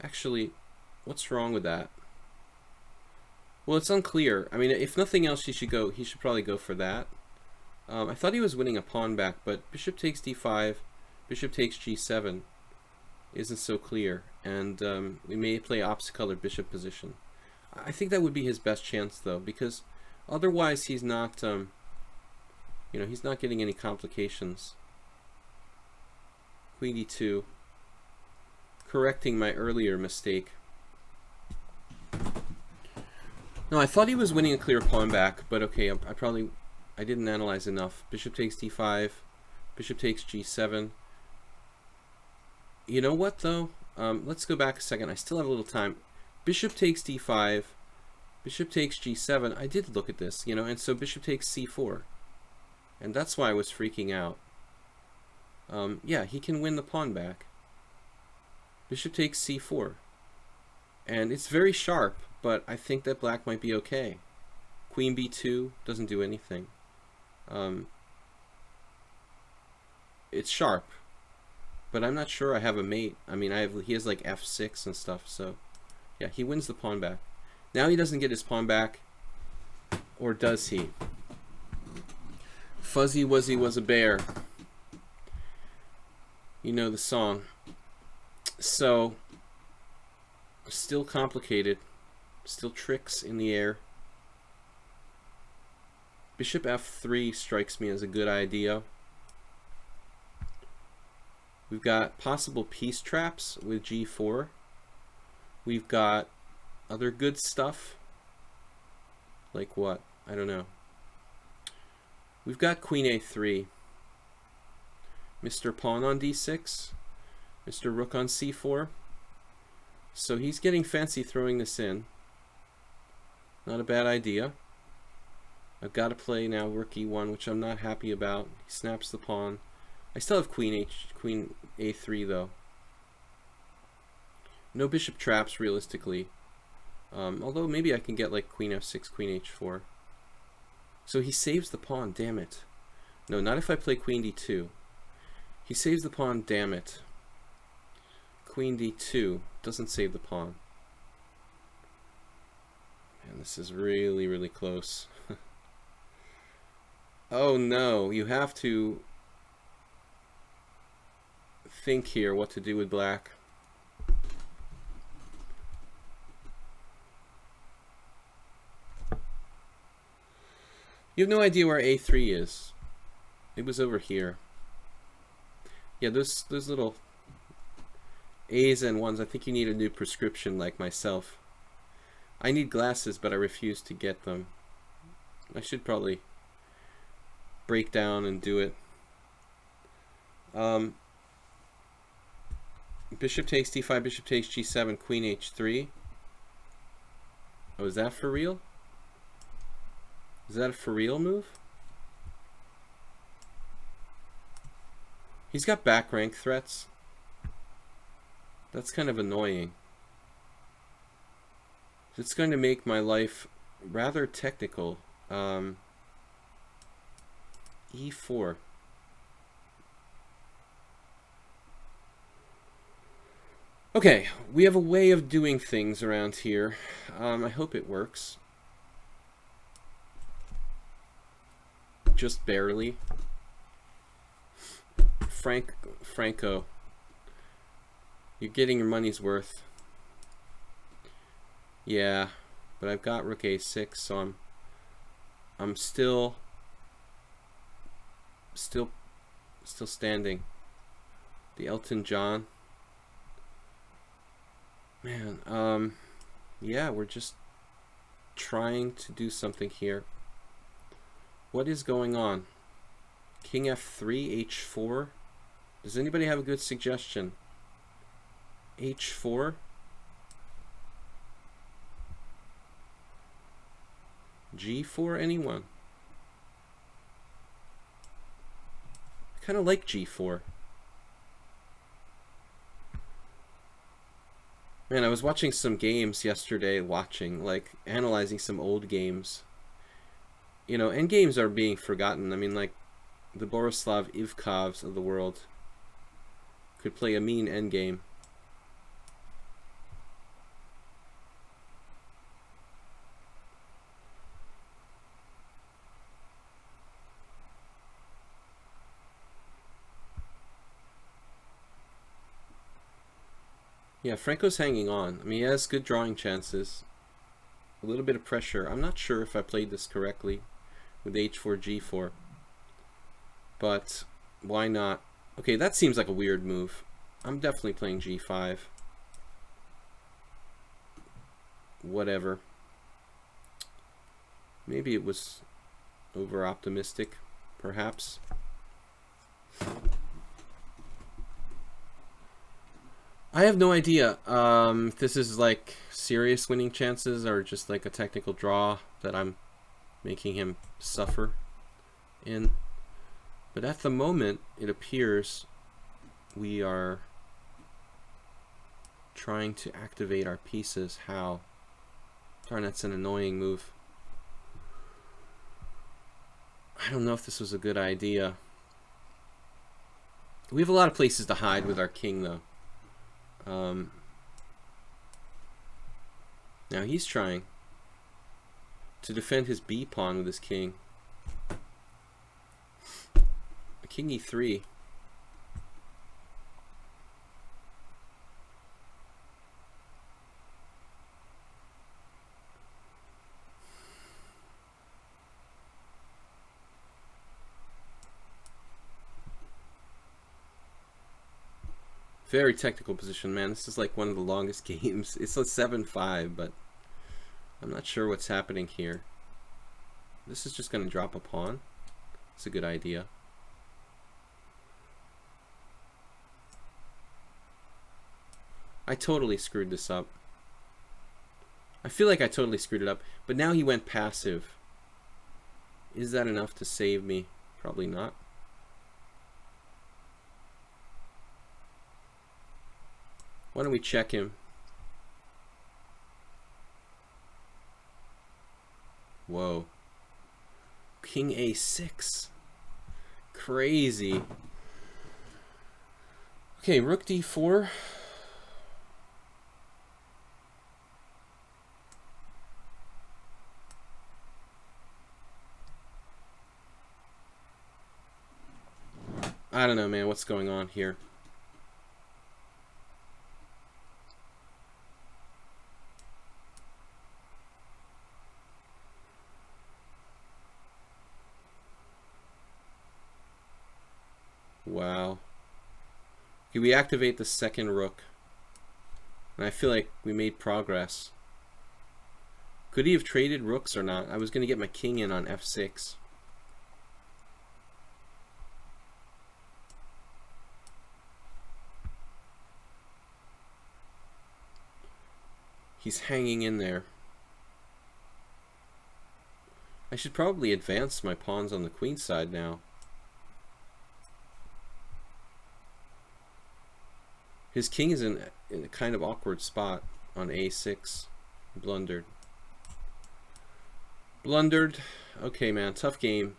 Actually, what's wrong with that? Well, it's unclear. I mean, if nothing else, he should probably go for that. I thought he was winning a pawn back, but bishop takes d5, bishop takes g7 isn't so clear, and we may play opposite color bishop position. I think that would be his best chance, though, because otherwise he's not, you know, he's not getting any complications. Queen d2, correcting my earlier mistake. No, I thought he was winning a clear pawn back, but okay, I didn't analyze enough. Bishop takes d5, bishop takes g7. You know what, though? Let's go back a second. I still have a little time. Bishop takes d5, bishop takes g7. I did look at this, you know, and so bishop takes c4. And that's why I was freaking out. Yeah, he can win the pawn back. Bishop takes c4. And it's very sharp, but I think that black might be okay. Queen b2 doesn't do anything. It's sharp, but I'm not sure I have a mate. I mean, he has like f6 and stuff, so yeah, he wins the pawn back. Now he doesn't get his pawn back, or does he? Fuzzy Wuzzy was a bear. You know the song. So, still complicated. Still tricks in the air. Bishop f3 strikes me as a good idea. We've got possible piece traps with g4. We've got other good stuff. Like what? I don't know. We've got queen a3. Mr. Pawn on d6. Mr. Rook on c4. So he's getting fancy throwing this in. Not a bad idea. I've got to play now rook e1, which I'm not happy about. He snaps the pawn. I still have queen a3 though. No bishop traps realistically. Although maybe I can get like queen f6, queen h4. So he saves the pawn, damn it. No, not if I play queen d2. He saves the pawn, damn it. Queen d2 doesn't save the pawn. Man, this is really, really close. Oh no, you have to think here what to do with black. You have no idea where a3 is. It was over here. Yeah, those little A's and 1s, I think you need a new prescription like myself. I need glasses, but I refuse to get them. I should probably break down and do it. Bishop takes d5, bishop takes g7, queen h3. Oh, is that for real? Is that a for real move? He's got back rank threats. That's kind of annoying. It's going to make my life rather technical. E4. Okay, we have a way of doing things around here. I hope it works. Just barely. Franco, you're getting your money's worth. Yeah, but I've got rook a6, so I'm still standing. The Elton John. Man, yeah, we're just trying to do something here. What is going on? King f3, h4. Does anybody have a good suggestion? h4. g4, anyone? I kind of like g4. Man, I was watching some games yesterday, like, analyzing some old games. You know, endgames are being forgotten. I mean, like, the Borislav Ivkovs of the world could play a mean endgame. Yeah, Franco's hanging on. I mean, he has good drawing chances. A little bit of pressure. I'm not sure if I played this correctly with h4, g4. But why not? Okay, that seems like a weird move. I'm definitely playing g5. Whatever. Maybe it was over-optimistic, perhaps. I have no idea if this is like serious winning chances or just like a technical draw that I'm making him suffer in. But at the moment, it appears we are trying to activate our pieces. How? Darn, that's an annoying move. I don't know if this was a good idea. We have a lot of places to hide with our king, though. Now he's trying to defend his b pawn with his king. King e3. Very technical position, man. This is like one of the longest games. It's a 7-5, but I'm not sure what's happening here. This is just going to drop a pawn. It's a good idea. I totally screwed this up. I feel like I totally screwed it up, but now he went passive. Is that enough to save me? Probably not. Why don't we check him? Whoa. King a6. Crazy. Okay, rook d4. I don't know, man, what's going on here? Wow. Okay, we activate the second rook. And I feel like we made progress. Could he have traded rooks or not? I was going to get my king in on f6. He's hanging in there. I should probably advance my pawns on the queen side now. His king is in a kind of awkward spot on a6. Blundered. Blundered. Okay, man. Tough game.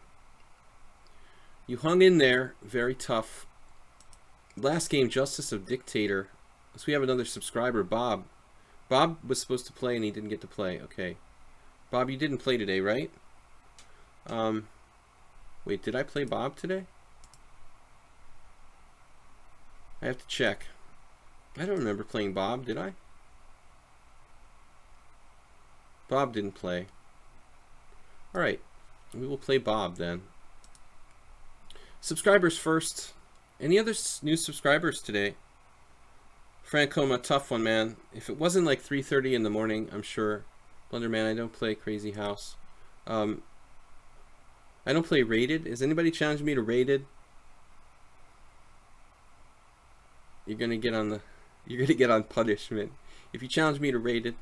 You hung in there. Very tough. Last game, Justice of Dictator. So we have another subscriber, Bob. Bob was supposed to play and he didn't get to play. Okay. Bob, you didn't play today, right? Wait, did I play Bob today? I have to check. I don't remember playing Bob, did I? Bob didn't play. Alright, we will play Bob then. Subscribers first. Any other new subscribers today? Francoma, tough one, man. If it wasn't like 3:30 in the morning, I'm sure. Blunderman, I don't play Crazy House. I don't play Rated. Is anybody challenging me to Rated? You're gonna get on punishment if you challenge me to Rated.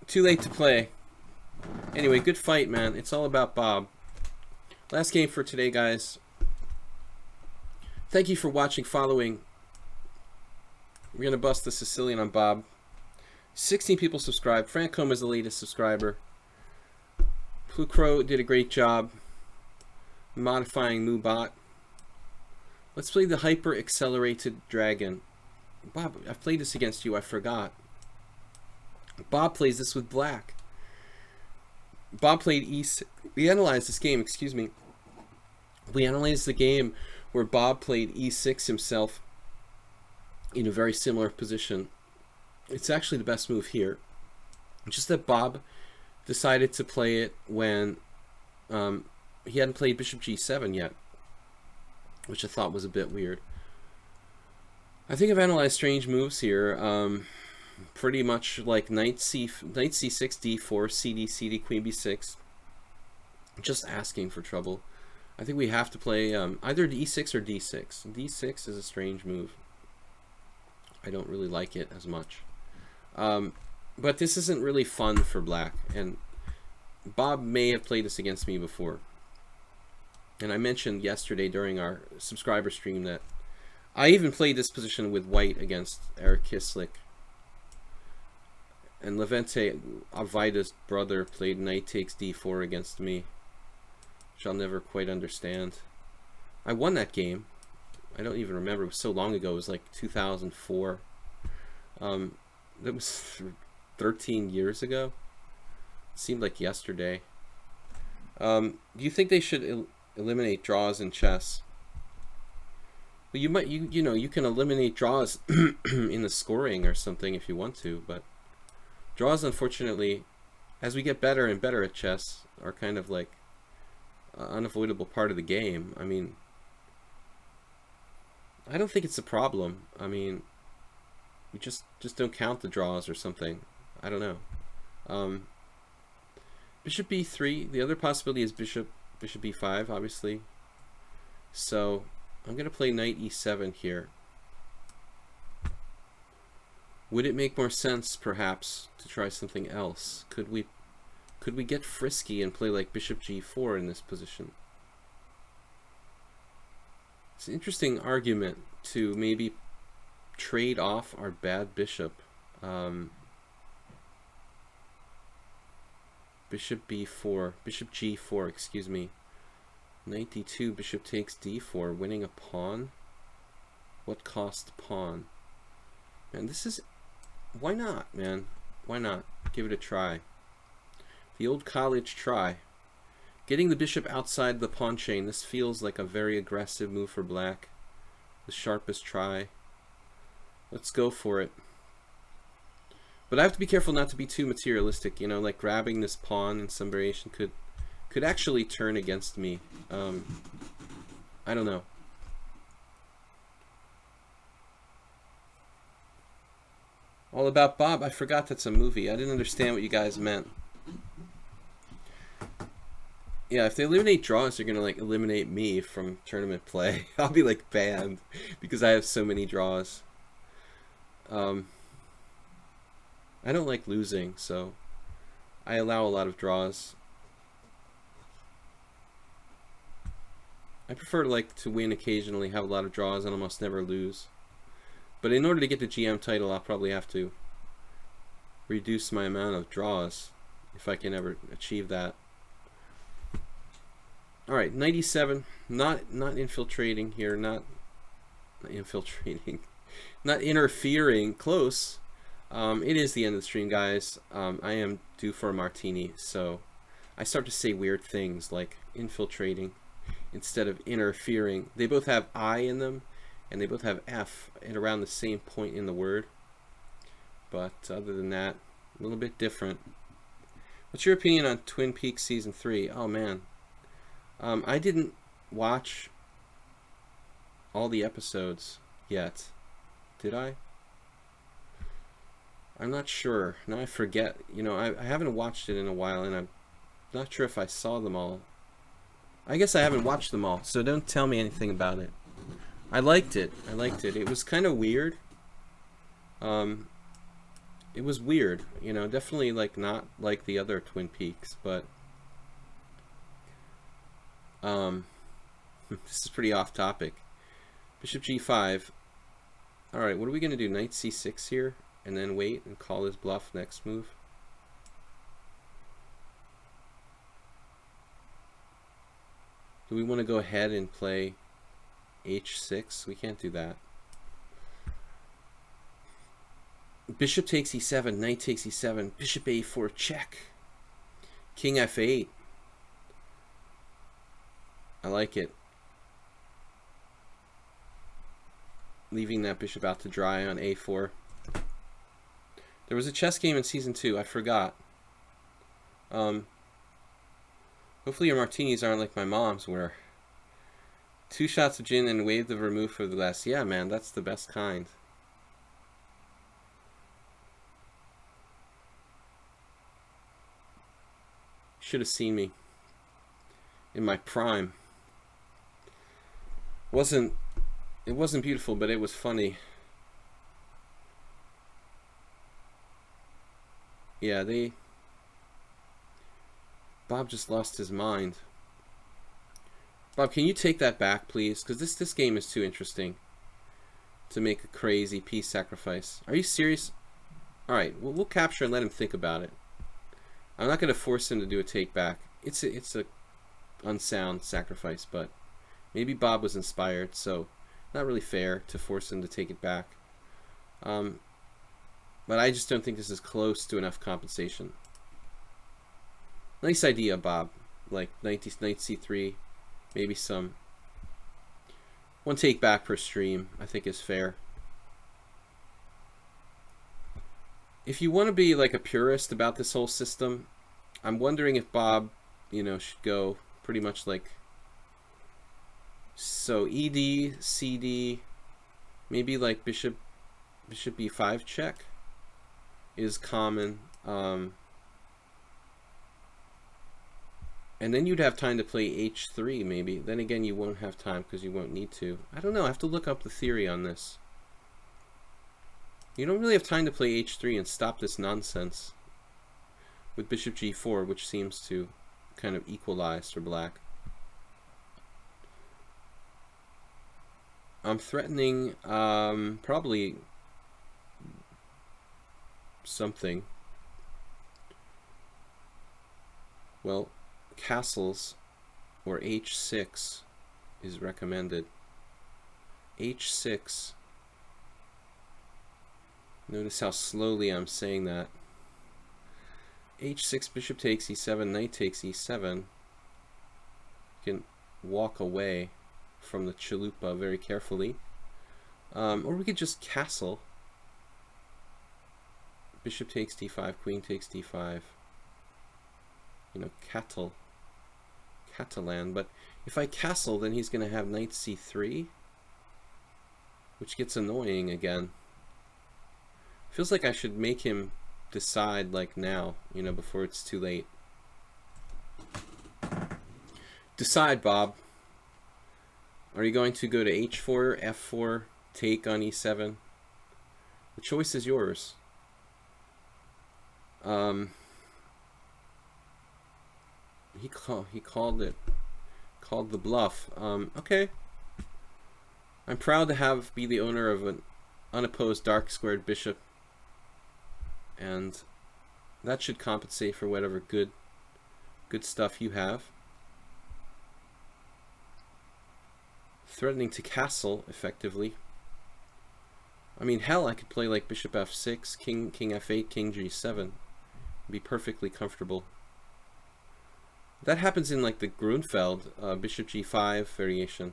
Too late to play. Anyway, good fight, man. It's all about Bob. Last game for today, guys. Thank you for watching, following. We're gonna bust the Sicilian on Bob. 16 people subscribed. Francoma is the latest subscriber. Plucro did a great job modifying Moobot. Let's play the Hyper Accelerated Dragon. Bob, I've played this against you. I forgot. Bob plays this with black. Bob played E6. We analyzed this game, excuse me. We analyzed the game where Bob played E6 himself in a very similar position. It's actually the best move here. Just that Bob decided to play it when he hadn't played Bishop G7 yet, which I thought was a bit weird. I think I've analyzed strange moves here. Pretty much like Knight C6, D4, CD, CD, Queen B6. Just asking for trouble. I think we have to play either E6 or D6. D6 is a strange move. I don't really like it as much. But this isn't really fun for black. And Bob may have played this against me before. And I mentioned yesterday during our subscriber stream that I even played this position with white against Eric Kislik. And Levente, Avaida's brother, played knight takes d4 against me, which I'll never quite understand. I won that game. I don't even remember. It was so long ago. It was like 2004. That was 13 years ago. It seemed like yesterday. Do you think they should eliminate draws in chess? Well, you might. You know, you can eliminate draws in the scoring or something if you want to, but draws, unfortunately, as we get better and better at chess, are kind of like an unavoidable part of the game. I mean, I don't think it's a problem. I mean, we just don't count the draws or something. I don't know. Bishop b3. The other possibility is bishop b5, obviously. So I'm going to play knight e7 here. Would it make more sense, perhaps, to try something else? Could we get frisky and play like bishop g4 in this position? It's an interesting argument to maybe trade off our bad bishop. Bishop b4, bishop g4, excuse me. Knight d2, bishop takes d4, winning a pawn. What cost pawn? Man, this is... Why not, man? Why not? Give it a try. The old college try. Getting the bishop outside the pawn chain. This feels like a very aggressive move for black. The sharpest try. Let's go for it. But I have to be careful not to be too materialistic. You know, like grabbing this pawn in some variation could actually turn against me. I don't know. All About Bob. I forgot that's a movie. I didn't understand what you guys meant. Yeah, if they eliminate draws, they're gonna like eliminate me from tournament play. I'll be like banned because I have so many draws. I don't like losing, so I allow a lot of draws. I prefer like to win occasionally, have a lot of draws, and almost never lose. But in order to get the GM title, I'll probably have to reduce my amount of draws if I can ever achieve that. All right, 97. Not infiltrating here. Not infiltrating. Not interfering. Close. It is the end of the stream, guys. I am due for a martini, so I start to say weird things like infiltrating instead of interfering. They both have I in them, and they both have F at around the same point in the word. But other than that, a little bit different. What's your opinion on Twin Peaks Season 3? Oh, man. I didn't watch all the episodes yet. Did I? I'm not sure. Now I forget. You know, I haven't watched it in a while, and I'm not sure if I saw them all. I guess I haven't watched them all, so don't tell me anything about it. I liked it. I liked it. It was kind of weird. It was weird. You know, definitely like not like the other Twin Peaks, but this is pretty off topic. Bishop G5. All right, what are we going to do? Knight C6 here, and then wait and call his bluff next move. Do we want to go ahead and play H6? We can't do that. Bishop takes E7, Knight takes E7, Bishop A4, check. King F8. I like it. Leaving that bishop out to dry on A4. There was a chess game in Season 2. I forgot. Hopefully your martinis aren't like my mom's, where 2 shots of gin and wave the vermouth for the glass. Yeah, man, that's the best kind. Should have seen me in my prime. It wasn't beautiful, but it was funny. Yeah, Bob just lost his mind. Bob, can you take that back, please? Because this game is too interesting to make a crazy piece sacrifice. Are you serious? All right, we'll capture and let him think about it. I'm not going to force him to do a take back. It's a unsound sacrifice, but maybe Bob was inspired, so not really fair to force him to take it back. But I just don't think this is close to enough compensation. Nice idea, Bob. Like knight c3, maybe some. One take back per stream, I think is fair. If you want to be like a purist about this whole system, I'm wondering if Bob, you know, should go pretty much like so ED, CD, maybe like bishop b5 check is common. And then you'd have time to play h3 maybe. Then again, you won't have time because you won't need to. I don't know. I have to look up the theory on this. You don't really have time to play h3 and stop this nonsense with bishop g4, which seems to kind of equalize for black. I'm threatening probably something. Well, castles or h6 is recommended. h6. Notice how slowly I'm saying that. h6, bishop takes e7, knight takes e7. You can walk away from the chalupa very carefully. Or we could just castle. Bishop takes d5, queen takes d5. You know, Catalan. But if I castle, then he's going to have knight c3, which gets annoying again. Feels like I should make him decide like now, you know, before it's too late. Decide, Bob. Are you going to go to h4, f4, take on e7? The choice is yours. He called it Called the bluff. Okay. I'm proud to be the owner of an unopposed dark squared bishop, and that should compensate for whatever good stuff you have. Threatening to castle effectively. I mean, hell, I could play like bishop f6, king f8, king g7. Be perfectly comfortable. That happens in like the Grunfeld bishop g5 variation.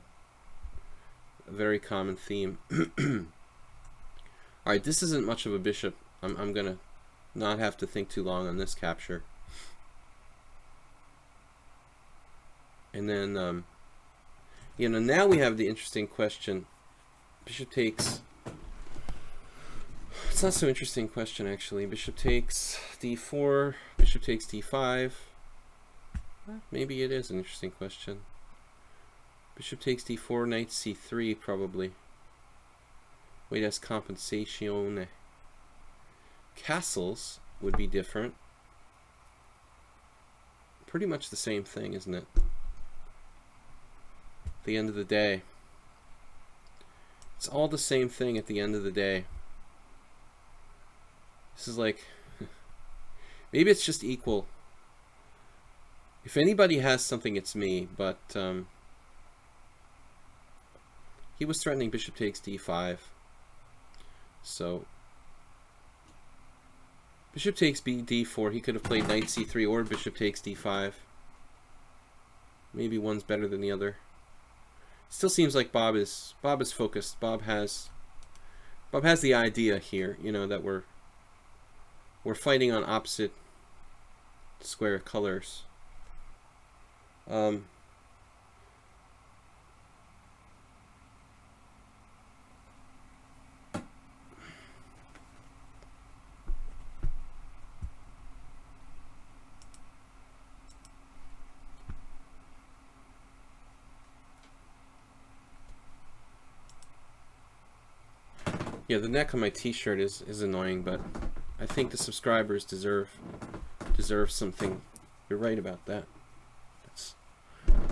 A very common theme. Alright, this isn't much of a bishop. I'm gonna not have to think too long on this capture. And then, you know, now we have the interesting question. Bishop takes... It's not so interesting question, actually. Bishop takes d4, bishop takes d5. Maybe it is an interesting question. Bishop takes d4, knight c3, probably. Wait, that's compensation. Castles would be different. Pretty much the same thing, isn't it? At the end of the day. It's all the same thing at the end of the day. This is like... maybe it's just equal. If anybody has something, it's me, but... he was threatening bishop takes d5. So... bishop takes d4. He could have played knight c3 or bishop takes d5. Maybe one's better than the other. Still seems like Bob is focused. Bob has the idea here, you know, that we're fighting on opposite square colors. Yeah, the neck on my t-shirt is annoying, but I think the subscribers deserve something. You're right about that.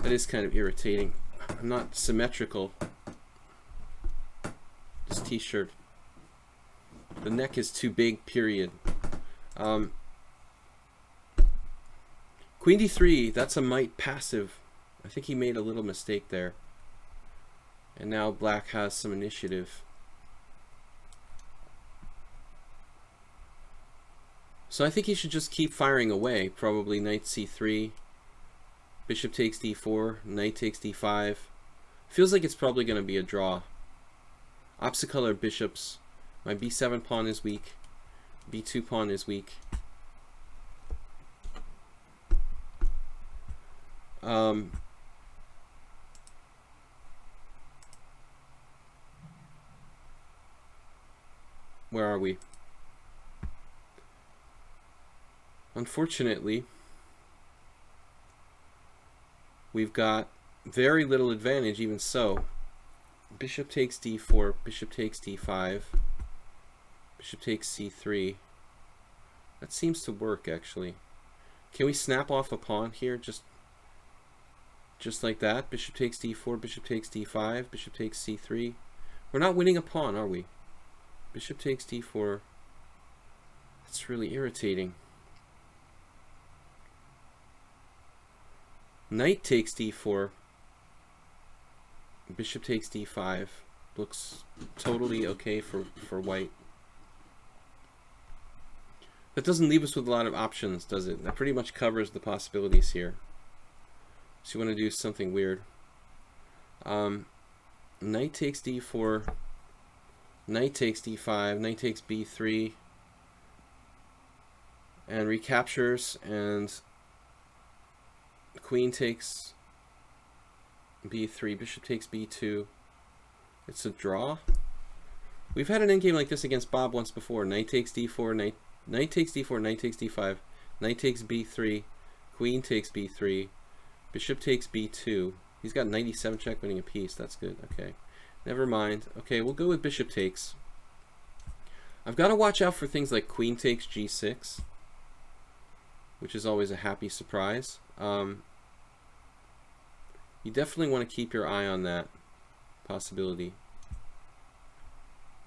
That is kind of irritating. I'm not symmetrical. This t-shirt. The neck is too big, period. Queen d3, that's a might passive. I think he made a little mistake there. And now black has some initiative. So I think he should just keep firing away. Probably knight c3, bishop takes d4, knight takes d5. Feels like it's probably going to be a draw. Opposite color bishops. My b7 pawn is weak. b2 pawn is weak. Where are we? Unfortunately, we've got very little advantage even so. Bishop takes d4, bishop takes d5, bishop takes c3. That seems to work, actually. Can we snap off a pawn here just like that? Bishop takes d4, bishop takes d5, bishop takes c3. We're not winning a pawn, are we? Bishop takes d4. That's really irritating. Knight takes d4, bishop takes d5. Looks totally okay for white. That doesn't leave us with a lot of options, does it? That pretty much covers the possibilities here. So you want to do something weird. Knight takes d4, knight takes d5, knight takes b3, and recaptures, and queen takes b3, bishop takes b2. It's a draw. We've had an endgame like this against Bob once before. Knight takes d4, knight takes d4, knight takes d5, knight takes b3, queen takes b3, bishop takes b2. He's got 97 check winning a piece. That's good. Okay, never mind. Okay, we'll go with bishop takes. I've got to watch out for things like queen takes g6, which is always a happy surprise. You definitely want to keep your eye on that possibility.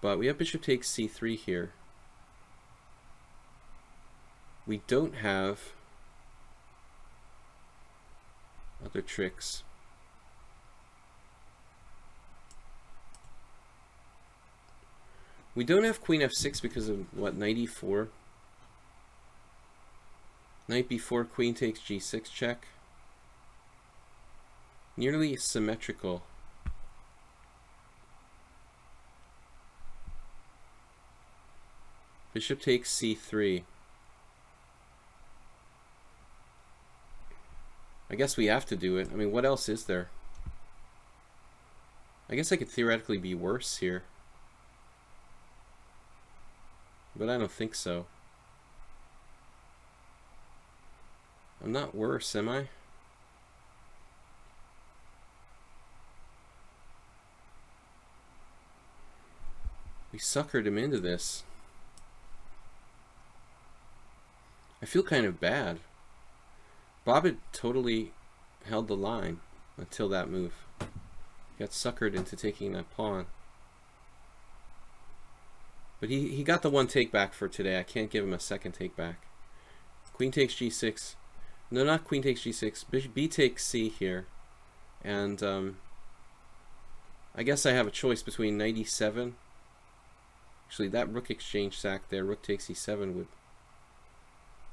But we have bishop takes c3 here. We don't have other tricks. We don't have queen f6 because of what, knight e4? Knight b4, queen takes g6 check. Nearly symmetrical. Bishop takes c3. I guess we have to do it. I mean, what else is there? I guess I could theoretically be worse here. But I don't think so. I'm not worse, am I? We suckered him into this. I feel kind of bad. Bob had totally held the line until that move. He got suckered into taking that pawn. But he got the one take back for today. I can't give him a second take back. Queen takes g6. No, not queen takes g6. Bishop b takes c here. And I guess I have a choice between knight e7. Actually, that rook exchange sack there, rook takes e7 would...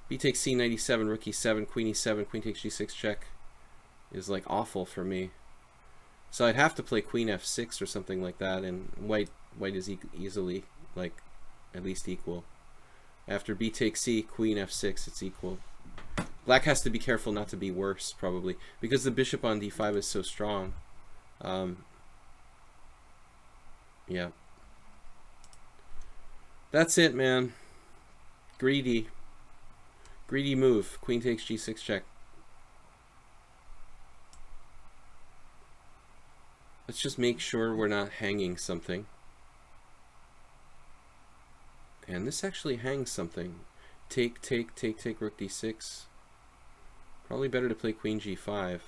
B takes c, knight e7, rook e7, queen e7, queen takes g6 check is like awful for me. So I'd have to play queen f6 or something like that, and white is easily like at least equal. After b takes c, queen f6, it's equal. Black has to be careful not to be worse, probably, because the bishop on d5 is so strong. Yeah. That's it, man. Greedy. Greedy move. Queen takes g6 check. Let's just make sure we're not hanging something. And this actually hangs something. Take, rook d6. Probably better to play queen g5.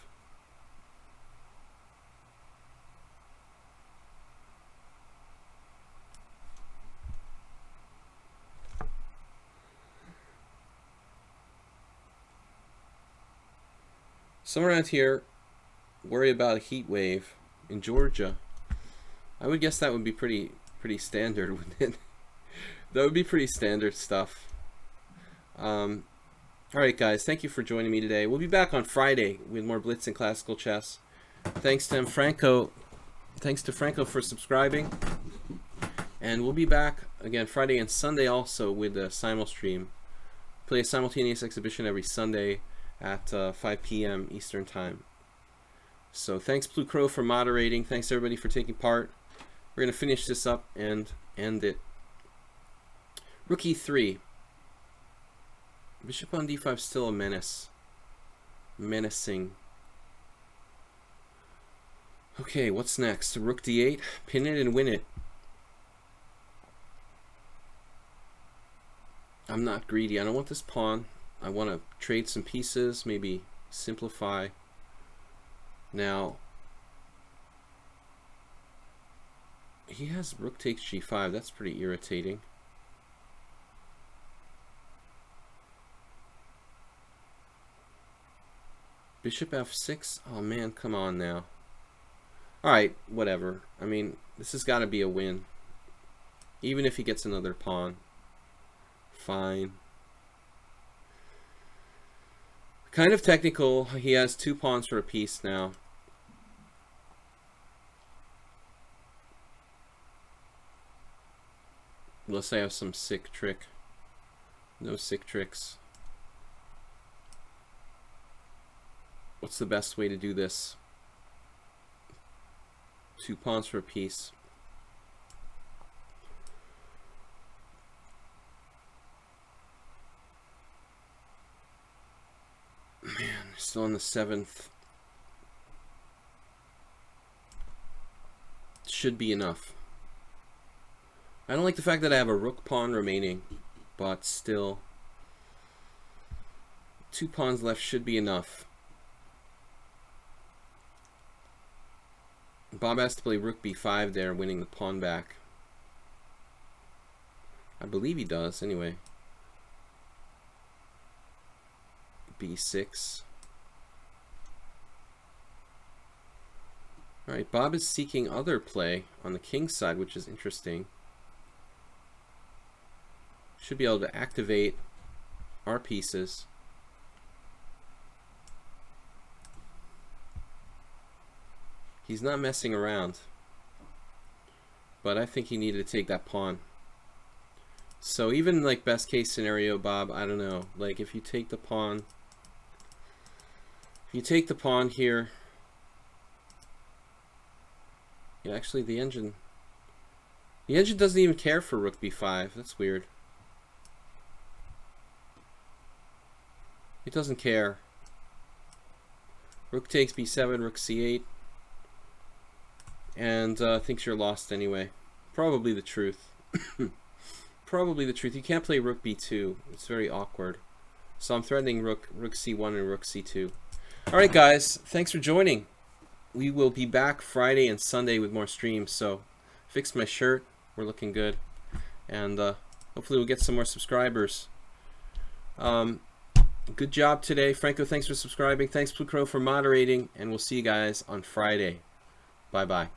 Somewhere around here, worry about a heat wave in Georgia. I would guess that would be pretty standard, wouldn't it? That would be pretty standard stuff. Alright guys, thank you for joining me today. We'll be back on Friday with more Blitz and Classical Chess. Thanks to Franco for subscribing. And we'll be back again Friday and Sunday also with a simul stream. Play a simultaneous exhibition every Sunday at 5 p.m. Eastern Time. So thanks Blue Crow for moderating. Thanks everybody for taking part. We're going to finish this up and end it. Rook e3. Bishop on d5 is still a menace. Menacing. Okay, what's next? Rook d8. Pin it and win it. I'm not greedy. I don't want this pawn. I want to trade some pieces, maybe simplify. Now, he has rook takes g5. That's pretty irritating. Bishop f6? Oh man, come on now. Alright, whatever. I mean, this has got to be a win. Even if he gets another pawn. Fine. Kind of technical. He has 2 pawns for a piece now. Unless I have some sick trick. No sick tricks. What's the best way to do this? 2 pawns for a piece. Man, still on the 7th. Should be enough. I don't like the fact that I have a rook pawn remaining, but still 2 pawns left should be enough. Bob has to play rook b5 there, winning the pawn back. I believe he does, anyway. b6. Alright, Bob is seeking other play on the king's side, which is interesting. Should be able to activate our pieces. He's not messing around. But I think he needed to take that pawn. So even like best case scenario, Bob, I don't know. Like if you take the pawn, here, yeah, actually the engine doesn't even care for rook b5. That's weird. It doesn't care. Rook takes b7, rook c8, and thinks you're lost anyway. Probably the truth. Probably the truth. You can't play rook b2. It's very awkward. So I'm threatening rook c1 and rook c2. Alright guys, thanks for joining. We will be back Friday and Sunday with more streams. So fixed my shirt. We're looking good. And hopefully we'll get some more subscribers. Good job today. Franco, thanks for subscribing. Thanks Blue Crow for moderating. And we'll see you guys on Friday. Bye-bye.